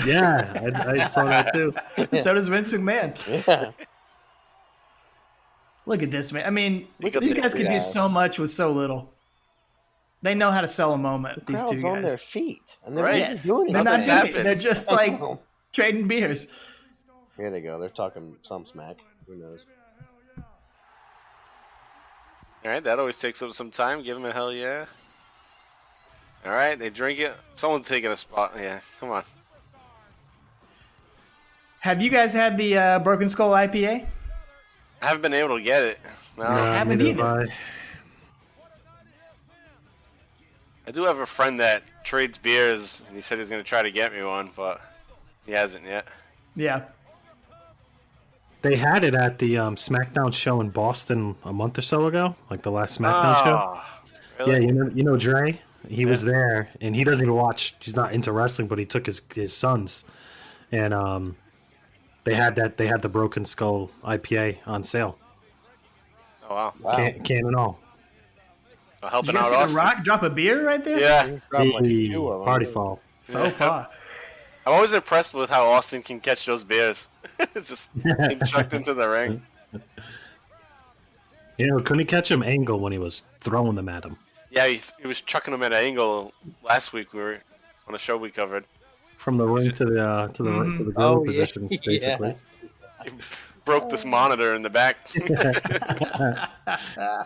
Speaker 6: Yeah, I saw that too.
Speaker 3: So does Vince McMahon.
Speaker 7: Yeah.
Speaker 3: Look at this, man. I mean,
Speaker 5: Look at
Speaker 3: these
Speaker 5: this
Speaker 3: guys can do
Speaker 7: guy.
Speaker 3: so much with so little. They know how to sell a moment,
Speaker 7: The
Speaker 3: these two
Speaker 7: crowd's on
Speaker 3: guys.
Speaker 7: their feet. And they're
Speaker 5: Right.
Speaker 7: not even doing
Speaker 3: They're not
Speaker 5: Nothing's
Speaker 3: doing it.
Speaker 5: happened.
Speaker 3: They're just like trading beers.
Speaker 7: Here they go. They're talking some smack. Who knows?
Speaker 5: All right, that always takes up some time. Give him a hell yeah. All right, they drink it. Someone's taking a spot. Yeah, come on.
Speaker 3: Have you guys had the Broken Skull IPA?
Speaker 5: I haven't been able to get it. No.
Speaker 3: haven't
Speaker 6: neither
Speaker 3: either.
Speaker 6: have
Speaker 5: I do have a friend that trades beers, and he said he was going to try to get me one, but he hasn't yet.
Speaker 3: Yeah.
Speaker 6: They had it at the SmackDown show in Boston a month or so ago, like the last SmackDown show.
Speaker 5: Oh, really?
Speaker 6: Yeah, you know Dre. He was there, and he doesn't even watch. He's not into wrestling, but he took his sons, and they had the Broken Skull IPA on sale,
Speaker 5: Oh, wow.
Speaker 7: Wow.
Speaker 6: can and all.
Speaker 5: Well,
Speaker 3: Did
Speaker 5: helping
Speaker 3: you guys
Speaker 5: out
Speaker 3: see The
Speaker 5: Austin.
Speaker 3: Rock drop a beer right there?
Speaker 5: Yeah.
Speaker 7: Dropped like
Speaker 6: Hey,
Speaker 7: 2 of them.
Speaker 6: party fall.
Speaker 3: Faux pas.
Speaker 5: I'm always impressed with how Austin can catch those beers. Just getting chucked into the ring.
Speaker 6: You know, couldn't he catch him angle when he was throwing them at him?
Speaker 5: Yeah, he was chucking them at an angle last week. We were on a show we covered.
Speaker 6: From the ring to the grill
Speaker 7: Oh, yeah.
Speaker 6: position, basically.
Speaker 5: He broke this monitor in the back.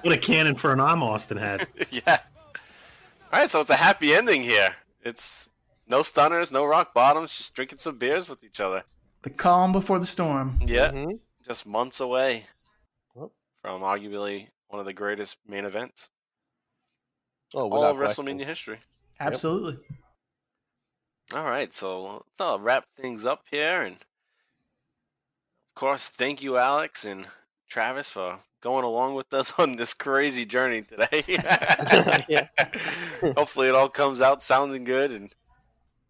Speaker 6: What a cannon for an arm Austin had.
Speaker 5: Yeah. All right, so it's a happy ending here. It's no stunners, no rock bottoms, just drinking some beers with each other.
Speaker 3: The calm before the storm.
Speaker 5: Yeah,
Speaker 7: Mhm.
Speaker 5: just months away
Speaker 7: Well.
Speaker 5: from arguably one of the greatest main events
Speaker 7: Oh,
Speaker 5: all of
Speaker 7: without question.
Speaker 5: WrestleMania history.
Speaker 3: Absolutely.
Speaker 5: All right, so let's wrap things up here, and of course, thank you, Alex and Travis, for going along with us on this crazy journey today.
Speaker 7: Yeah.
Speaker 5: Hopefully, it all comes out sounding good, and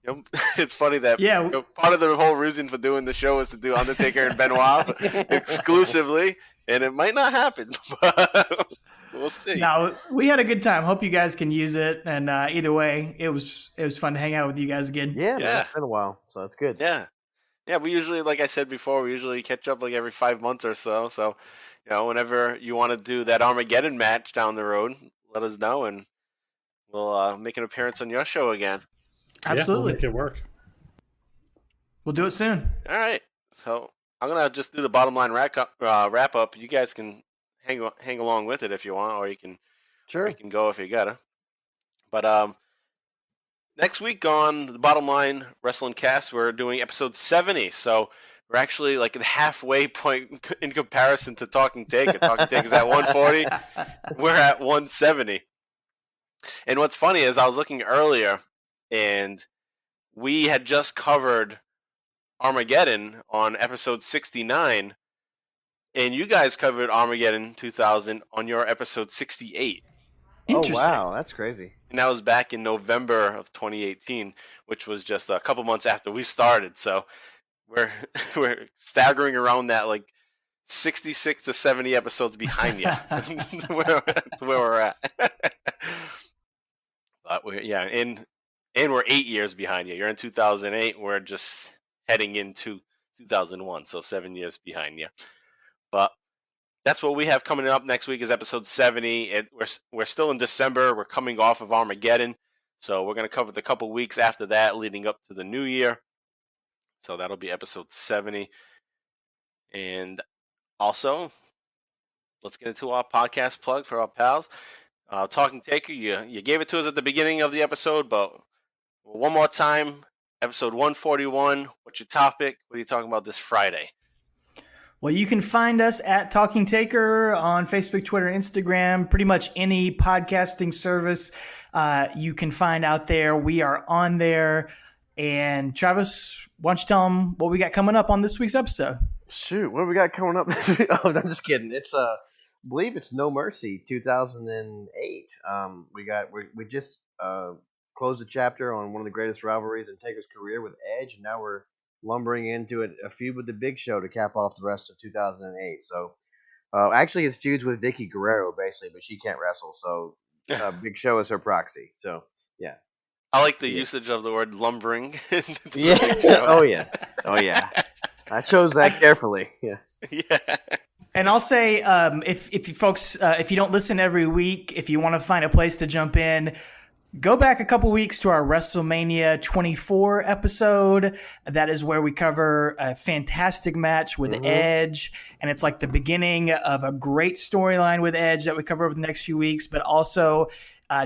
Speaker 5: you know, it's funny that
Speaker 3: Yeah.
Speaker 5: you know, part of the whole reason for doing the show is to do Undertaker and Benoit exclusively, and it might not happen, but we'll see.
Speaker 3: No, we had a good time. Hope you guys can use it. And either way, it was fun to hang out with you guys again.
Speaker 7: Yeah, man,
Speaker 5: Yeah.
Speaker 7: it's been a while, so that's good.
Speaker 5: Yeah. Yeah, we usually, like I said before, we usually catch up like every 5 months or so. So, you know, whenever you want to do that Armageddon match down the road, let us know, and we'll make an appearance on your show again.
Speaker 3: Absolutely.
Speaker 6: Yeah, we'll make it work.
Speaker 3: We'll do it soon.
Speaker 5: All right. So I'm gonna just do the bottom line wrap up. You guys can hang along with it if you want, or you can
Speaker 7: Sure.
Speaker 5: go if you gotta. But next week on the Bottom Line Wrestling Cast, we're doing episode 70. So we're actually like at the halfway point in comparison to Talking Taker. Talking Taker's at 140. We're at 170. And what's funny is I was looking earlier, and we had just covered Armageddon on episode 69, and you guys covered Armageddon 2000 on your episode 68.
Speaker 7: Oh,
Speaker 3: Interesting.
Speaker 7: wow, that's crazy.
Speaker 5: And that was back in November of 2018, which was just a couple months after we started. So we're staggering around that like 66 to 70 episodes behind you. That's where we're at. But and we're 8 years behind you. You're in 2008. We're just heading into 2001, so 7 years behind you. But that's what we have coming up next week is episode 70. We're still in December. We're coming off of Armageddon. So we're going to cover the couple weeks after that leading up to the new year. So that'll be episode 70. And also, let's get into our podcast plug for our pals. Talking Taker, you gave it to us at the beginning of the episode, but one more time, episode 141. What's your topic? What are you talking about this Friday?
Speaker 3: Well, you can find us at Talking Taker on Facebook, Twitter, Instagram, pretty much any podcasting service you can find out there. We are on there. And Travis, why don't you tell them what we got coming up on this week's episode?
Speaker 7: Shoot, what do we got coming up this week? Oh, I'm just kidding. It's I believe it's No Mercy 2008. We just closed a chapter on one of the greatest rivalries in Taker's career with Edge, and now we're lumbering into a feud with the Big Show to cap off the rest of 2008. So, actually, his feuds with Vicky Guerrero basically, but she can't wrestle, so Big Show is her proxy. So, yeah.
Speaker 5: I like the usage of the word lumbering.
Speaker 7: Yeah. Oh yeah. I chose that carefully. Yeah.
Speaker 3: Yeah. And I'll say, if you folks, if you don't listen every week, if you want to find a place to jump in, go back a couple weeks to our WrestleMania 24 episode. That is where we cover a fantastic match with Edge. And it's like the beginning of a great storyline with Edge that we cover over the next few weeks. But also,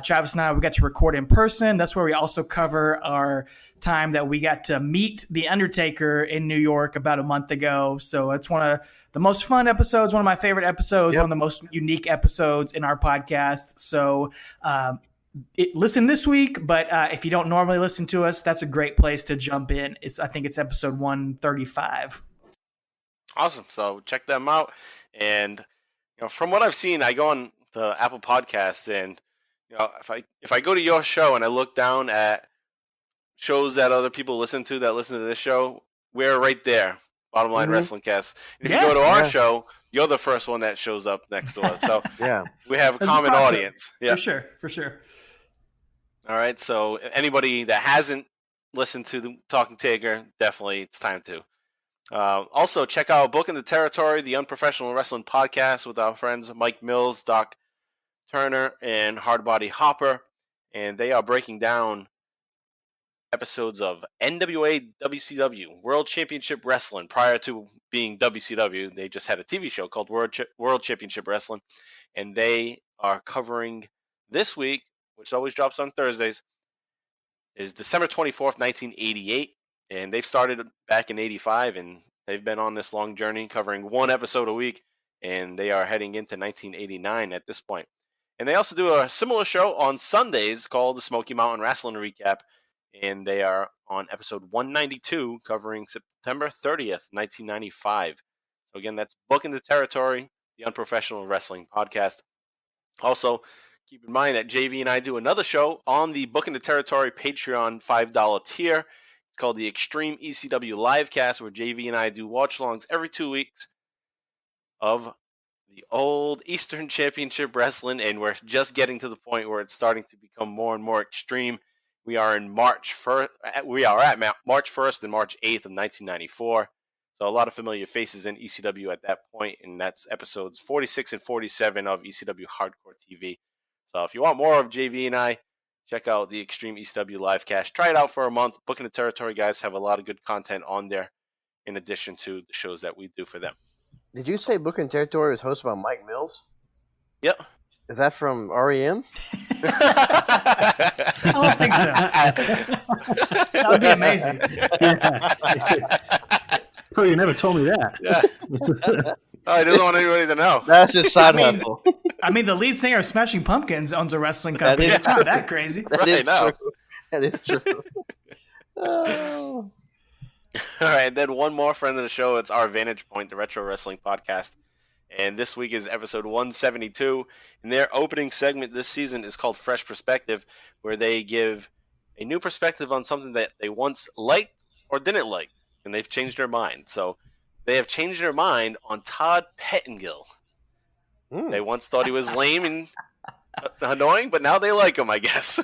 Speaker 3: Travis and I, we got to record in person. That's where we also cover our time that we got to meet The Undertaker in New York about a month ago. So it's one of the most fun episodes, one of my favorite episodes, one of the most unique episodes in our podcast. So, listen this week, but if you don't normally listen to us, that's a great place to jump in. I think it's episode 135.
Speaker 5: Awesome. So check them out. And from what I've seen, I go on the Apple Podcasts, and if I go to your show and I look down at shows that other people listen to this show, we're right there. Bottom Line Wrestling Cast. If you go to our show, you're the first one that shows up next to us. So we have a common audience. Yeah,
Speaker 3: for sure.
Speaker 5: All right, so anybody that hasn't listened to the Talking Taker, definitely it's time to. Also, check out Book in the Territory, the Unprofessional Wrestling Podcast with our friends Mike Mills, Doc Turner, and Hardbody Hopper. And they are breaking down episodes of NWA WCW, World Championship Wrestling. Prior to being WCW, they just had a TV show called World Championship Wrestling. And they are covering this week, which always drops on Thursdays, is December 24th, 1988. And they've started back in 85, and they've been on this long journey covering one episode a week, and they are heading into 1989 at this point. And they also do a similar show on Sundays called the Smoky Mountain Wrestling Recap, and they are on episode 192 covering September 30th, 1995. So again, that's Book in the Territory, the Unprofessional Wrestling Podcast. Also, keep in mind that JV and I do another show on the Book in the Territory Patreon $5 tier. It's called the Extreme ECW Live Cast, where JV and I do watch-alongs every 2 weeks of the old Eastern Championship Wrestling, and we're just getting to the point where it's starting to become more and more extreme. We are in March 1st. We are at March 1st and March 8th of 1994. So a lot of familiar faces in ECW at that point, and that's episodes 46 and 47 of ECW Hardcore TV. So if you want more of JV and I, check out the Extreme ECW Live Cast. Try it out for a month. Book in the Territory guys have a lot of good content on there in addition to the shows that we do for them.
Speaker 7: Did you say Book in Territory was hosted by Mike Mills?
Speaker 5: Yep.
Speaker 7: Is that from REM?
Speaker 3: I don't think so. That would be amazing.
Speaker 6: Oh, you never told me that.
Speaker 5: Yeah. I didn't want anybody to know.
Speaker 7: That's just side hustle.
Speaker 3: I mean, the lead singer of Smashing Pumpkins owns a wrestling company. It's not that crazy.
Speaker 7: That is true. That is true. Oh.
Speaker 5: All right, then one more friend of the show. It's our Vantage Point, the Retro Wrestling Podcast. And this week is episode 172. And their opening segment this season is called Fresh Perspective, where they give a new perspective on something that they once liked or didn't like. And they've changed their mind. So they have changed their mind on Todd Pettengill. They once thought he was lame and annoying, but now they like him, I guess.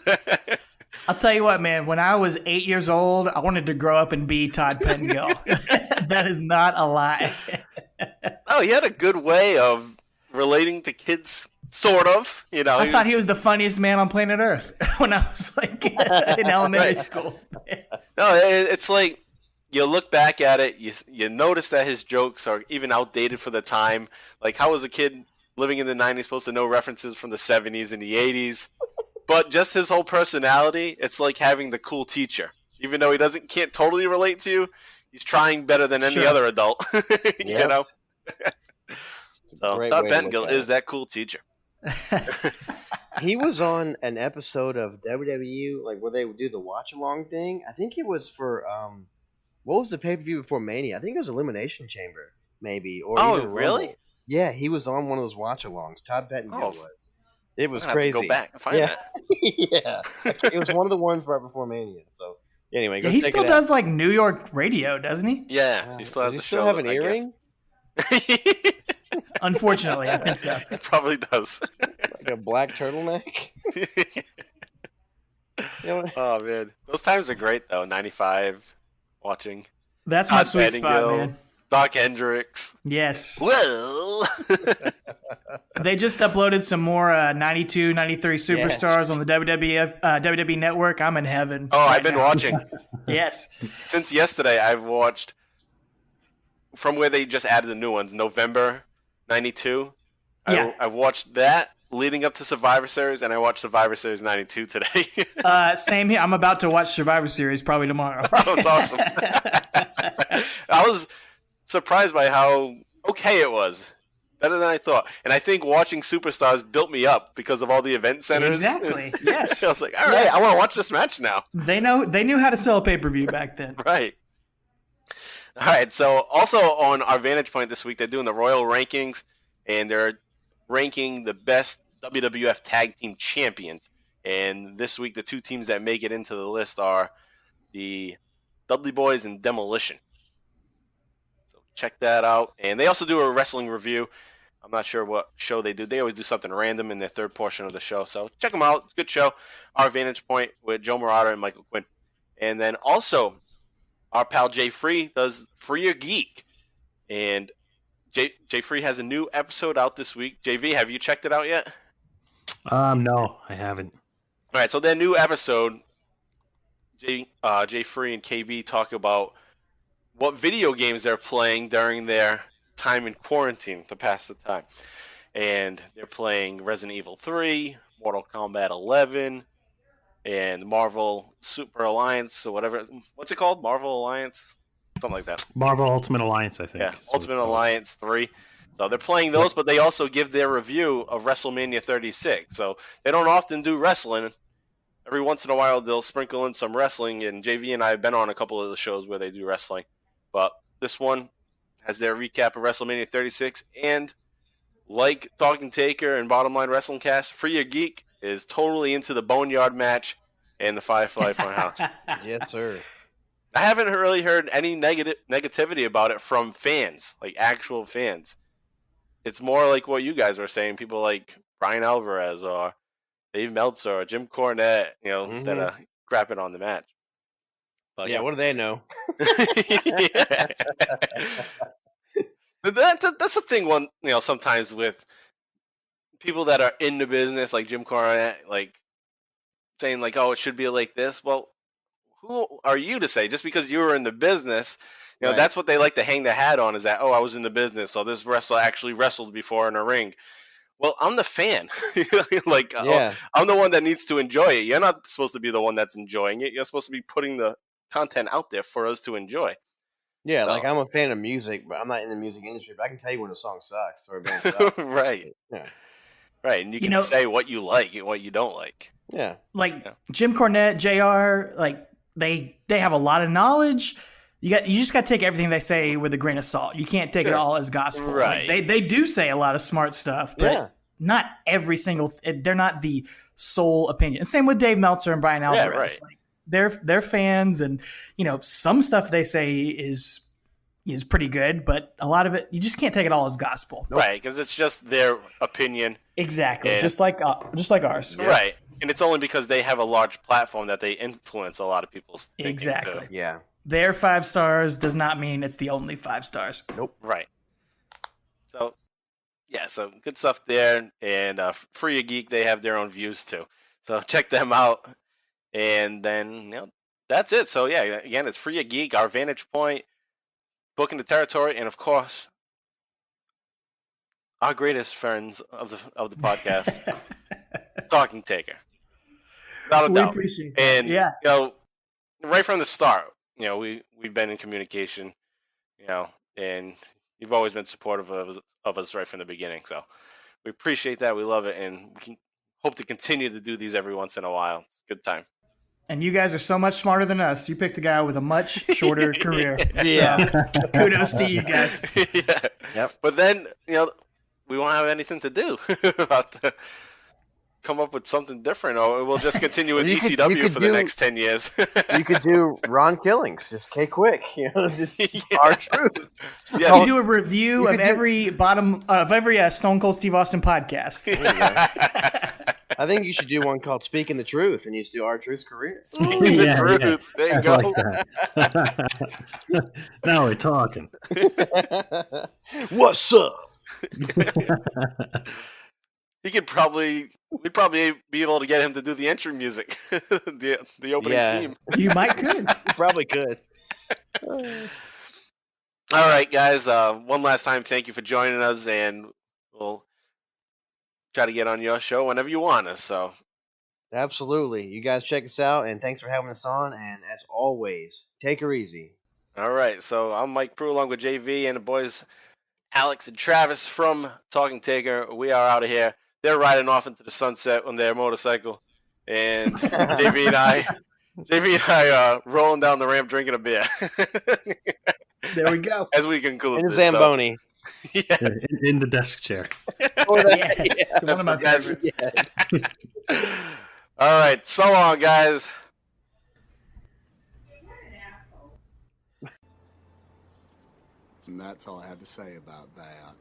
Speaker 3: I'll tell you what, man. When I was 8 years old, I wanted to grow up and be Todd Pettengill. That is not a lie.
Speaker 5: Oh, he had a good way of relating to kids, sort of. You know,
Speaker 3: I thought he was the funniest man on planet Earth when I was like in elementary school.
Speaker 5: No, it's like you look back at it, you notice that his jokes are even outdated for the time. Like, how was a kid living in the 90s supposed to know references from the 70s and the 80s? But just his whole personality, it's like having the cool teacher. Even though he can't totally relate to you, he's trying better than any other adult. You know? So Todd Pettengill is that cool teacher.
Speaker 7: He was on an episode of WWE, like where they would do the watch along thing. I think it was for what was the pay per view before Mania? I think it was Elimination Chamber, maybe. Or
Speaker 5: oh,
Speaker 7: even
Speaker 5: really?
Speaker 7: Rumble. Yeah, he was on one of those watch alongs. Todd Pettengill was. It was
Speaker 5: I'll
Speaker 7: crazy.
Speaker 5: have to go back and find that.
Speaker 7: Yeah, it was one of the ones right before Mania. So anyway,
Speaker 3: he still does like New York radio, doesn't he?
Speaker 5: Yeah, he still has
Speaker 7: Does
Speaker 5: a
Speaker 7: he
Speaker 5: show.
Speaker 7: Still have an earring?
Speaker 3: Unfortunately, I think so.
Speaker 5: It probably does.
Speaker 7: Like a black turtleneck.
Speaker 5: Oh man, those times are great though. 95, watching.
Speaker 3: That's my sweet spot, man.
Speaker 5: Doc Hendricks.
Speaker 3: Yes.
Speaker 5: Well,
Speaker 3: they just uploaded some more 92, 93 superstars on the WWE Network. I'm in heaven.
Speaker 5: Oh, I've been watching.
Speaker 3: Yes.
Speaker 5: Since yesterday, I've watched from where they just added the new ones. November 92.
Speaker 3: Yeah.
Speaker 5: I watched that leading up to Survivor Series, and I watched Survivor Series 92 today.
Speaker 3: Same here. I'm about to watch Survivor Series probably tomorrow.
Speaker 5: Oh, it's awesome. I was surprised by how okay it was. Better than I thought. And I think watching Superstars built me up because of all the event centers.
Speaker 3: Exactly. Yes.
Speaker 5: I was like, all right, I want to watch this match now.
Speaker 3: They knew how to sell a pay-per-view back then.
Speaker 5: Right. All right. So also on our Vantage Point this week, they're doing the Royal Rankings, and they're ranking the best WWF Tag Team Champions. And this week, the two teams that make it into the list are the Dudley Boys and Demolition. So check that out. And they also do a wrestling review. I'm not sure what show they do. They always do something random in their third portion of the show. So check them out. It's a good show. Our Vantage Point with Joe Murata and Michael Quinn. And then also, our pal Jay Free does Free or Geek. And Jay Free has a new episode out this week. JV, have you checked it out yet?
Speaker 6: No, I haven't.
Speaker 5: All right, so their new episode, Jay Free and KB talk about what video games they're playing during their time in quarantine to pass the time. And they're playing Resident Evil 3, Mortal Kombat 11, and Marvel Super Alliance, or whatever. What's it called? Marvel Alliance? Something like that.
Speaker 6: Marvel Ultimate Alliance, I think.
Speaker 5: Yeah, Ultimate Alliance 3. So they're playing those, but they also give their review of WrestleMania 36. So they don't often do wrestling. Every once in a while, they'll sprinkle in some wrestling, and JV and I have been on a couple of the shows where they do wrestling. But this one has their recap of WrestleMania 36, and like Talking Taker and Bottom Line Wrestling Cast, Free or Geek is totally into the Boneyard match and the Firefly Funhouse.
Speaker 7: Yes, sir.
Speaker 5: I haven't really heard any negativity about it from fans, like actual fans. It's more like what you guys were saying, people like Brian Alvarez or Dave Meltzer or Jim Cornette, that are crapping on the match. But,
Speaker 7: yeah, what do they know?
Speaker 5: That's the thing. Sometimes with people that are in the business, like Jim Cornette, like saying like, "Oh, it should be like this." Well, who are you to say? Just because you were in the business,
Speaker 7: right.
Speaker 5: That's what they like to hang their hat on. Is that, oh, I was in the business, so this wrestler actually wrestled before in a ring. Well, I'm the fan. I'm the one that needs to enjoy it. You're not supposed to be the one that's enjoying it. You're supposed to be putting the content out there for us to enjoy.
Speaker 7: Yeah, like I'm a fan of music, but I'm not in the music industry. But I can tell you when a song sucks or a band sucks.
Speaker 5: Right.
Speaker 7: Yeah.
Speaker 5: Right, and you can say what you like and what you don't like.
Speaker 7: Yeah.
Speaker 3: Jim Cornette, JR, like they have a lot of knowledge. You just got to take everything they say with a grain of salt. You can't take it all as gospel.
Speaker 5: Right.
Speaker 3: Like, they do say a lot of smart stuff, but not every single. They're not the sole opinion. And same with Dave Meltzer and Brian Alvarez.
Speaker 5: Yeah, right.
Speaker 3: Like, they're fans, and some stuff they say is pretty good, but a lot of it you just can't take it all as gospel.
Speaker 5: Right, because it's just their opinion.
Speaker 3: Exactly, just like ours.
Speaker 5: Yeah. Right, and it's only because they have a large platform that they influence a lot of people's thinking.
Speaker 3: Exactly.
Speaker 5: Too.
Speaker 7: Yeah.
Speaker 3: Their 5 stars does not mean it's the only 5 stars.
Speaker 7: Nope.
Speaker 5: Right. So, so good stuff there. And Free a Geek, they have their own views too. So check them out. And then that's it. So yeah, again, it's Free a Geek, our Vantage Point, Booking the Territory, and of course, our greatest friends of the podcast, Talking Taker. Without a doubt.
Speaker 3: Appreciate
Speaker 5: that. And right from the start, we've been in communication, and you've always been supportive of us right from the beginning. So we appreciate that. We love it, and we can hope to continue to do these every once in a while. It's a good time.
Speaker 3: And you guys are so much smarter than us. You picked a guy with a much shorter career.
Speaker 7: Yeah.
Speaker 3: So, kudos to you guys.
Speaker 5: Yeah.
Speaker 7: Yep.
Speaker 5: But then, we won't have anything to do. Come up with something different, or we'll just continue with ECW for the next 10 years.
Speaker 7: You could do Ron Killings, just K-Quick, just our truth.
Speaker 5: Yeah.
Speaker 3: You do a review of every Stone Cold Steve Austin podcast.
Speaker 7: I think you should do one called Speaking the Truth, and you just do our truth's career.
Speaker 5: Speaking the truth. There you
Speaker 6: I
Speaker 5: go.
Speaker 6: like that. Now we're talking.
Speaker 7: What's up?
Speaker 5: We'd probably be able to get him to do the entry music, the opening theme.
Speaker 3: You might could.
Speaker 7: You probably could.
Speaker 5: All right, guys. One last time, thank you for joining us, and we'll try to get on your show whenever you want us. So,
Speaker 7: Absolutely. You guys check us out, and thanks for having us on. And as always, take her easy.
Speaker 5: all right. So I'm Mike Prue along with JV and the boys, Alex and Travis from Talking Taker. We are out of here. They're riding off into the sunset on their motorcycle, and JV and I rolling down the ramp drinking a beer.
Speaker 3: There we go.
Speaker 5: As we conclude
Speaker 7: In a
Speaker 5: this,
Speaker 7: Zamboni.
Speaker 5: So, yeah.
Speaker 6: In the desk chair.
Speaker 3: Yes. One of my
Speaker 5: That's
Speaker 3: favorites.
Speaker 5: All right. So long, guys.
Speaker 4: And that's all I have to say about that.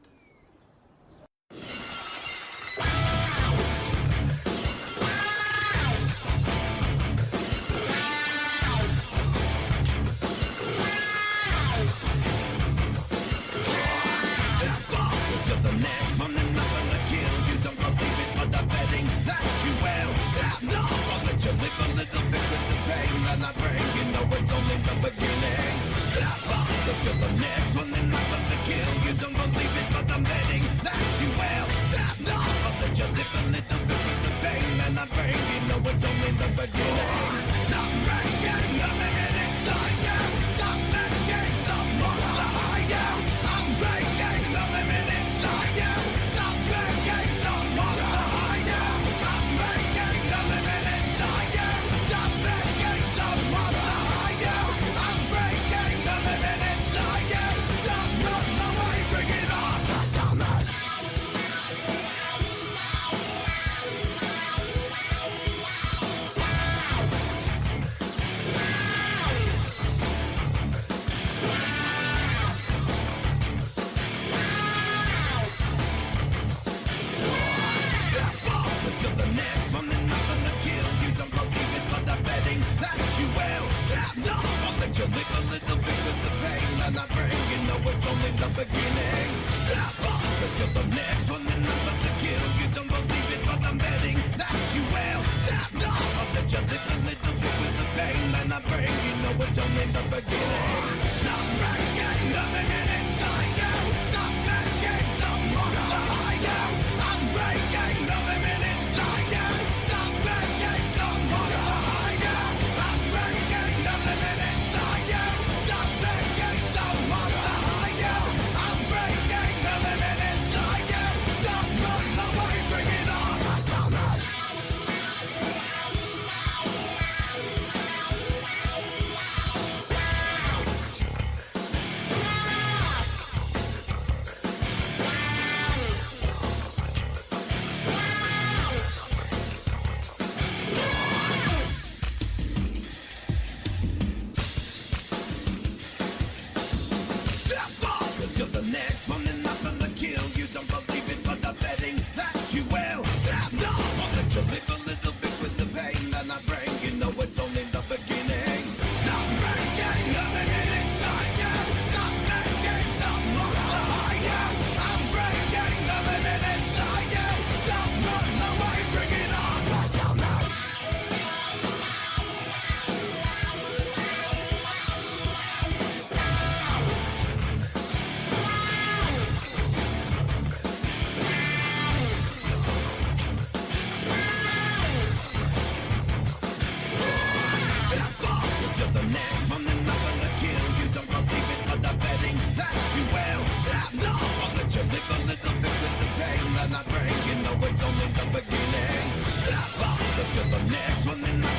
Speaker 8: not breaking, no, it's only the beginning. Slap on the next one in